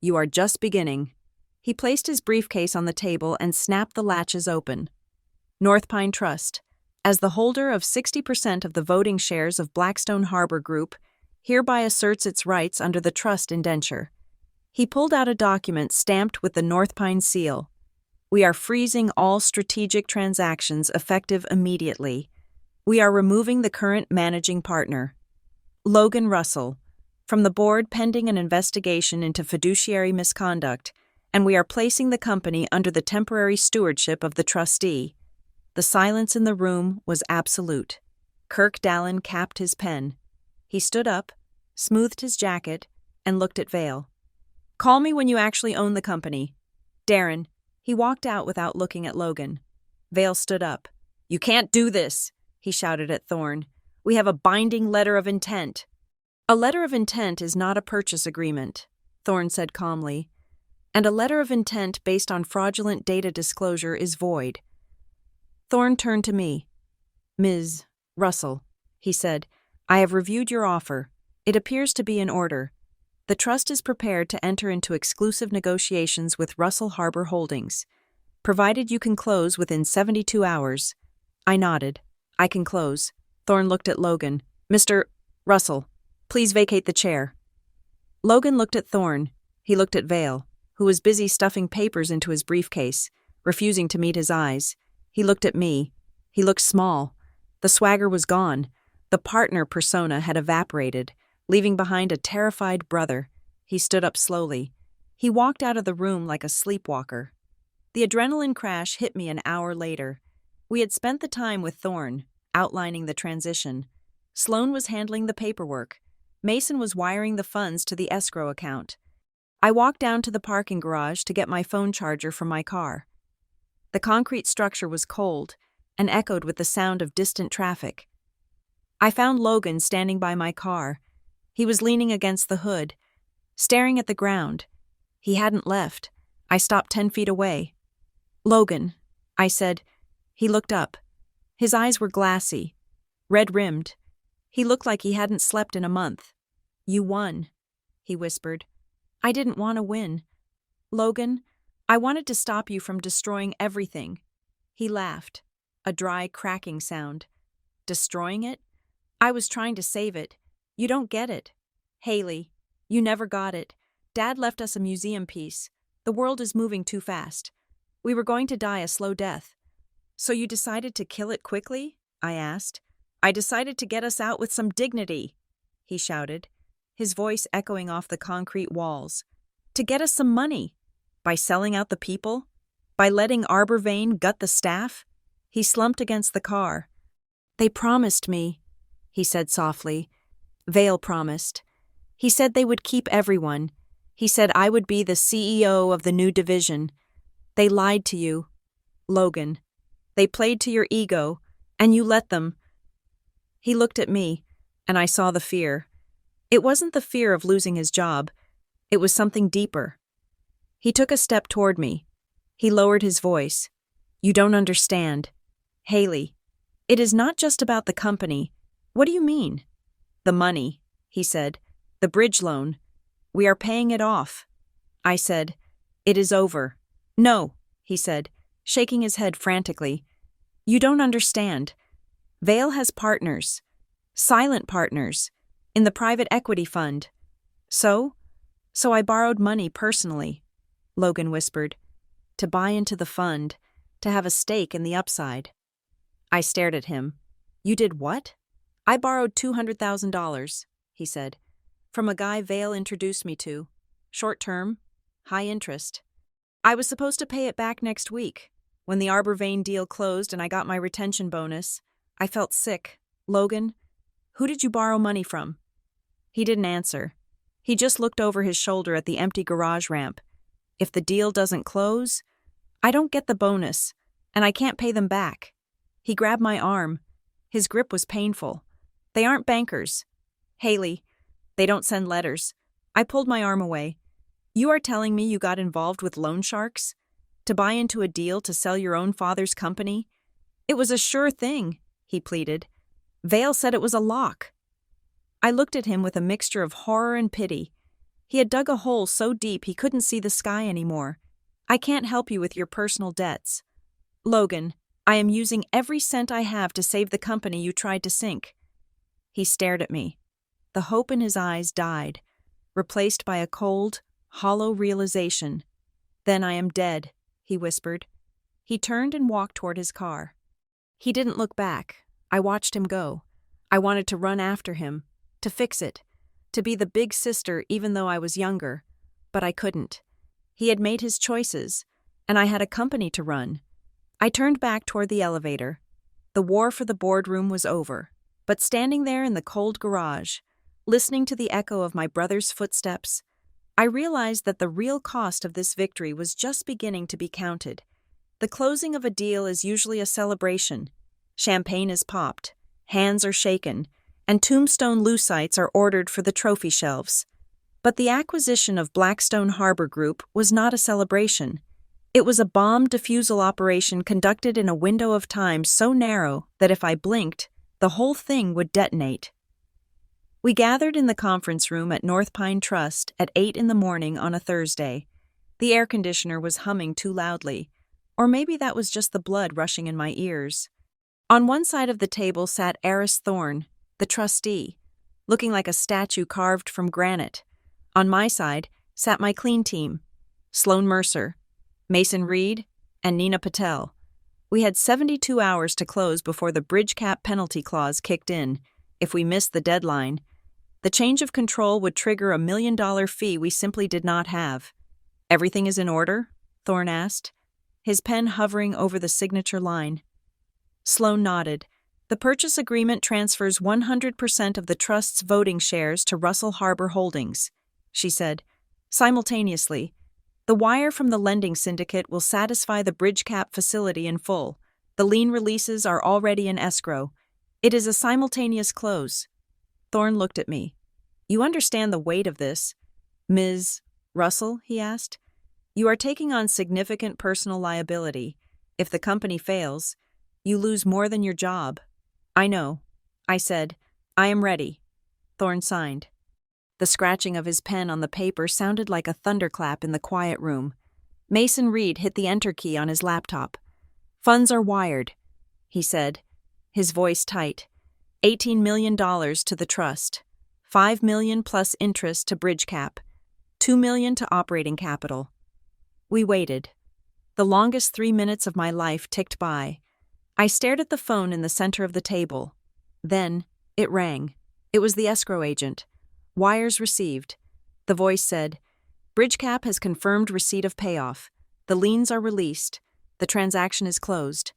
You are just beginning. He placed his briefcase on the table and snapped the latches open. North Pine Trust, as the holder of 60% of the voting shares of Blackstone Harbor Group, hereby asserts its rights under the trust indenture. He pulled out a document stamped with the North Pine seal. We are freezing all strategic transactions effective immediately. We are removing the current managing partner, Logan Russell, from the board pending an investigation into fiduciary misconduct, and we are placing the company under the temporary stewardship of the trustee. The silence in the room was absolute. Kirk Dallin capped his pen. He stood up, smoothed his jacket, and looked at Vale. Call me when you actually own the company. Darren. He walked out without looking at Logan. Vale stood up. You can't do this, he shouted at Thorne. We have a binding letter of intent. A letter of intent is not a purchase agreement, Thorne said calmly, and a letter of intent based on fraudulent data disclosure is void. Thorne turned to me. Ms. Russell, he said, I have reviewed your offer. It appears to be in order. The trust is prepared to enter into exclusive negotiations with Russell Harbor Holdings, provided you can close within 72 hours. I nodded. I can close. Thorne looked at Logan. Mr. Russell, please vacate the chair. Logan looked at Thorne. He looked at Vale, who was busy stuffing papers into his briefcase, refusing to meet his eyes. He looked at me. He looked small. The swagger was gone. The partner persona had evaporated, leaving behind a terrified brother. He stood up slowly. He walked out of the room like a sleepwalker. The adrenaline crash hit me an hour later. We had spent the time with Thorne, outlining the transition. Sloane was handling the paperwork. Mason was wiring the funds to the escrow account. I walked down to the parking garage to get my phone charger from my car. The concrete structure was cold and echoed with the sound of distant traffic. I found Logan standing by my car. He was leaning against the hood, staring at the ground. He hadn't left. I stopped 10 feet away. Logan, I said. He looked up. His eyes were glassy, red-rimmed. He looked like he hadn't slept in a month. You won, he whispered. I didn't want to win. Logan, I wanted to stop you from destroying everything. He laughed, a dry cracking sound. Destroying it? I was trying to save it. You don't get it. Haley, you never got it. Dad left us a museum piece. The world is moving too fast. We were going to die a slow death. So you decided to kill it quickly? I asked. I decided to get us out with some dignity, he shouted, his voice echoing off the concrete walls. To get us some money. By selling out the people? By letting Arbor Vane gut the staff? He slumped against the car. They promised me, he said softly. Vale promised. He said they would keep everyone. He said I would be the CEO of the new division. They lied to you, Logan. They played to your ego, and you let them. He looked at me, and I saw the fear. It wasn't the fear of losing his job. It was something deeper. He took a step toward me. He lowered his voice. You don't understand. Haley, it is not just about the company. What do you mean? The money, he said. The bridge loan. We are paying it off. I said, it is over. No, he said, shaking his head frantically. You don't understand. Vale has partners. Silent partners. In the private equity fund. So I borrowed money personally, Logan whispered, to buy into the fund. to have a stake in the upside. I stared at him. You did what? I borrowed $200,000, he said, from a guy Vale introduced me to. Short term, high interest. I was supposed to pay it back next week. When the Arborvane deal closed and I got my retention bonus, I felt sick. Logan, who did you borrow money from? He didn't answer. He just looked over his shoulder at the empty garage ramp. If the deal doesn't close, I don't get the bonus, and I can't pay them back. He grabbed my arm. His grip was painful. They aren't bankers. Haley, they don't send letters. I pulled my arm away. You are telling me you got involved with loan sharks? To buy into a deal to sell your own father's company? It was a sure thing, he pleaded. Vale said it was a lock. I looked at him with a mixture of horror and pity. He had dug a hole so deep he couldn't see the sky anymore. I can't help you with your personal debts. Logan, I am using every cent I have to save the company you tried to sink. He stared at me. The hope in his eyes died, replaced by a cold, hollow realization. Then I am dead, he whispered. He turned and walked toward his car. He didn't look back. I watched him go. I wanted to run after him, to fix it, to be the big sister even though I was younger, but I couldn't. He had made his choices, and I had a company to run. I turned back toward the elevator. The war for the boardroom was over, but standing there in the cold garage, listening to the echo of my brother's footsteps, I realized that the real cost of this victory was just beginning to be counted. The closing of a deal is usually a celebration. Champagne is popped, hands are shaken, and tombstone luccites are ordered for the trophy shelves. But the acquisition of Blackstone Harbor Group was not a celebration. It was a bomb defusal operation conducted in a window of time so narrow that if I blinked, the whole thing would detonate. We gathered in the conference room at North Pine Trust at 8 a.m. on a Thursday. The air conditioner was humming too loudly, or maybe that was just the blood rushing in my ears. On one side of the table sat Eris Thorne, the trustee, looking like a statue carved from granite. On my side sat my clean team, Sloan Mercer, Mason Reed, and Nina Patel. We had 72 hours to close before the bridge cap penalty clause kicked in. If we missed the deadline, the change of control would trigger $1 million fee we simply did not have. Everything is in order? Thorne asked, his pen hovering over the signature line. Sloan nodded. The purchase agreement transfers 100% of the trust's voting shares to Russell Harbor Holdings, she said. Simultaneously, the wire from the lending syndicate will satisfy the bridge cap facility in full. The lien releases are already in escrow. It is a simultaneous close. Thorne looked at me. You understand the weight of this, Ms. Russell, he asked. You are taking on significant personal liability. If the company fails, you lose more than your job. I know, I said. I am ready. Thorne signed. The scratching of his pen on the paper sounded like a thunderclap in the quiet room. Mason Reed hit the enter key on his laptop. Funds are wired, he said, his voice tight. $18 million to the trust, $5 million plus interest to bridge cap, $2 million to operating capital. We waited. The longest 3 minutes of my life ticked by. I stared at the phone in the center of the table. Then, it rang. It was the escrow agent. Wires received. The voice said, BridgeCap has confirmed receipt of payoff. The liens are released. The transaction is closed.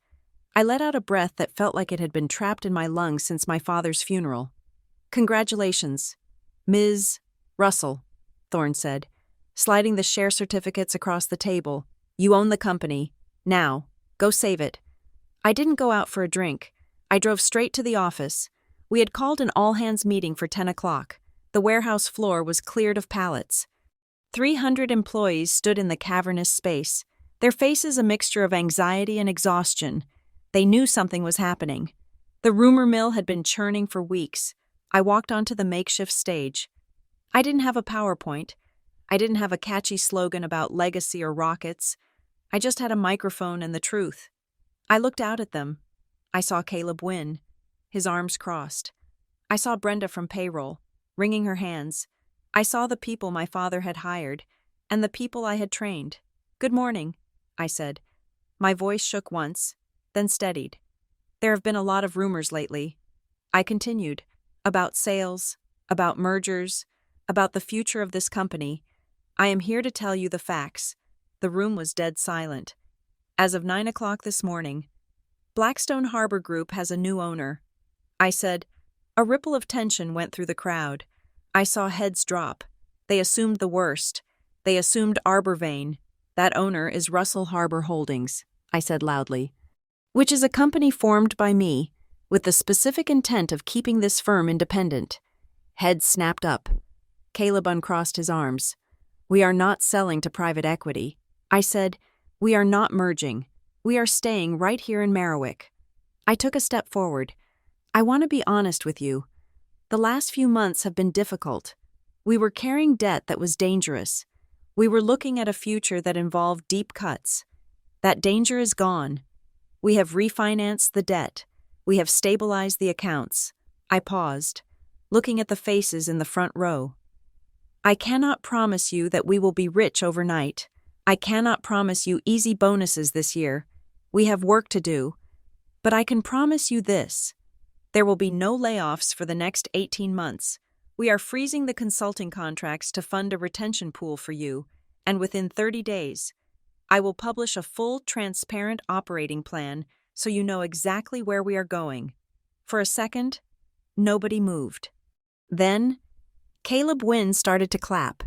I let out a breath that felt like it had been trapped in my lungs since my father's funeral. Congratulations, Ms. Russell, Thorne said, sliding the share certificates across the table. You own the company. Now, go save it. I didn't go out for a drink. I drove straight to the office. We had called an all-hands meeting for 10 o'clock. The warehouse floor was cleared of pallets. 300 employees stood in the cavernous space, their faces a mixture of anxiety and exhaustion. They knew something was happening. The rumor mill had been churning for weeks. I walked onto the makeshift stage. I didn't have a PowerPoint. I didn't have a catchy slogan about legacy or rockets. I just had a microphone and the truth. I looked out at them. I saw Caleb Wynn, his arms crossed. I saw Brenda from payroll, wringing her hands. I saw the people my father had hired, and the people I had trained. Good morning, I said. My voice shook once, then steadied. There have been a lot of rumors lately. I continued, about sales, about mergers, about the future of this company. I am here to tell you the facts. The room was dead silent. As of 9 o'clock this morning, Blackstone Harbor Group has a new owner. I said. A ripple of tension went through the crowd. I saw heads drop. They assumed the worst. They assumed Arborvane. That owner is Russell Harbor Holdings, I said loudly, which is a company formed by me with the specific intent of keeping this firm independent. Heads snapped up. Caleb uncrossed his arms. We are not selling to private equity. I said, we are not merging. We are staying right here in Merriwick. I took a step forward. I want to be honest with you. The last few months have been difficult. We were carrying debt that was dangerous. We were looking at a future that involved deep cuts. That danger is gone. We have refinanced the debt. We have stabilized the accounts. I paused, looking at the faces in the front row. I cannot promise you that we will be rich overnight. I cannot promise you easy bonuses this year. We have work to do. But I can promise you this. There will be no layoffs for the next 18 months. We are freezing the consulting contracts to fund a retention pool for you, and within 30 days, I will publish a full, transparent operating plan so you know exactly where we are going. For a second, nobody moved. Then, Caleb Wynn started to clap.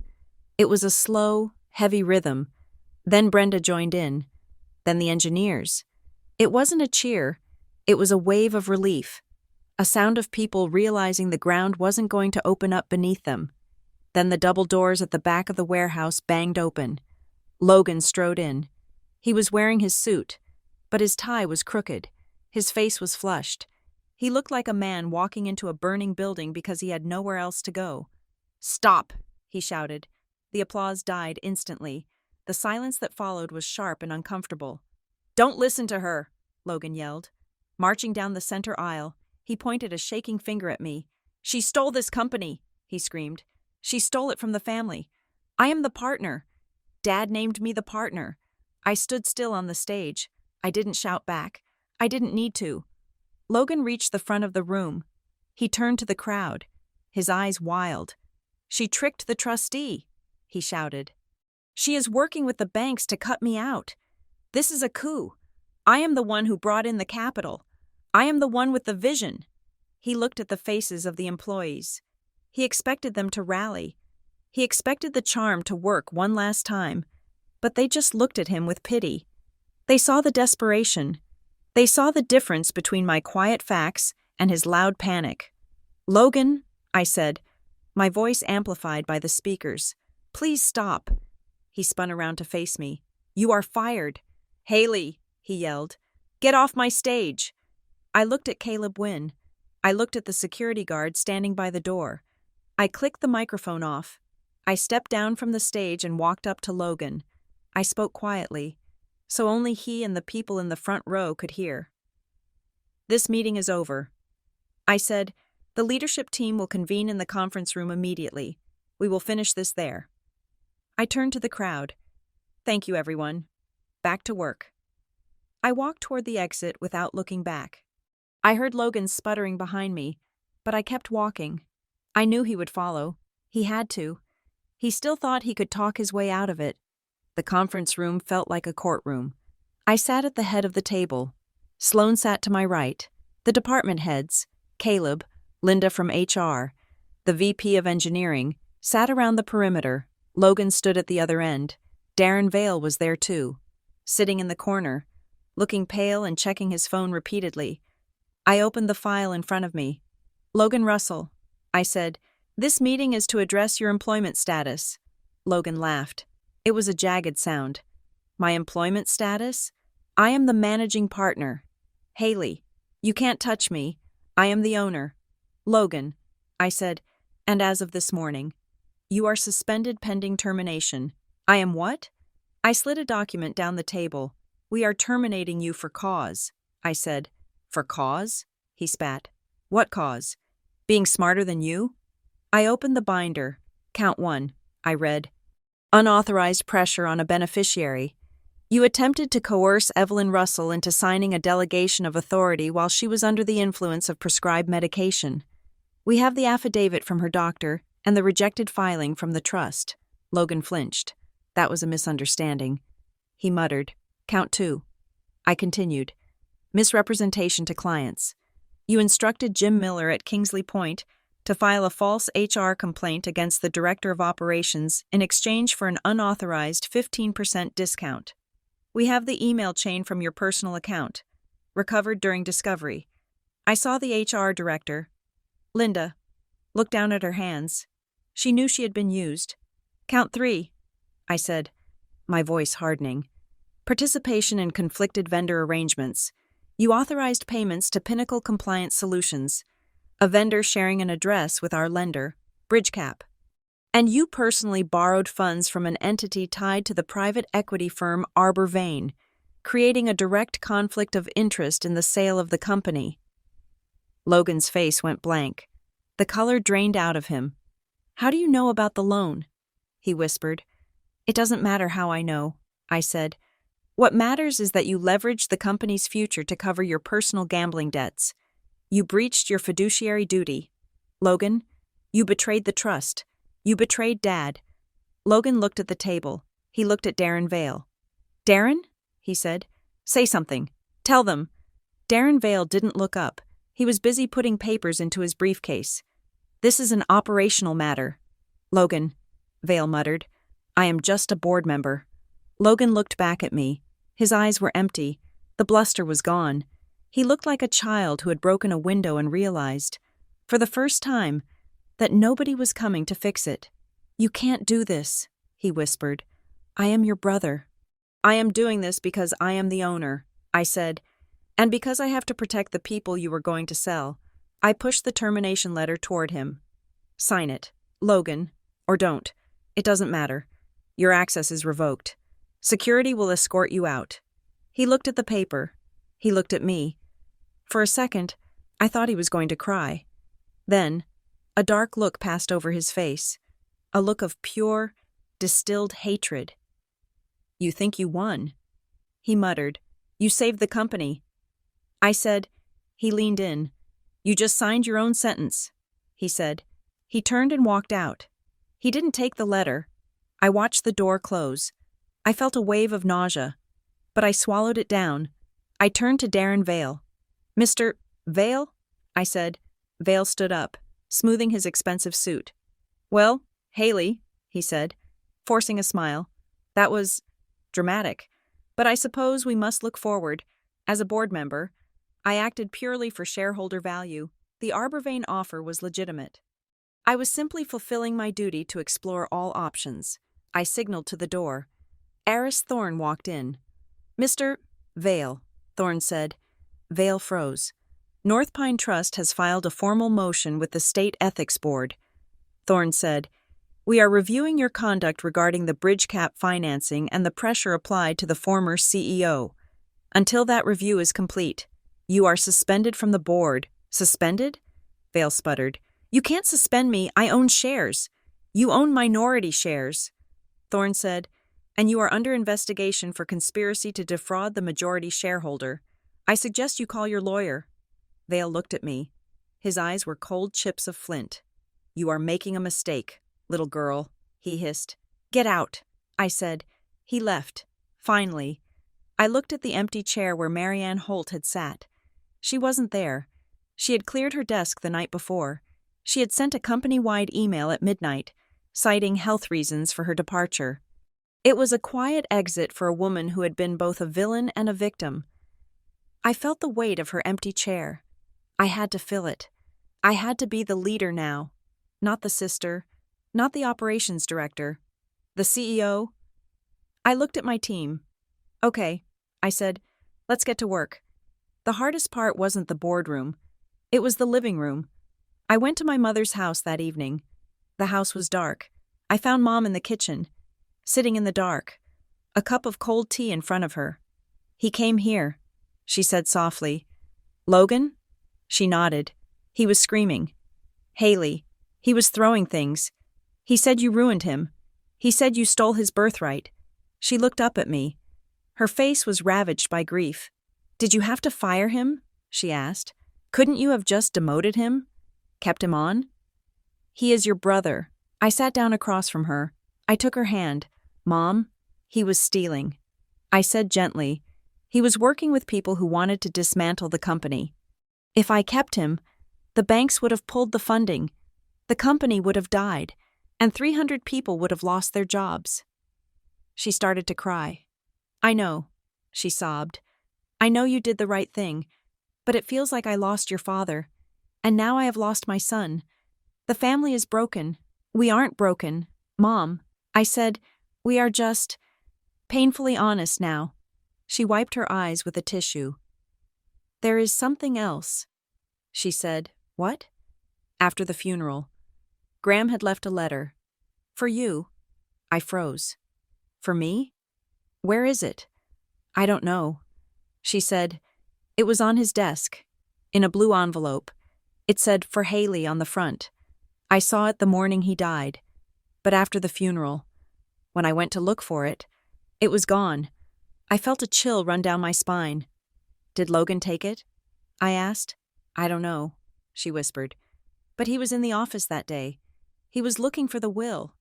It was a slow, heavy rhythm. Then Brenda joined in. Then the engineers. It wasn't a cheer. It was a wave of relief. A sound of people realizing the ground wasn't going to open up beneath them. Then the double doors at the back of the warehouse banged open. Logan strode in. He was wearing his suit, but his tie was crooked. His face was flushed. He looked like a man walking into a burning building because he had nowhere else to go. "Stop!" he shouted. The applause died instantly. The silence that followed was sharp and uncomfortable. "Don't listen to her!" Logan yelled. Marching down the center aisle, he pointed a shaking finger at me. "She stole this company!" he screamed. "She stole it from the family. I am the partner. Dad named me the partner." I stood still on the stage. I didn't shout back. I didn't need to. Logan reached the front of the room. He turned to the crowd, his eyes wild. "She tricked the trustee," he shouted. "She is working with the banks to cut me out. This is a coup. I am the one who brought in the capital. I am the one with the vision." He looked at the faces of the employees. He expected them to rally. He expected the charm to work one last time, but they just looked at him with pity. They saw the desperation. They saw the difference between my quiet facts and his loud panic. "Logan," I said, my voice amplified by the speakers, "please stop." He spun around to face me. "You are fired." "Haley," he yelled, "get off my stage." I looked at Caleb Wynn. I looked at the security guard standing by the door. I clicked the microphone off. I stepped down from the stage and walked up to Logan. I spoke quietly, so only he and the people in the front row could hear. "This meeting is over." I said, "The leadership team will convene in the conference room immediately. We will finish this there." I turned to the crowd. "Thank you, everyone. Back to work." I walked toward the exit without looking back. I heard Logan sputtering behind me, but I kept walking. I knew he would follow. He had to. He still thought he could talk his way out of it. The conference room felt like a courtroom. I sat at the head of the table. Sloan sat to my right. The department heads, Caleb, Linda from HR, the VP of Engineering, sat around the perimeter. Logan stood at the other end. Darren Vale was there too, sitting in the corner, looking pale and checking his phone repeatedly. I opened the file in front of me. "Logan Russell," I said, "this meeting is to address your employment status." Logan laughed. It was a jagged sound. "My employment status? I am the managing partner. Haley, you can't touch me. I am the owner. Logan," I said, "and as of this morning, you are suspended pending termination." "I am what?" I slid a document down the table. "We are terminating you for cause," I said. "For cause?" he spat. "What cause? Being smarter than you?" I opened the binder. "Count 1, I read. "Unauthorized pressure on a beneficiary." You attempted to coerce Evelyn Russell into signing a delegation of authority while she was under the influence of prescribed medication. We have the affidavit from her doctor and the rejected filing from the trust. Logan flinched. That was a misunderstanding. He muttered, "Count 2. I continued. Misrepresentation to clients. You instructed Jim Miller at Kingsley Point to file a false HR complaint against the Director of Operations in exchange for an unauthorized 15% discount. We have the email chain from your personal account, recovered during discovery. I saw the HR director, Linda, look down at her hands. She knew she had been used. Count 3, I said, my voice hardening. Participation in conflicted vendor arrangements. You authorized payments to Pinnacle Compliance Solutions, a vendor sharing an address with our lender, BridgeCap. And you personally borrowed funds from an entity tied to the private equity firm Arbor Vane, creating a direct conflict of interest in the sale of the company. Logan's face went blank. The color drained out of him. How do you know about the loan? He whispered. It doesn't matter how I know, I said. What matters is that you leveraged the company's future to cover your personal gambling debts. You breached your fiduciary duty. Logan, you betrayed the trust. You betrayed Dad. Logan looked at the table. He looked at Darren Vale. Darren? He said. Say something. Tell them. Darren Vale didn't look up. He was busy putting papers into his briefcase. This is an operational matter. Logan, Vale muttered. I am just a board member. Logan looked back at me. His eyes were empty. The bluster was gone. He looked like a child who had broken a window and realized, for the first time, that nobody was coming to fix it. You can't do this, he whispered. I am your brother. I am doing this because I am the owner, I said, and because I have to protect the people you were going to sell. I pushed the termination letter toward him. Sign it, Logan, or don't. It doesn't matter. Your access is revoked. Security will escort you out. He looked at the paper. He looked at me. For a second, I thought he was going to cry. Then, a dark look passed over his face, a look of pure, distilled hatred. You think you won? He muttered. You saved the company. I said. He leaned in. You just signed your own sentence, he said. He turned and walked out. He didn't take the letter. I watched the door close. I felt a wave of nausea, but I swallowed it down. I turned to Darren Vale. Mr. Vale? I said. Vale stood up, smoothing his expensive suit. Well, Haley, he said, forcing a smile. That was dramatic, but I suppose we must look forward. As a board member, I acted purely for shareholder value. The Arbor Vane offer was legitimate. I was simply fulfilling my duty to explore all options. I signaled to the door. Eris Thorne walked in. Mr. Vale, Thorne said. Vale froze. North Pine Trust has filed a formal motion with the State Ethics Board. Thorne said, We are reviewing your conduct regarding the BridgeCap financing and the pressure applied to the former CEO. Until that review is complete, you are suspended from the board. Suspended? Vale sputtered. You can't suspend me. I own shares. You own minority shares. Thorne said, and you are under investigation for conspiracy to defraud the majority shareholder. I suggest you call your lawyer. Vale looked at me. His eyes were cold chips of flint. You are making a mistake, little girl, he hissed. Get out, I said. He left. Finally. I looked at the empty chair where Marianne Holt had sat. She wasn't there. She had cleared her desk the night before. She had sent a company-wide email at midnight, citing health reasons for her departure. It was a quiet exit for a woman who had been both a villain and a victim. I felt the weight of her empty chair. I had to fill it. I had to be the leader now. Not the sister, not the operations director, the CEO. I looked at my team. Okay, I said, let's get to work. The hardest part wasn't the boardroom. It was the living room. I went to my mother's house that evening. The house was dark. I found Mom in the kitchen, sitting in the dark, a cup of cold tea in front of her. He came here, she said softly. Logan? She nodded. He was screaming. Haley. He was throwing things. He said you ruined him. He said you stole his birthright. She looked up at me. Her face was ravaged by grief. "Did you have to fire him?" she asked. "Couldn't you have just demoted him? Kept him on?" "He is your brother." I sat down across from her. I took her hand. "Mom, he was stealing." I said gently, "He was working with people who wanted to dismantle the company. If I kept him, the banks would have pulled the funding, the company would have died, and 300 people would have lost their jobs." She started to cry. "I know," she sobbed. "I know you did the right thing, but it feels like I lost your father, and now I have lost my son. The family is broken." "We aren't broken, Mom," I said. "We are just painfully honest now." She wiped her eyes with a tissue. "There is something else," she said. "What?" "After the funeral. Graham had left a letter. For you." I froze. "For me? Where is it?" "I don't know." She said, "It was on his desk, in a blue envelope. It said, 'For Haley' on the front. I saw it the morning he died, but after the funeral. When I went to look for it, it was gone." I felt a chill run down my spine. "Did Logan take it?" I asked. "I don't know," she whispered. "But he was in the office that day. He was looking for the will."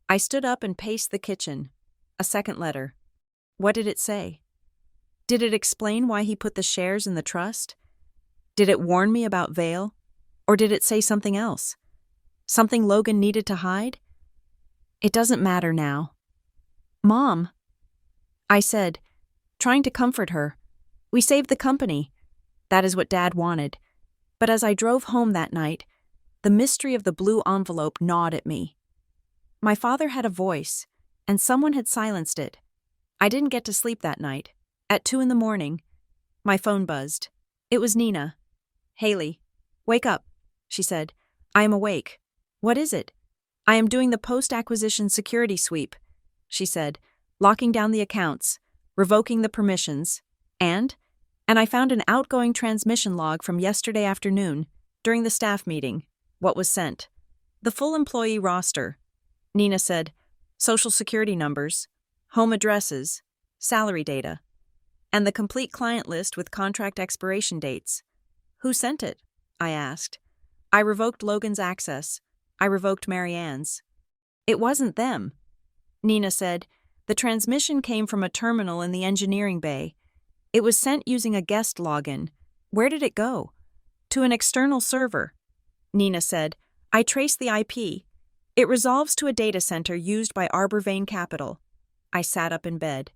I stood up and paced the kitchen. A second letter. What did it say? Did it explain why he put the shares in the trust? Did it warn me about Vale? Or did it say something else? Something Logan needed to hide? It doesn't matter now. "Mom," I said, trying to comfort her. "We saved the company. That is what Dad wanted." But as I drove home that night, the mystery of the blue envelope gnawed at me. My father had a voice, and someone had silenced it. I didn't get to sleep that night. At 2 a.m, my phone buzzed. It was Nina. "Haley, wake up," she said. "I am awake." "What is it?" "I am doing the post-acquisition security sweep," she said, "locking down the accounts, revoking the permissions, and I found an outgoing transmission log from yesterday afternoon, during the staff meeting." "What was sent?" "The full employee roster." Nina said, "Social security numbers, home addresses, salary data, and the complete client list with contract expiration dates." "Who sent it?" I asked. "I revoked Logan's access. I revoked Marianne's." "It wasn't them." Nina said, "The transmission came from a terminal in the engineering bay. It was sent using a guest login." "Where did it go?" "To an external server." Nina said, "I traced the IP. It resolves to a data center used by Arbor Vane Capital." I sat up in bed.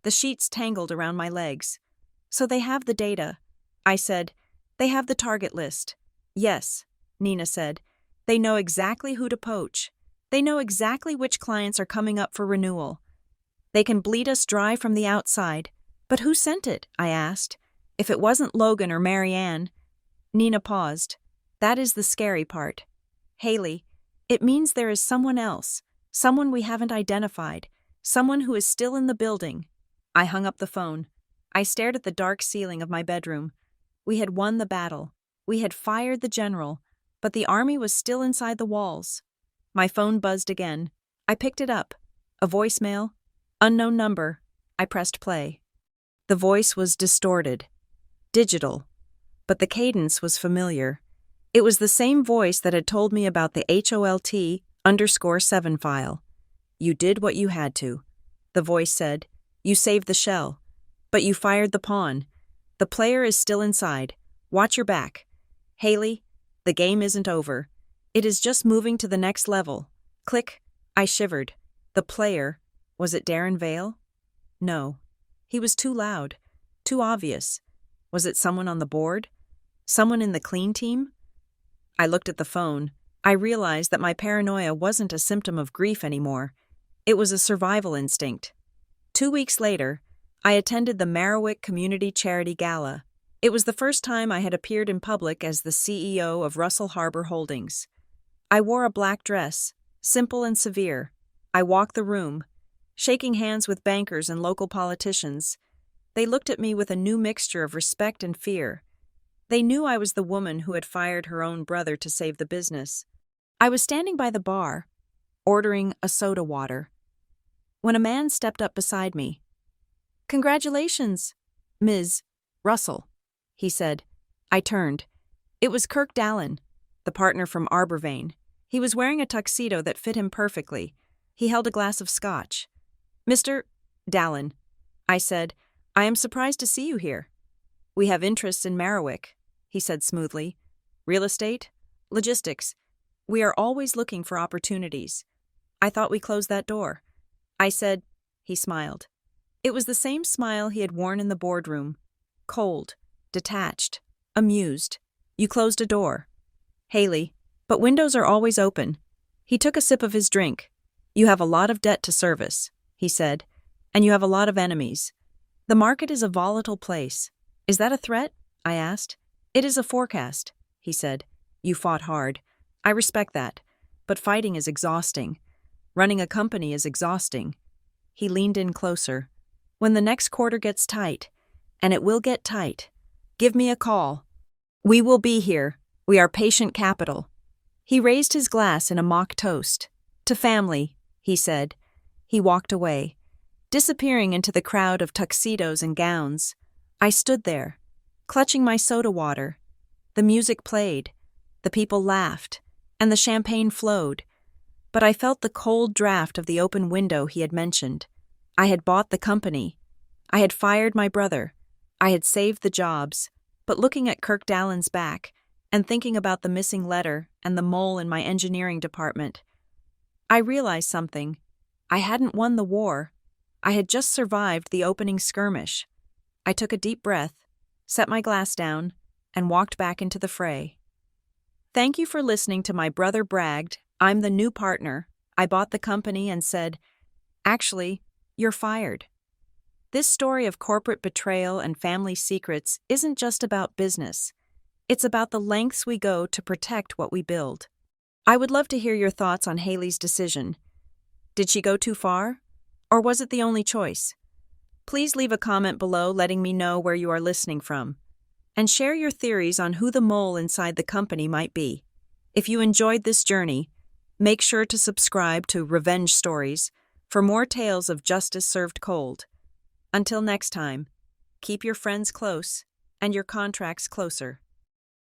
The sheets tangled around my legs. "So they have the data." I said, "They have the target list." "Yes," Nina said. "They know exactly who to poach. They know exactly which clients are coming up for renewal. They can bleed us dry from the outside." "But who sent it?" I asked. "If it wasn't Logan or Marianne." Nina paused. "That is the scary part. Haley, it means there is someone else, someone we haven't identified, someone who is still in the building." I hung up the phone. I stared at the dark ceiling of my bedroom. We had won the battle. We had fired the general, but the army was still inside the walls. My phone buzzed again. I picked it up. A voicemail. Unknown number. I pressed play. The voice was distorted, digital, but the cadence was familiar. It was the same voice that had told me about the HOLT_7 file. "You did what you had to," the voice said. "You saved the shell, but you fired the pawn. The player is still inside. Watch your back. Haley, the game isn't over. It is just moving to the next level." Click. I shivered. The player, was it Darren Vale? No. He was too loud, too obvious. Was it someone on the board? Someone in the clean team? I looked at the phone. I realized that my paranoia wasn't a symptom of grief anymore. It was a survival instinct. 2 weeks later, I attended the Marrowick Community Charity Gala. It was the first time I had appeared in public as the CEO of Russell Harbor Holdings. I wore a black dress, simple and severe. I walked the room, shaking hands with bankers and local politicians. They looked at me with a new mixture of respect and fear. They knew I was the woman who had fired her own brother to save the business. I was standing by the bar, ordering a soda water, when a man stepped up beside me. Congratulations, Ms. Russell, he said. I turned. It was Kirk Dallin, the partner from Arborvane. He was wearing a tuxedo that fit him perfectly. He held a glass of scotch. Mr. Dallin, I said, I am surprised to see you here. We have interests in Marowak, he said smoothly. Real estate? Logistics. We are always looking for opportunities. I thought we closed that door. I said, he smiled. It was the same smile he had worn in the boardroom. Cold, detached, amused. You closed a door. Haley, but windows are always open. He took a sip of his drink. You have a lot of debt to service, he said, and you have a lot of enemies. The market is a volatile place. Is that a threat? I asked. It is a forecast, he said. You fought hard. I respect that. But fighting is exhausting. Running a company is exhausting. He leaned in closer. When the next quarter gets tight, and it will get tight, give me a call. We will be here. We are patient capital. He raised his glass in a mock toast. To family, he said. He walked away, disappearing into the crowd of tuxedos and gowns. I stood there, clutching my soda water. The music played, the people laughed, and the champagne flowed. But I felt the cold draft of the open window he had mentioned. I had bought the company. I had fired my brother. I had saved the jobs. But looking at Kirk Dallin's back and thinking about the missing letter and the mole in my engineering department, I realized something. I hadn't won the war. I had just survived the opening skirmish. I took a deep breath, set my glass down, and walked back into the fray. Thank you for listening to My Brother Bragged. I'm the new partner. I bought the company and said, actually, you're fired. This story of corporate betrayal and family secrets isn't just about business. It's about the lengths we go to protect what we build. I would love to hear your thoughts on Haley's decision. Did she go too far? Or was it the only choice? Please leave a comment below letting me know where you are listening from. And share your theories on who the mole inside the company might be. If you enjoyed this journey, make sure to subscribe to Revenge Stories for more tales of justice served cold. Until next time, keep your friends close and your contracts closer.